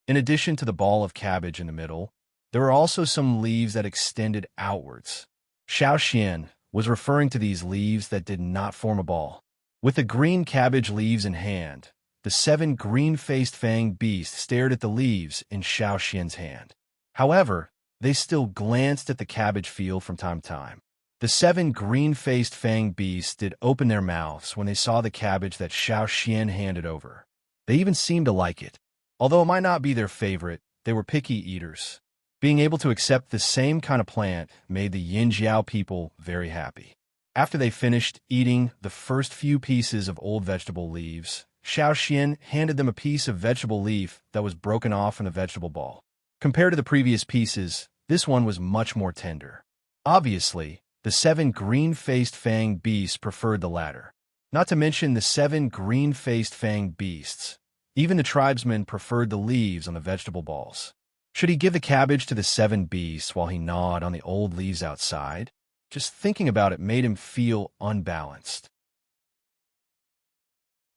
In addition to the ball of cabbage in the middle, there were also some leaves that extended outwards. Xiao Xian was referring to these leaves that did not form a ball. With the green cabbage leaves in hand, the 7 green-faced fanged beasts stared at the leaves in Xiao Xian's hand. However, they still glanced at the cabbage field from time to time. The 7 green-faced fanged beasts did open their mouths when they saw the cabbage that Xiao Xian handed over. They even seemed to like it. Although it might not be their favorite, they were picky eaters. Being able to accept the same kind of plant made the Yinjiao people very happy. After they finished eating the first few pieces of old vegetable leaves, Xiao Xian handed them a piece of vegetable leaf that was broken off in a vegetable ball. Compared to the previous pieces, this one was much more tender. Obviously, the 7 green-faced fanged beasts preferred the latter. Not to mention the 7 green-faced fanged beasts. Even the tribesmen preferred the leaves on the vegetable balls. Should he give the cabbage to the 7 beasts while he gnawed on the old leaves outside? Just thinking about it made him feel unbalanced.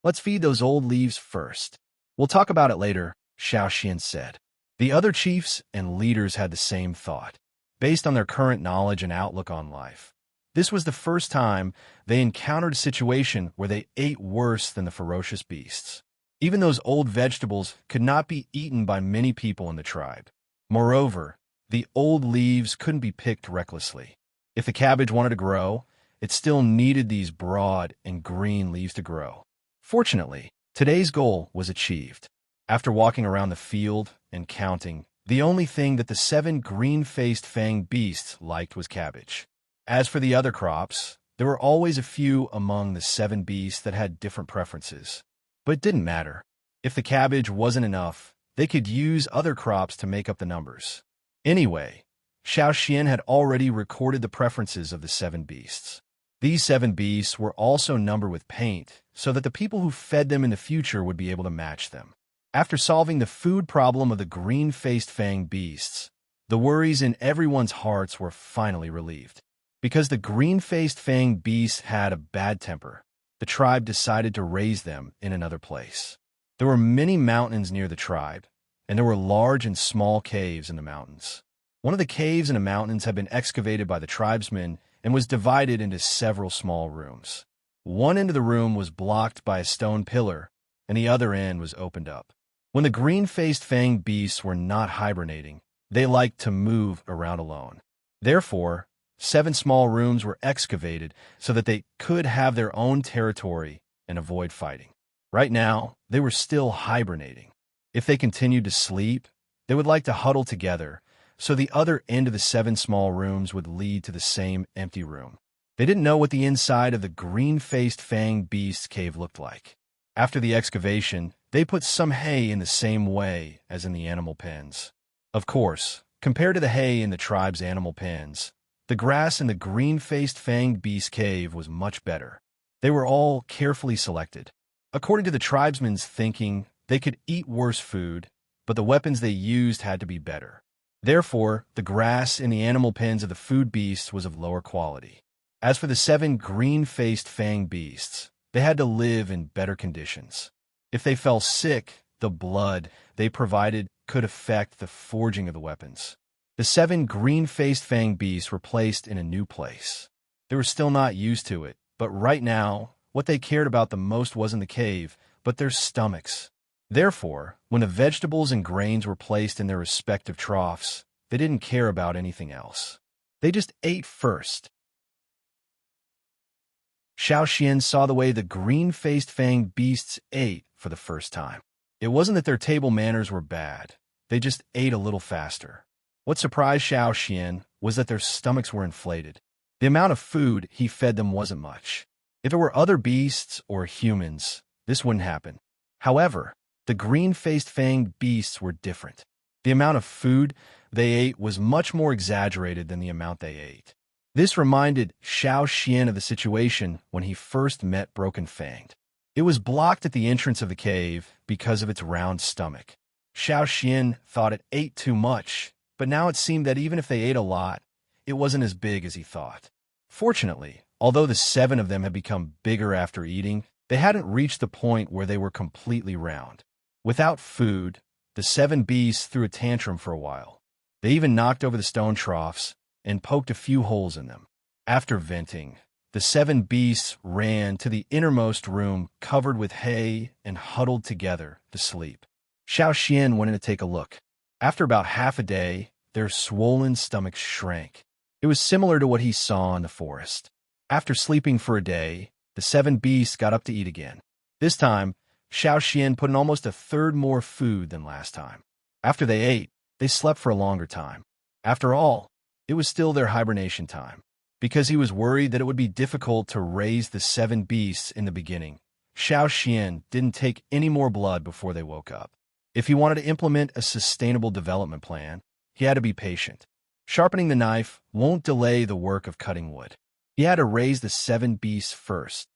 Let's feed those old leaves first. We'll talk about it later, Xiao Xian said. The other chiefs and leaders had the same thought. Based on their current knowledge and outlook on life, this was the first time they encountered a situation where they ate worse than the ferocious beasts. Even those old vegetables could not be eaten by many people in the tribe. Moreover, the old leaves couldn't be picked recklessly. If the cabbage wanted to grow, it still needed these broad and green leaves to grow. Fortunately, today's goal was achieved. After walking around the field and counting, the only thing that the 7 green-faced fanged beasts liked was cabbage. As for the other crops, there were always a few among the 7 beasts that had different preferences. But it didn't matter. If the cabbage wasn't enough, they could use other crops to make up the numbers. Anyway, Xiao Xian had already recorded the preferences of the 7 beasts. These 7 beasts were also numbered with paint, so that the people who fed them in the future would be able to match them. After solving the food problem of the green-faced fanged beasts, the worries in everyone's hearts were finally relieved. Because the green-faced fanged beasts had a bad temper, the tribe decided to raise them in another place. There were many mountains near the tribe, and there were large and small caves in the mountains. One of the caves in the mountains had been excavated by the tribesmen and was divided into several small rooms. One end of the room was blocked by a stone pillar, and the other end was opened up. When the green-faced fanged beasts were not hibernating, they liked to move around alone. Therefore, 7 small rooms were excavated so that they could have their own territory and avoid fighting. Right now, they were still hibernating. If they continued to sleep, they would like to huddle together, so the other end of the 7 small rooms would lead to the same empty room. They didn't know what the inside of the green-faced fanged beast cave looked like. After the excavation, they put some hay in the same way as in the animal pens. Of course, compared to the hay in the tribe's animal pens, the grass in the green-faced fanged beast cave was much better. They were all carefully selected. According to the tribesmen's thinking, they could eat worse food, but the weapons they used had to be better. Therefore, the grass in the animal pens of the food beasts was of lower quality. As for the 7 green-faced fanged beasts, they had to live in better conditions. If they fell sick, the blood they provided could affect the forging of the weapons. The 7 green-faced fanged beasts were placed in a new place. They were still not used to it, but right now, what they cared about the most wasn't the cave, but their stomachs. Therefore, when the vegetables and grains were placed in their respective troughs, they didn't care about anything else. They just ate first. Xiao Xian saw the way the green-faced fanged beasts ate for the first time. It wasn't that their table manners were bad. They just ate a little faster. What surprised Xiao Xian was that their stomachs were inflated. The amount of food he fed them wasn't much. If it were other beasts or humans, this wouldn't happen. However, the green-faced fanged beasts were different. The amount of food they ate was much more exaggerated than the amount they ate. This reminded Xiao Xian of the situation when he first met Broken Fanged. It was blocked at the entrance of the cave because of its round stomach. Xiao Xian thought it ate too much, but now it seemed that even if they ate a lot, it wasn't as big as he thought. Fortunately, although the 7 of them had become bigger after eating, they hadn't reached the point where they were completely round. Without food, the 7 beasts threw a tantrum for a while. They even knocked over the stone troughs and poked a few holes in them. After venting, the 7 beasts ran to the innermost room covered with hay and huddled together to sleep. Xiao Xian went in to take a look. After about half a day, their swollen stomachs shrank. It was similar to what he saw in the forest. After sleeping for a day, the 7 beasts got up to eat again. This time, Xiao Xian put in almost a third more food than last time. After they ate, they slept for a longer time. After all, it was still their hibernation time. Because he was worried that it would be difficult to raise the 7 beasts in the beginning, Xiao Xian didn't take any more blood before they woke up. If he wanted to implement a sustainable development plan, he had to be patient. Sharpening the knife won't delay the work of cutting wood. He had to raise the 7 beasts first.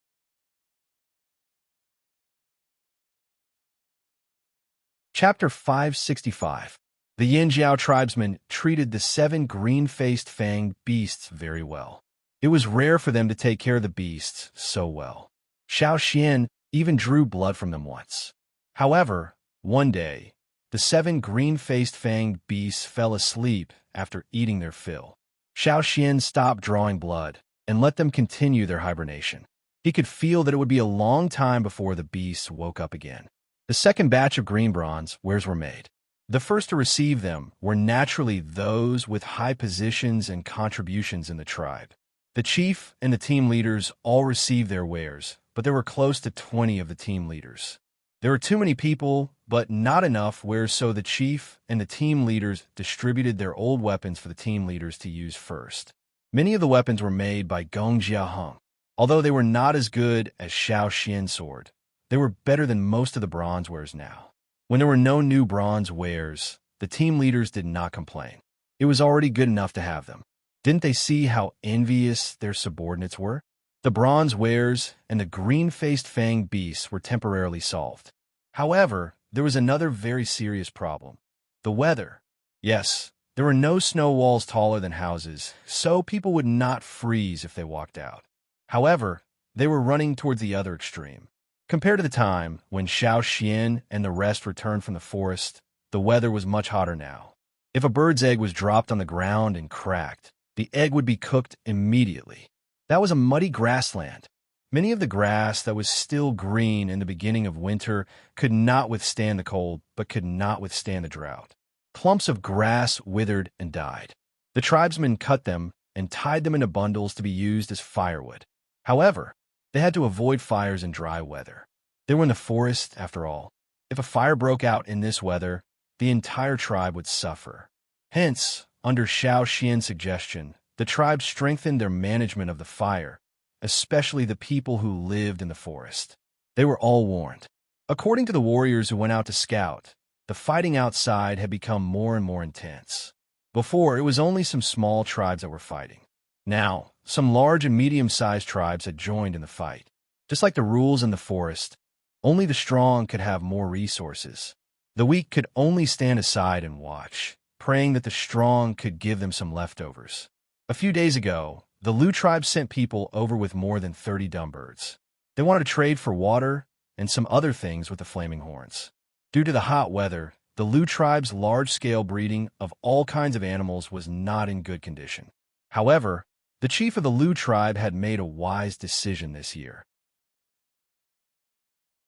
Chapter 565. The Yinjiao tribesmen treated the 7 green-faced fanged beasts very well. It was rare for them to take care of the beasts so well. Xiao Xian even drew blood from them once. However, one day, the 7 green-faced fanged beasts fell asleep after eating their fill. Xiao Xian stopped drawing blood and let them continue their hibernation. He could feel that it would be a long time before the beasts woke up again. The second batch of green bronze wares were made. The first to receive them were naturally those with high positions and contributions in the tribe. The chief and the team leaders all received their wares, but there were close to 20 of the team leaders. There were too many people, but not enough wares, so the chief and the team leaders distributed their old weapons for the team leaders to use first. Many of the weapons were made by Gong Jiaheng. Although they were not as good as Xiao Xian's sword, they were better than most of the bronze wares now. When there were no new bronze wares, the team leaders did not complain. It was already good enough to have them. Didn't they see how envious their subordinates were? The bronze wares and the green-faced fanged beasts were temporarily solved. However, there was another very serious problem. The weather. Yes, there were no snow walls taller than houses, so people would not freeze if they walked out. However, they were running towards the other extreme. Compared to the time when Xiao Xian and the rest returned from the forest, the weather was much hotter now. If a bird's egg was dropped on the ground and cracked, the egg would be cooked immediately. That was a muddy grassland. Many of the grass that was still green in the beginning of winter could not withstand the cold, but could not withstand the drought. Clumps of grass withered and died. The tribesmen cut them and tied them into bundles to be used as firewood. However, they had to avoid fires in dry weather. They were in the forest, after all. If a fire broke out in this weather, the entire tribe would suffer. Hence, under Xiao Xian's suggestion, the tribe strengthened their management of the fire, especially the people who lived in the forest. They were all warned. According to the warriors who went out to scout, the fighting outside had become more and more intense. Before, it was only some small tribes that were fighting. Now, some large and medium-sized tribes had joined in the fight. Just like the rules in the forest, only the strong could have more resources. The weak could only stand aside and watch, praying that the strong could give them some leftovers. A few days ago, the Lu tribe sent people over with more than 30 dumb birds. They wanted to trade for water and some other things with the flaming horns. Due to the hot weather, the Lu tribe's large-scale breeding of all kinds of animals was not in good condition. However, the chief of the Lu tribe had made a wise decision this year.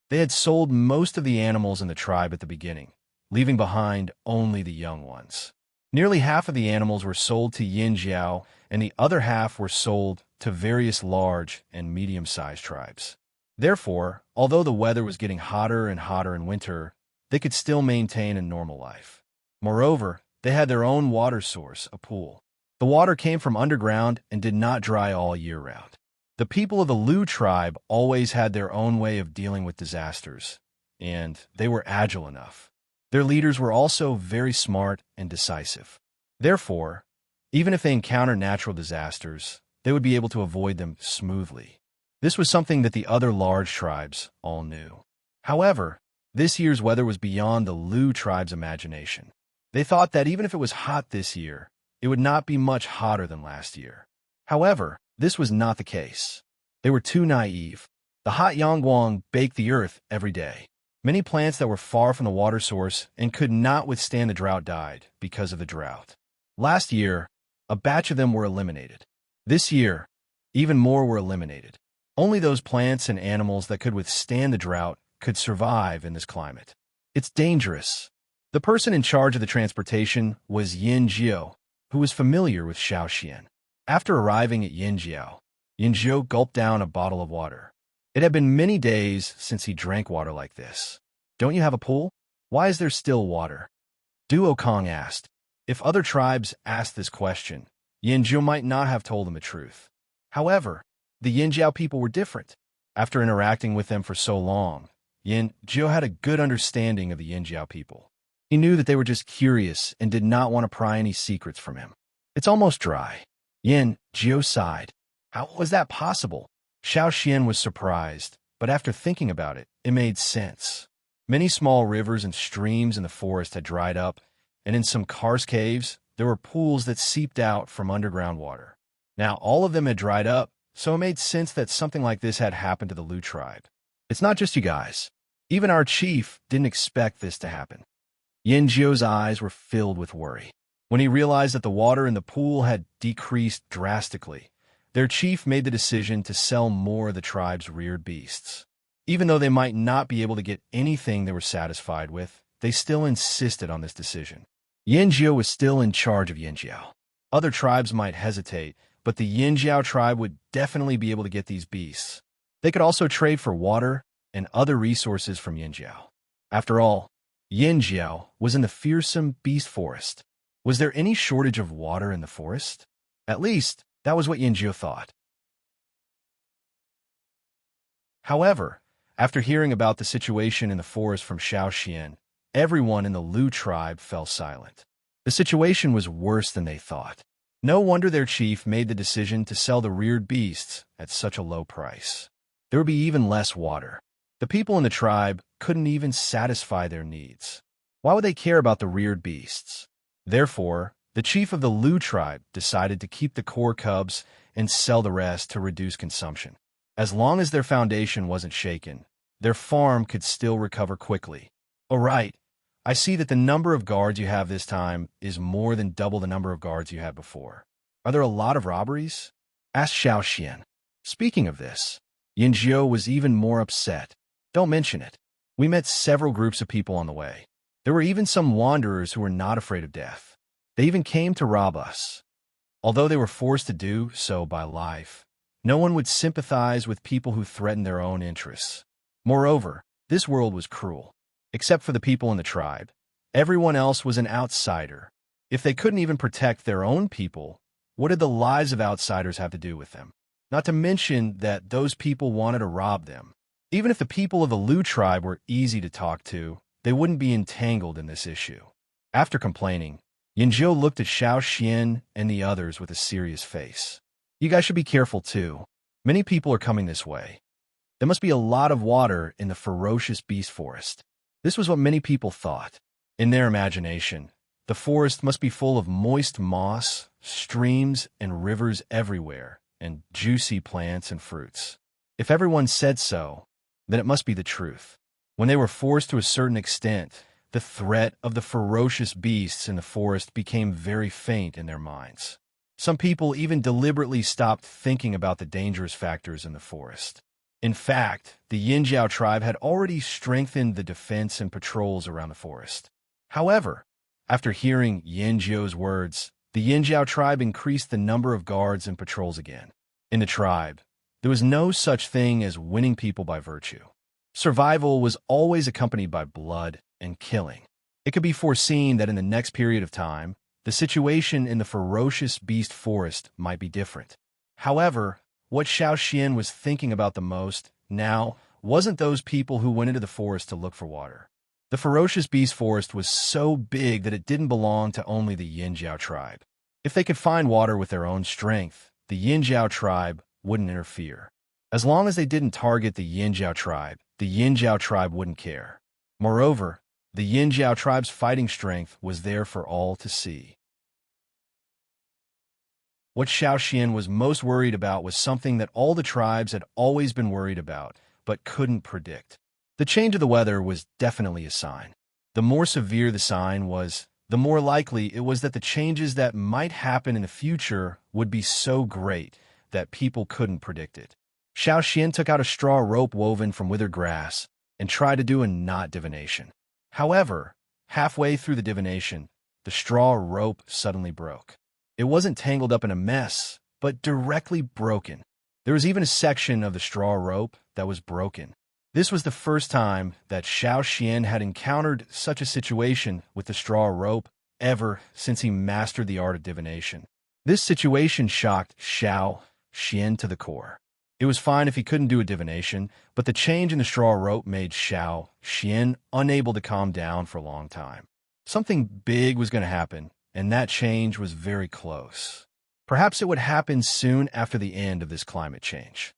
They had sold most of the animals in the tribe at the beginning, leaving behind only the young ones. Nearly half of the animals were sold to Yinjiao, and the other half were sold to various large and medium-sized tribes. Therefore, although the weather was getting hotter and hotter in winter, they could still maintain a normal life. Moreover, they had their own water source, a pool. The water came from underground and did not dry all year round. The people of the Lu tribe always had their own way of dealing with disasters, and they were agile enough. Their leaders were also very smart and decisive. Therefore, even if they encountered natural disasters, they would be able to avoid them smoothly. This was something that the other large tribes all knew. However, this year's weather was beyond the Lu tribe's imagination. They thought that even if it was hot this year, it would not be much hotter than last year. However, this was not the case. They were too naive. The hot Yangguang baked the earth every day. Many plants that were far from the water source and could not withstand the drought died because of the drought. Last year, a batch of them were eliminated. This year, Even more were eliminated. Only those plants and animals that could withstand the drought could survive in this climate. It's dangerous. The person in charge of the transportation was Yin Jiao, who was familiar with Xian. After arriving at Yin Jiao gulped down a bottle of water. It had been many days since he drank water like this. Don't you have a pool? Why is there still water? Duo Kong asked. If other tribes asked this question, Yin Jiao might not have told them the truth. However, the Yin Jiao people were different. After interacting with them for so long, Yin Jiao had a good understanding of the Yin Jiao people. He knew that they were just curious and did not want to pry any secrets from him. It's almost dry. Yin Jiao sighed. How was that possible? Xian was surprised, but after thinking about it, it made sense. Many small rivers and streams in the forest had dried up, and in some karst caves, there were pools that seeped out from underground water. Now, all of them had dried up, so it made sense that something like this had happened to the Lu tribe. It's not just you guys. Even our chief didn't expect this to happen. Yin Jiao's eyes were filled with worry. When he realized that the water in the pool had decreased drastically, their chief made the decision to sell more of the tribe's reared beasts. Even though they might not be able to get anything they were satisfied with, they still insisted on this decision. Yin Jiao was still in charge of Yin Jiao. Other tribes might hesitate, but the Yin Jiao tribe would definitely be able to get these beasts. They could also trade for water and other resources from Yin Jiao. After all, Yin Jiao was in the fearsome beast forest. Was there any shortage of water in the forest? At least, that was what Yin Jiao thought. However, after hearing about the situation in the forest from Xian, everyone in the Lu tribe fell silent. The situation was worse than they thought. No wonder their chief made the decision to sell the reared beasts at such a low price. There would be even less water. The people in the tribe couldn't even satisfy their needs. Why would they care about the reared beasts? Therefore, the chief of the Lu tribe decided to keep the core cubs and sell the rest to reduce consumption. As long as their foundation wasn't shaken, their farm could still recover quickly. All right, I see that the number of guards you have this time is more than double the number of guards you had before. Are there a lot of robberies? Asked Xian. Speaking of this, Yin Jiao was even more upset. Don't mention it. We met several groups of people on the way. There were even some wanderers who were not afraid of death. They even came to rob us. Although they were forced to do so by life, no one would sympathize with people who threatened their own interests. Moreover, this world was cruel. Except for the people in the tribe, everyone else was an outsider. If they couldn't even protect their own people, what did the lives of outsiders have to do with them? Not to mention that those people wanted to rob them. Even if the people of the Lu tribe were easy to talk to, they wouldn't be entangled in this issue. After complaining, Yin Jiao looked at Xian and the others with a serious face. You guys should be careful too. Many people are coming this way. There must be a lot of water in the ferocious beast forest. This was what many people thought. In their imagination, the forest must be full of moist moss, streams and rivers everywhere, and juicy plants and fruits. If everyone said so, then it must be the truth. When they were forced to a certain extent, the threat of the ferocious beasts in the forest became very faint in their minds. Some people even deliberately stopped thinking about the dangerous factors in the forest. In fact, the Yin Jiao tribe had already strengthened the defense and patrols around the forest. However, after hearing Yin Jiao's words, the Yin Jiao tribe increased the number of guards and patrols again. In the tribe, there was no such thing as winning people by virtue. Survival was always accompanied by blood and killing. It could be foreseen that in the next period of time, the situation in the ferocious beast forest might be different. However, what Xian was thinking about the most now wasn't those people who went into the forest to look for water. The ferocious beast forest was so big that it didn't belong to only the Yin Jiao tribe. If they could find water with their own strength, the Yin Jiao tribe wouldn't interfere. As long as they didn't target the Yin Jiao tribe wouldn't care. Moreover, the Yin Jiao tribe's fighting strength was there for all to see. What Xian was most worried about was something that all the tribes had always been worried about, but couldn't predict. The change of the weather was definitely a sign. The more severe the sign was, the more likely it was that the changes that might happen in the future would be so great that people couldn't predict it. Xiao Xian took out a straw rope woven from withered grass and tried to do a knot divination. However, halfway through the divination, the straw rope suddenly broke. It wasn't tangled up in a mess, but directly broken. There was even a section of the straw rope that was broken. This was the first time that Xiao Xian had encountered such a situation with the straw rope ever since he mastered the art of divination. This situation shocked Xiao Xian to the core. It was fine if he couldn't do a divination, but the change in the straw rope made Xiao Xian unable to calm down for a long time. Something big was going to happen, and that change was very close. Perhaps it would happen soon after the end of this climate change.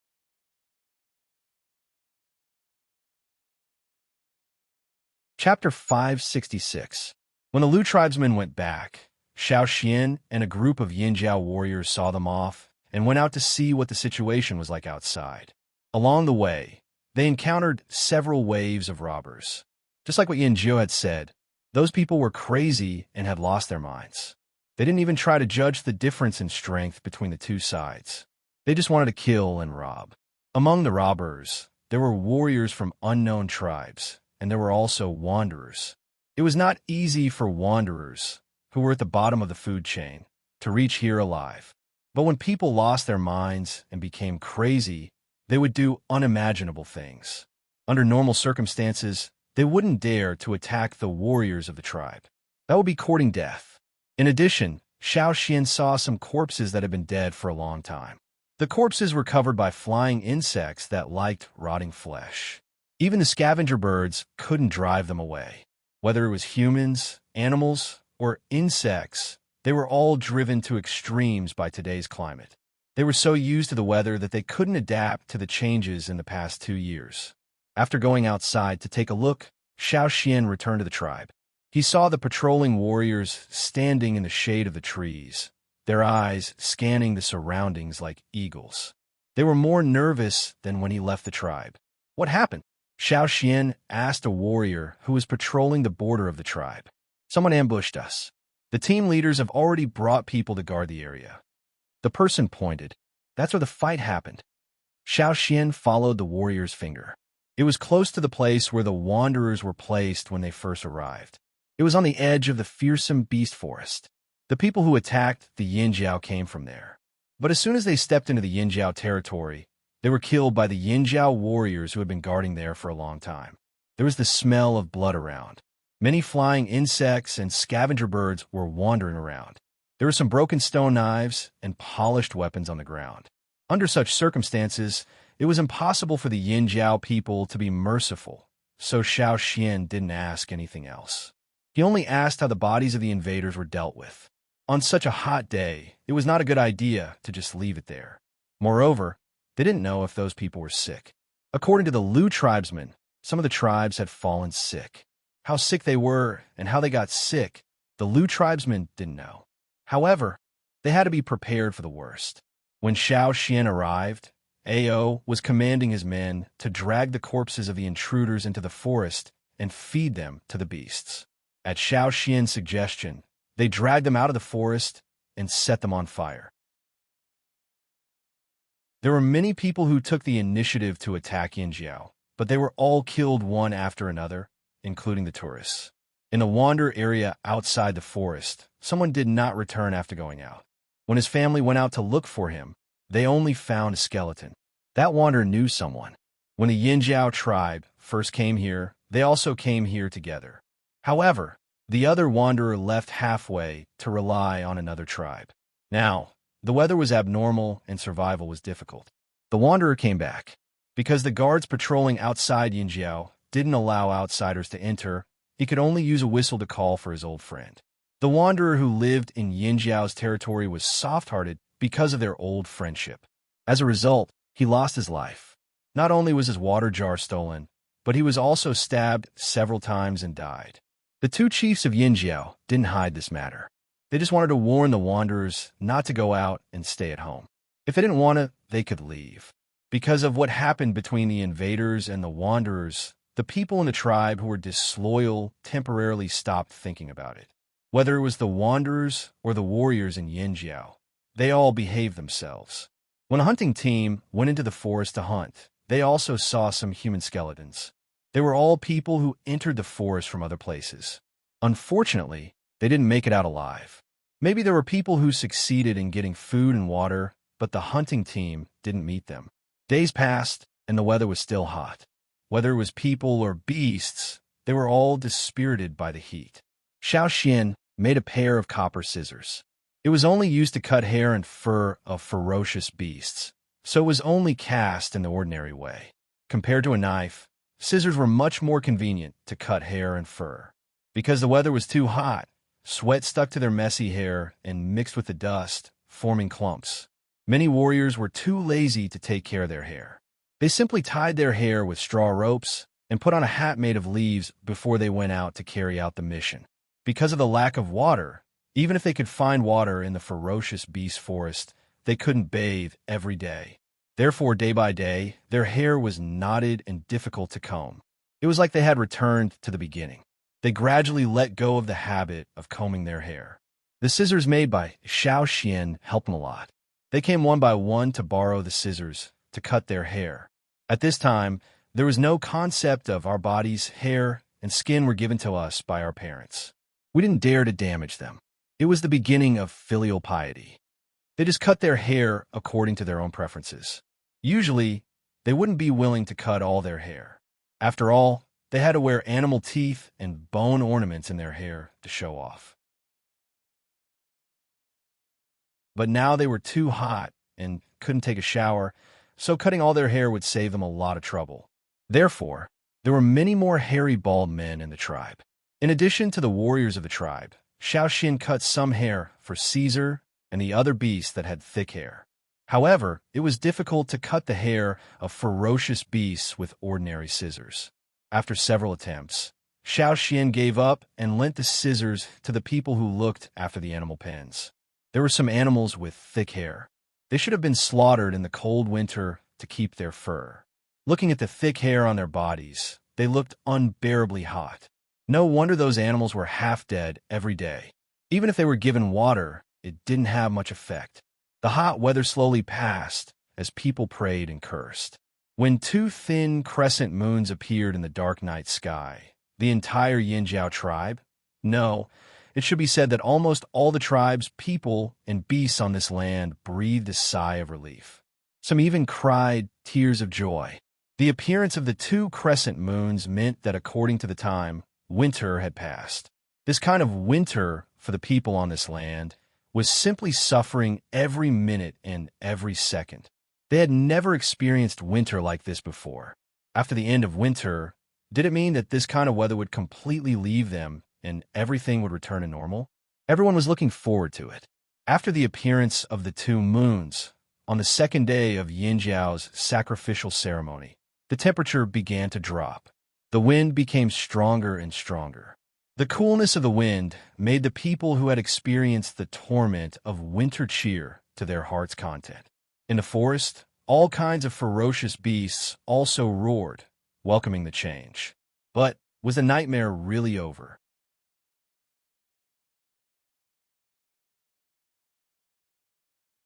Chapter 566. When the Lu tribesmen went back, Xiao Xian and a group of Yinjiao warriors saw them off and went out to see what the situation was like outside. Along the way, they encountered several waves of robbers. Just like what Yin Jiu had said, those people were crazy and had lost their minds. They didn't even try to judge the difference in strength between the two sides. They just wanted to kill and rob. Among the robbers, there were warriors from unknown tribes, and there were also wanderers. It was not easy for wanderers, who were at the bottom of the food chain, to reach here alive. But when people lost their minds and became crazy, they would do unimaginable things. Under normal circumstances, they wouldn't dare to attack the warriors of the tribe. That would be courting death. In addition, Xiao Xian saw some corpses that had been dead for a long time. The corpses were covered by flying insects that liked rotting flesh. Even the scavenger birds couldn't drive them away. Whether it was humans, animals, or insects, they were all driven to extremes by today's climate. They were so used to the weather that they couldn't adapt to the changes in the past 2 years. After going outside to take a look, Xiao Xian returned to the tribe. He saw the patrolling warriors standing in the shade of the trees, their eyes scanning the surroundings like eagles. They were more nervous than when he left the tribe. What happened? Xiao Xian asked a warrior who was patrolling the border of the tribe. Someone ambushed us. The team leaders have already brought people to guard the area. The person pointed. That's where the fight happened. Xiao Xian followed the warrior's finger. It was close to the place where the wanderers were placed when they first arrived. It was on the edge of the fearsome beast forest. The people who attacked the Yinjiao came from there. But as soon as they stepped into the Yinjiao territory, they were killed by the Yinjiao warriors who had been guarding there for a long time. There was the smell of blood around. Many flying insects and scavenger birds were wandering around. There were some broken stone knives and polished weapons on the ground. Under such circumstances, it was impossible for the Yinjiao people to be merciful, so Xiao Xian didn't ask anything else. He only asked how the bodies of the invaders were dealt with. On such a hot day, it was not a good idea to just leave it there. Moreover, they didn't know if those people were sick. According to the Lu tribesmen, some of the tribes had fallen sick. How sick they were and how they got sick, the Lu tribesmen didn't know. However, they had to be prepared for the worst. When Xiao Xian arrived, Ao was commanding his men to drag the corpses of the intruders into the forest and feed them to the beasts. At Xiao Xian's suggestion, they dragged them out of the forest and set them on fire. There were many people who took the initiative to attack Yinjiao, but they were all killed one after another, including the tourists. In the wander area outside the forest, someone did not return after going out. When his family went out to look for him, they only found a skeleton. That wanderer knew someone. When the Yinjiao tribe first came here, they also came here together. However, the other wanderer left halfway to rely on another tribe. Now, the weather was abnormal and survival was difficult. The wanderer came back. Because the guards patrolling outside Yinjiao didn't allow outsiders to enter, he could only use a whistle to call for his old friend. The wanderer who lived in Yinjiao's territory was soft-hearted because of their old friendship. As a result, he lost his life. Not only was his water jar stolen, but he was also stabbed several times and died. The two chiefs of Yinjiao didn't hide this matter. They just wanted to warn the wanderers not to go out and stay at home. If they didn't want to, they could leave. Because of what happened between the invaders and the wanderers, the people in the tribe who were disloyal temporarily stopped thinking about it. Whether it was the wanderers or the warriors in Yinjiao, they all behaved themselves. When a hunting team went into the forest to hunt, they also saw some human skeletons. They were all people who entered the forest from other places. Unfortunately, they didn't make it out alive. Maybe there were people who succeeded in getting food and water, but the hunting team didn't meet them. Days passed, and the weather was still hot. Whether it was people or beasts, they were all dispirited by the heat. Xiao Xian made a pair of copper scissors. It was only used to cut hair and fur of ferocious beasts, so it was only cast in the ordinary way. Compared to a knife, scissors were much more convenient to cut hair and fur. Because the weather was too hot, sweat stuck to their messy hair and mixed with the dust, forming clumps. Many warriors were too lazy to take care of their hair. They simply tied their hair with straw ropes and put on a hat made of leaves before they went out to carry out the mission. Because of the lack of water, even if they could find water in the ferocious beast forest, they couldn't bathe every day. Therefore, day by day, their hair was knotted and difficult to comb. It was like they had returned to the beginning. They gradually let go of the habit of combing their hair. The scissors made by Xiao Xian helped them a lot. They came one by one to borrow the scissors to cut their hair. At this time, there was no concept of our bodies, hair, and skin were given to us by our parents. We didn't dare to damage them. It was the beginning of filial piety. They just cut their hair according to their own preferences. Usually, they wouldn't be willing to cut all their hair. After all, they had to wear animal teeth and bone ornaments in their hair to show off. But now they were too hot and couldn't take a shower, so cutting all their hair would save them a lot of trouble. Therefore, there were many more hairy bald men in the tribe. In addition to the warriors of the tribe, Xiao Xian cut some hair for Caesar and the other beasts that had thick hair. However, it was difficult to cut the hair of ferocious beasts with ordinary scissors. After several attempts, Xiao Xian gave up and lent the scissors to the people who looked after the animal pens. There were some animals with thick hair. They should have been slaughtered in the cold winter to keep their fur. Looking at the thick hair on their bodies, they looked unbearably hot. No wonder those animals were half dead every day. Even if they were given water, it didn't have much effect. The hot weather slowly passed as people prayed and cursed. When two thin crescent moons appeared in the dark night sky, the entire Yinjiao tribe, no, it should be said that almost all the tribe's people and beasts on this land breathed a sigh of relief. Some even cried tears of joy. The appearance of the two crescent moons meant that according to the time, winter had passed. This kind of winter for the people on this land was simply suffering every minute and every second. They had never experienced winter like this before. After the end of winter, did it mean that this kind of weather would completely leave them and everything would return to normal? Everyone was looking forward to it. After the appearance of the two moons, on the second day of Yinjiao's sacrificial ceremony, the temperature began to drop. The wind became stronger and stronger. The coolness of the wind made the people who had experienced the torment of winter cheer to their heart's content. In the forest, all kinds of ferocious beasts also roared, welcoming the change. But was the nightmare really over?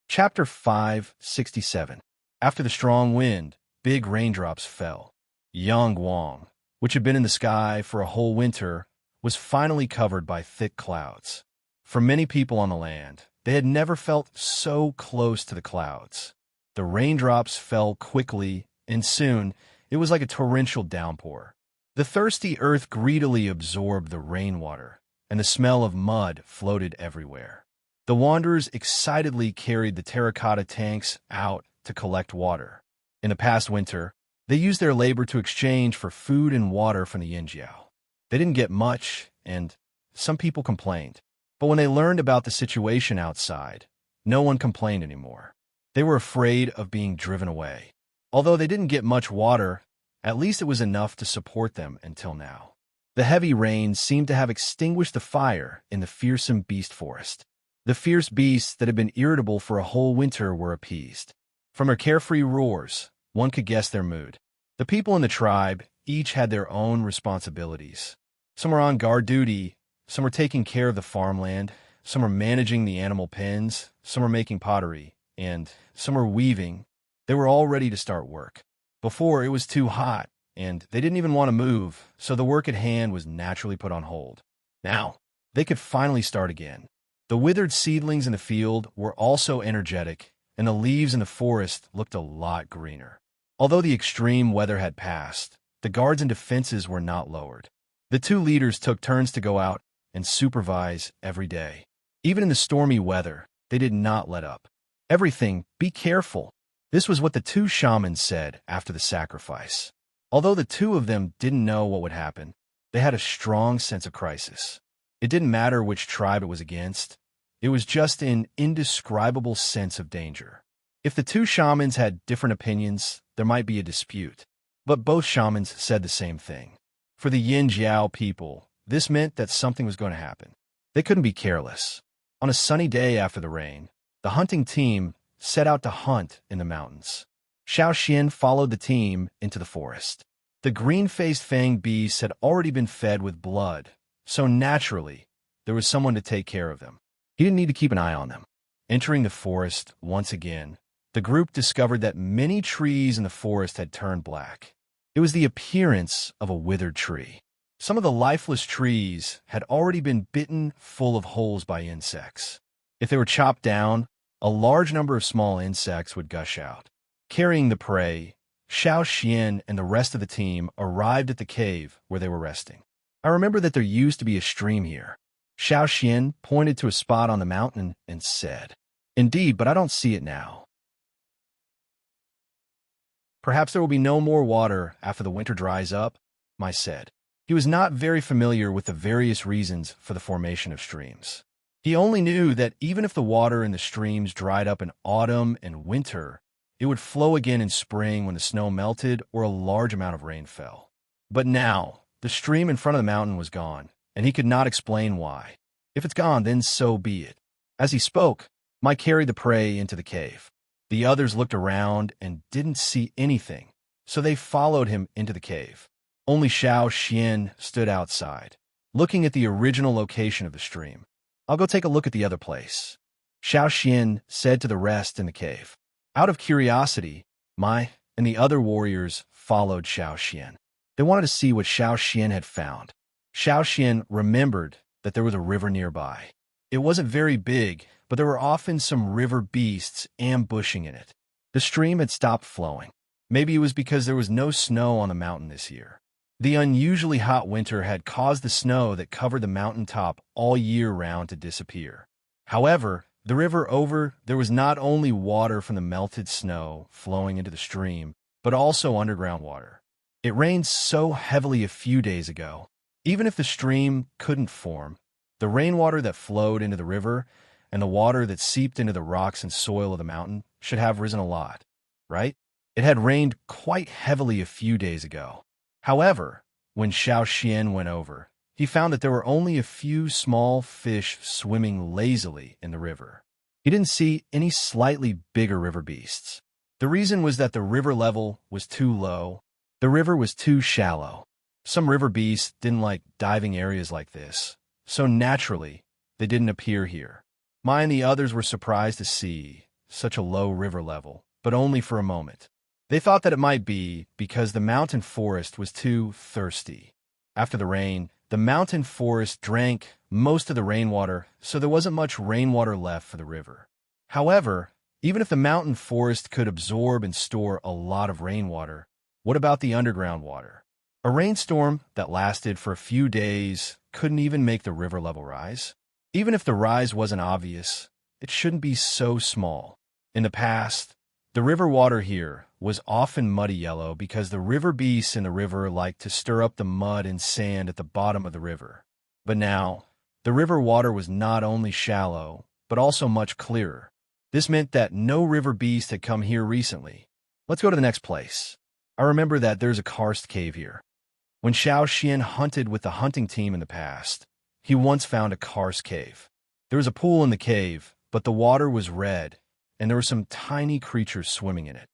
Chapter 567. After the strong wind, big raindrops fell. Yang Guang, which had been in the sky for a whole winter, was finally covered by thick clouds. For many people on the land, they had never felt so close to the clouds. The raindrops fell quickly, and soon it was like a torrential downpour. The thirsty earth greedily absorbed the rainwater, and the smell of mud floated everywhere. The wanderers excitedly carried the terracotta tanks out to collect water. In the past winter, they used their labor to exchange for food and water from the Yinjiao. They didn't get much, and some people complained. But when they learned about the situation outside, no one complained anymore. They were afraid of being driven away. Although they didn't get much water, at least it was enough to support them until now. The heavy rains seemed to have extinguished the fire in the fearsome beast forest. The fierce beasts that had been irritable for a whole winter were appeased. From their carefree roars, one could guess their mood. The people in the tribe each had their own responsibilities. Some were on guard duty, some were taking care of the farmland, some were managing the animal pens, some were making pottery, and some were weaving. They were all ready to start work. Before, it was too hot, and they didn't even want to move, so the work at hand was naturally put on hold. Now, they could finally start again. The withered seedlings in the field were also energetic, and the leaves in the forest looked a lot greener. Although the extreme weather had passed, the guards and defenses were not lowered. The two leaders took turns to go out and supervise every day. Even in the stormy weather, they did not let up. Everything, be careful. This was what the two shamans said after the sacrifice. Although the two of them didn't know what would happen, they had a strong sense of crisis. It didn't matter which tribe it was against. It was just an indescribable sense of danger. If the two shamans had different opinions, there might be a dispute. But both shamans said the same thing. For the Yin Jiao people, this meant that something was going to happen. They couldn't be careless. On a sunny day after the rain, the hunting team set out to hunt in the mountains. Xiao Xian followed the team into the forest. The green-faced fang beasts had already been fed with blood, so naturally, there was someone to take care of them. He didn't need to keep an eye on them. Entering the forest once again, the group discovered that many trees in the forest had turned black. It was the appearance of a withered tree. Some of the lifeless trees had already been bitten full of holes by insects. If they were chopped down, a large number of small insects would gush out. Carrying the prey, Xiao Xian and the rest of the team arrived at the cave where they were resting. I remember that there used to be a stream here. Xiao Xian pointed to a spot on the mountain and said, "Indeed, but I don't see it now. Perhaps there will be no more water after the winter dries up," Mai said. He was not very familiar with the various reasons for the formation of streams. He only knew that even if the water in the streams dried up in autumn and winter, it would flow again in spring when the snow melted or a large amount of rain fell. But now, the stream in front of the mountain was gone, and he could not explain why. If it's gone, then so be it. As he spoke, Mai carried the prey into the cave. The others looked around and didn't see anything, so they followed him into the cave. Only Xiao Xian stood outside, looking at the original location of the stream. "I'll go take a look at the other place," Xiao Xian said to the rest in the cave. Out of curiosity, Mai and the other warriors followed Xiao Xian. They wanted to see what Xiao Xian had found. Xiao Xian remembered that there was a river nearby. It wasn't very big, but there were often some river beasts ambushing in it. The stream had stopped flowing. Maybe it was because there was no snow on the mountain this year. The unusually hot winter had caused the snow that covered the mountaintop all year round to disappear. However, the river over, there was not only water from the melted snow flowing into the stream, but also underground water. It rained so heavily a few days ago. Even if the stream couldn't form, the rainwater that flowed into the river and the water that seeped into the rocks and soil of the mountain should have risen a lot, right? It had rained quite heavily a few days ago. However, when Xiao Xian went over, he found that there were only a few small fish swimming lazily in the river. He didn't see any slightly bigger river beasts. The reason was that the river level was too low. The river was too shallow. Some river beasts didn't like diving areas like this, so naturally, they didn't appear here. Mai and the others were surprised to see such a low river level, but only for a moment. They thought that it might be because the mountain forest was too thirsty. After the rain, the mountain forest drank most of the rainwater, so there wasn't much rainwater left for the river. However, even if the mountain forest could absorb and store a lot of rainwater, what about the underground water? A rainstorm that lasted for a few days couldn't even make the river level rise. Even if the rise wasn't obvious, it shouldn't be so small. In the past, the river water here was often muddy yellow because the river beasts in the river liked to stir up the mud and sand at the bottom of the river. But now, the river water was not only shallow, but also much clearer. This meant that no river beast had come here recently. Let's go to the next place. I remember that there's a karst cave here. When Xiao Xian hunted with the hunting team in the past, he once found a karst cave. There was a pool in the cave, but the water was red, and there were some tiny creatures swimming in it.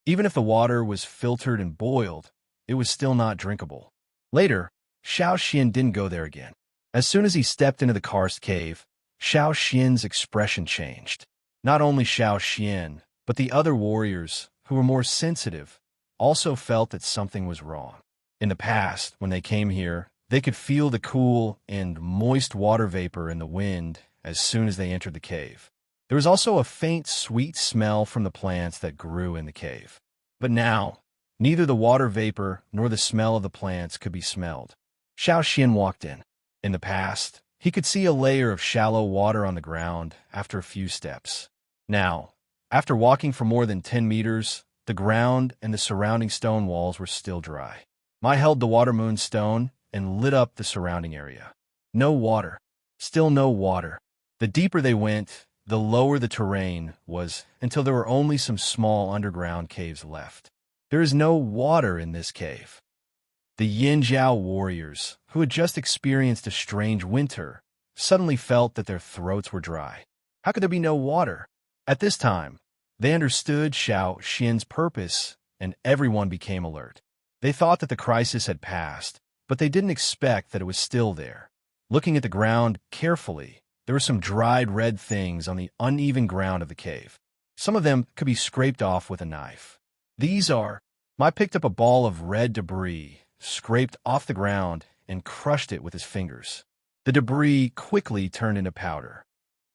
Even if the water was filtered and boiled, it was still not drinkable. Later, Xiao Xian didn't go there again. As soon as he stepped into the karst cave, Xiao Xian's expression changed. Not only Xiao Xian, but the other warriors, who were more sensitive, also felt that something was wrong. In the past, when they came here, they could feel the cool and moist water vapor in the wind as soon as they entered the cave. There was also a faint, sweet smell from the plants that grew in the cave. But now, neither the water vapor nor the smell of the plants could be smelled. Xiao Xian walked in. In the past, he could see a layer of shallow water on the ground after a few steps. Now, after walking for more than 10 meters, the ground and the surrounding stone walls were still dry. Mai held the water moon stone and lit up the surrounding area. No water. Still no water. The deeper they went, the lower the terrain was, until there were only some small underground caves left. There is no water in this cave. The Yinjiao warriors, who had just experienced a strange winter, suddenly felt that their throats were dry. How could there be no water? At this time, they understood Xiao Xian's purpose, and everyone became alert. They thought that the crisis had passed, but they didn't expect that it was still there. Looking at the ground carefully, there were some dried red things on the uneven ground of the cave. Some of them could be scraped off with a knife. Mai picked up a ball of red debris, scraped off the ground, and crushed it with his fingers. The debris quickly turned into powder.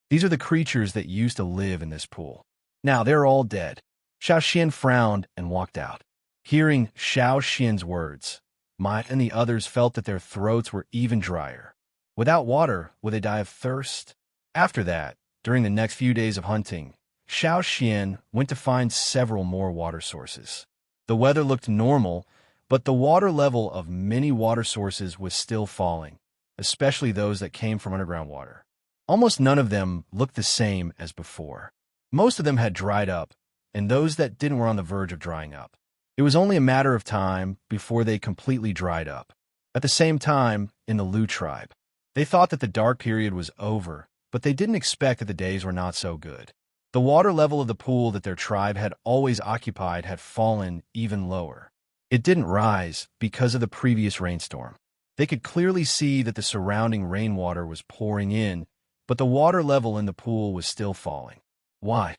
These are the creatures that used to live in this pool. Now they're all dead. Xiao Xian frowned and walked out. Hearing Xiao Xian's words, Mai and the others felt that their throats were even drier. Without water, would they die of thirst? After that, during the next few days of hunting, Xiao Xian went to find several more water sources. The weather looked normal, but the water level of many water sources was still falling, especially those that came from underground water. Almost none of them looked the same as before. Most of them had dried up, and those that didn't were on the verge of drying up. It was only a matter of time before they completely dried up. At the same time, in the Lu tribe, they thought that the dark period was over, but they didn't expect that the days were not so good. The water level of the pool that their tribe had always occupied had fallen even lower. It didn't rise because of the previous rainstorm. They could clearly see that the surrounding rainwater was pouring in, but the water level in the pool was still falling. Why?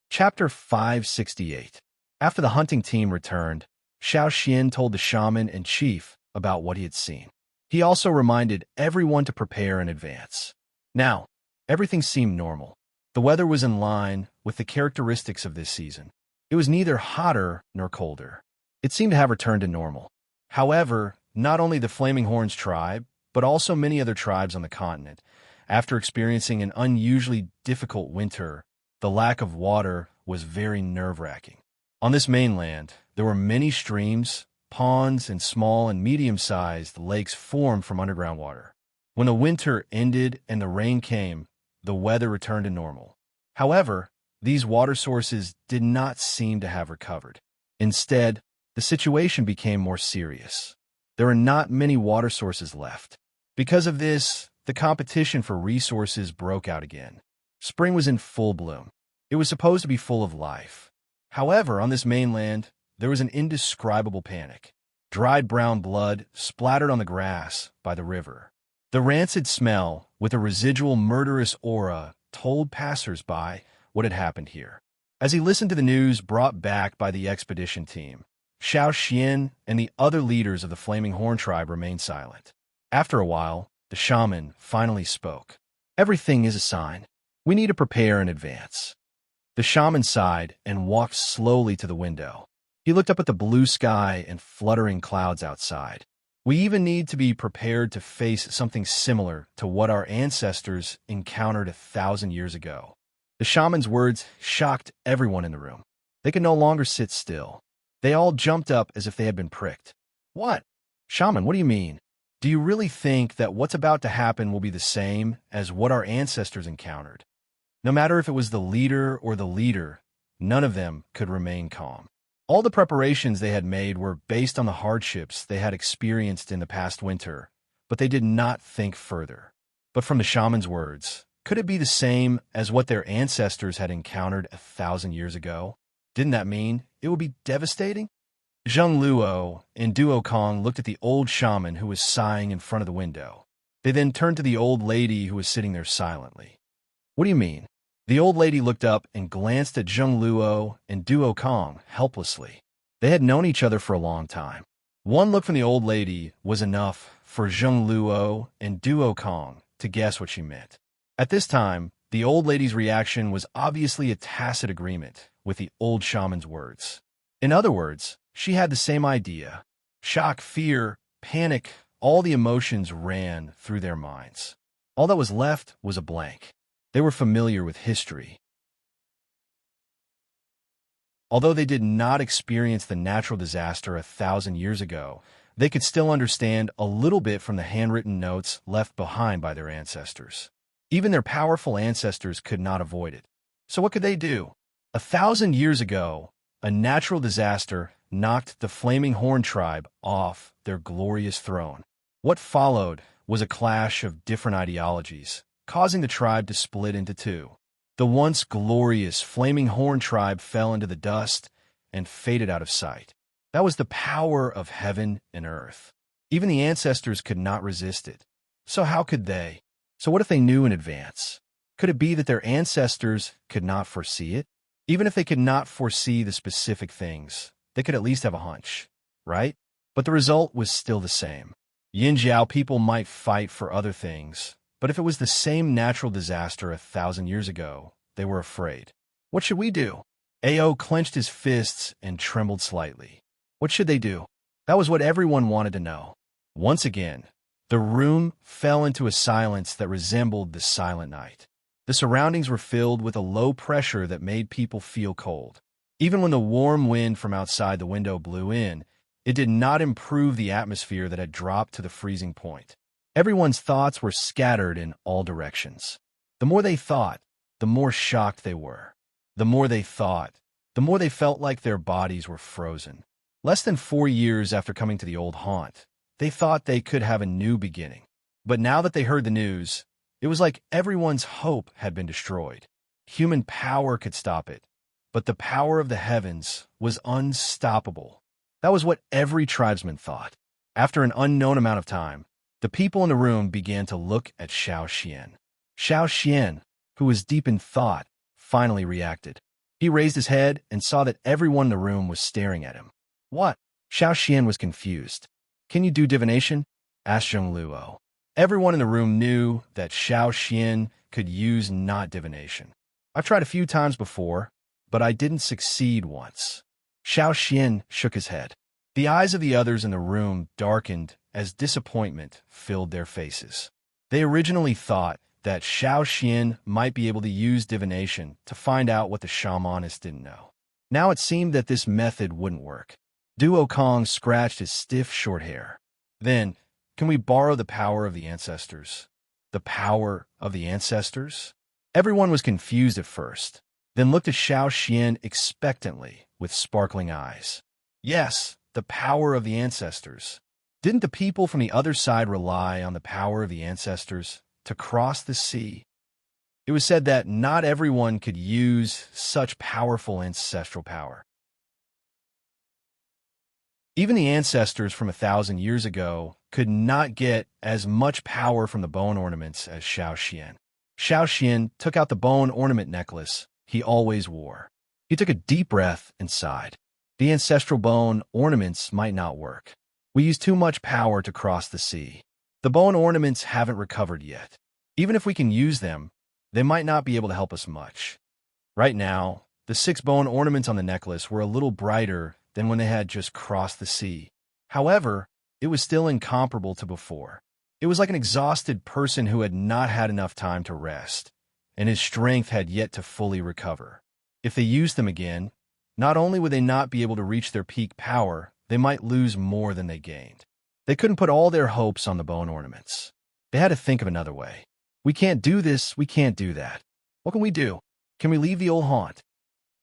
Chapter 568. After the hunting team returned, Xiao Xian told the shaman and chief about what he had seen. He also reminded everyone to prepare in advance. Now, everything seemed normal. The weather was in line with the characteristics of this season. It was neither hotter nor colder. It seemed to have returned to normal. However, not only the Flaming Horns tribe, but also many other tribes on the continent, after experiencing an unusually difficult winter, the lack of water was very nerve-wracking. On this mainland, there were many streams, ponds, and small and medium-sized lakes formed from underground water. When the winter ended and the rain came, the weather returned to normal. However, these water sources did not seem to have recovered. Instead, the situation became more serious. There are not many water sources left. Because of this, the competition for resources broke out again. Spring was in full bloom. It was supposed to be full of life. However, on this mainland, there was an indescribable panic. Dried brown blood splattered on the grass by the river. The rancid smell, with a residual murderous aura, told passers-by what had happened here. As he listened to the news brought back by the expedition team, Xiao Xian and the other leaders of the Flaming Horn tribe remained silent. After a while, the shaman finally spoke. Everything is a sign. We need to prepare in advance. The shaman sighed and walked slowly to the window. He looked up at the blue sky and fluttering clouds outside. We even need to be prepared to face something similar to what our ancestors encountered 1,000 years ago. The shaman's words shocked everyone in the room. They could no longer sit still. They all jumped up as if they had been pricked. What? Shaman, what do you mean? Do you really think that what's about to happen will be the same as what our ancestors encountered? No matter if it was the leader or the leader, none of them could remain calm. All the preparations they had made were based on the hardships they had experienced in the past winter, but they did not think further. But from the shaman's words, could it be the same as what their ancestors had encountered 1,000 years ago? Didn't that mean it would be devastating? Zheng Luo and Duo Kong looked at the old shaman who was sighing in front of the window. They then turned to the old lady who was sitting there silently. What do you mean? The old lady looked up and glanced at Zheng Luo and Duo Kong helplessly. They had known each other for a long time. One look from the old lady was enough for Zheng Luo and Duo Kong to guess what she meant. At this time, the old lady's reaction was obviously a tacit agreement with the old shaman's words. In other words, she had the same idea. Shock, fear, panic, all the emotions ran through their minds. All that was left was a blank. They were familiar with history. Although they did not experience the natural disaster 1,000 years ago, they could still understand a little bit from the handwritten notes left behind by their ancestors. Even their powerful ancestors could not avoid it. So what could they do? 1,000 years ago, a natural disaster knocked the Flaming Horn tribe off their glorious throne. What followed was a clash of different ideologies, causing the tribe to split into two. The once glorious Flaming Horn tribe fell into the dust and faded out of sight. That was the power of heaven and earth. Even the ancestors could not resist it. So how could they? So what if they knew in advance? Could it be that their ancestors could not foresee it? Even if they could not foresee the specific things, they could at least have a hunch, right? But the result was still the same. Yinjiao people might fight for other things, but if it was the same natural disaster 1,000 years ago, they were afraid. What should we do? Ao clenched his fists and trembled slightly. What should they do? That was what everyone wanted to know. Once again, the room fell into a silence that resembled the silent night. The surroundings were filled with a low pressure that made people feel cold. Even when the warm wind from outside the window blew in, it did not improve the atmosphere that had dropped to the freezing point. Everyone's thoughts were scattered in all directions. The more they thought, the more shocked they were. The more they thought, the more they felt like their bodies were frozen. Less than 4 years after coming to the old haunt, they thought they could have a new beginning. But now that they heard the news, it was like everyone's hope had been destroyed. Human power could stop it, but the power of the heavens was unstoppable. That was what every tribesman thought. After an unknown amount of time, the people in the room began to look at Xiao Xian. Xiao Xian, who was deep in thought, finally reacted. He raised his head and saw that everyone in the room was staring at him. What? Xiao Xian was confused. Can you do divination? Asked Zheng Luo. Everyone in the room knew that Xiao Xian could use not divination. I've tried a few times before, but I didn't succeed once. Xiao Xian shook his head. The eyes of the others in the room darkened as disappointment filled their faces. They originally thought that Xiao Xian might be able to use divination to find out what the shamanist didn't know. Now it seemed that this method wouldn't work. Duo Kong scratched his stiff short hair. Then, can we borrow the power of the ancestors? The power of the ancestors? Everyone was confused at first, then looked at Xiao Xian expectantly with sparkling eyes. Yes, the power of the ancestors. Didn't the people from the other side rely on the power of the ancestors to cross the sea? It was said that not everyone could use such powerful ancestral power. Even the ancestors from 1,000 years ago could not get as much power from the bone ornaments as Xiao Xian. Xiao Xian took out the bone ornament necklace he always wore. He took a deep breath and sighed. The ancestral bone ornaments might not work. We use too much power to cross the sea. The bone ornaments haven't recovered yet. Even if we can use them, they might not be able to help us much. Right now, the 6 bone ornaments on the necklace were a little brighter than when they had just crossed the sea. However, it was still incomparable to before. It was like an exhausted person who had not had enough time to rest, and his strength had yet to fully recover. If they used them again, not only would they not be able to reach their peak power, they might lose more than they gained. They couldn't put all their hopes on the bone ornaments. They had to think of another way. We can't do this, we can't do that. What can we do? Can we leave the old haunt?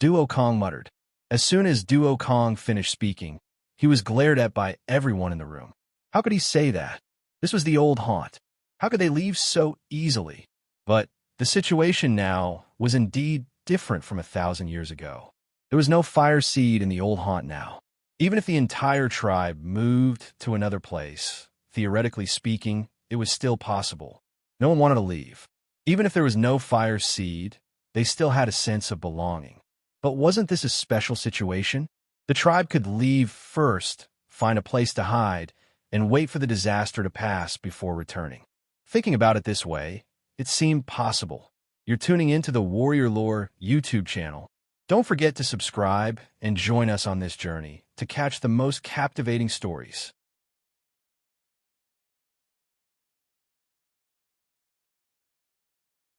Duo Kong muttered. As soon as Duo Kong finished speaking, he was glared at by everyone in the room. How could he say that? This was the old haunt. How could they leave so easily? But the situation now was indeed different from 1,000 years ago. There was no fire seed in the old haunt now. Even if the entire tribe moved to another place, theoretically speaking, it was still possible. No one wanted to leave. Even if there was no fire seed, they still had a sense of belonging. But wasn't this a special situation? The tribe could leave first, find a place to hide, and wait for the disaster to pass before returning. Thinking about it this way, it seemed possible. You're tuning into the Warrior Lore YouTube channel. Don't forget to subscribe and join us on this journey to catch the most captivating stories.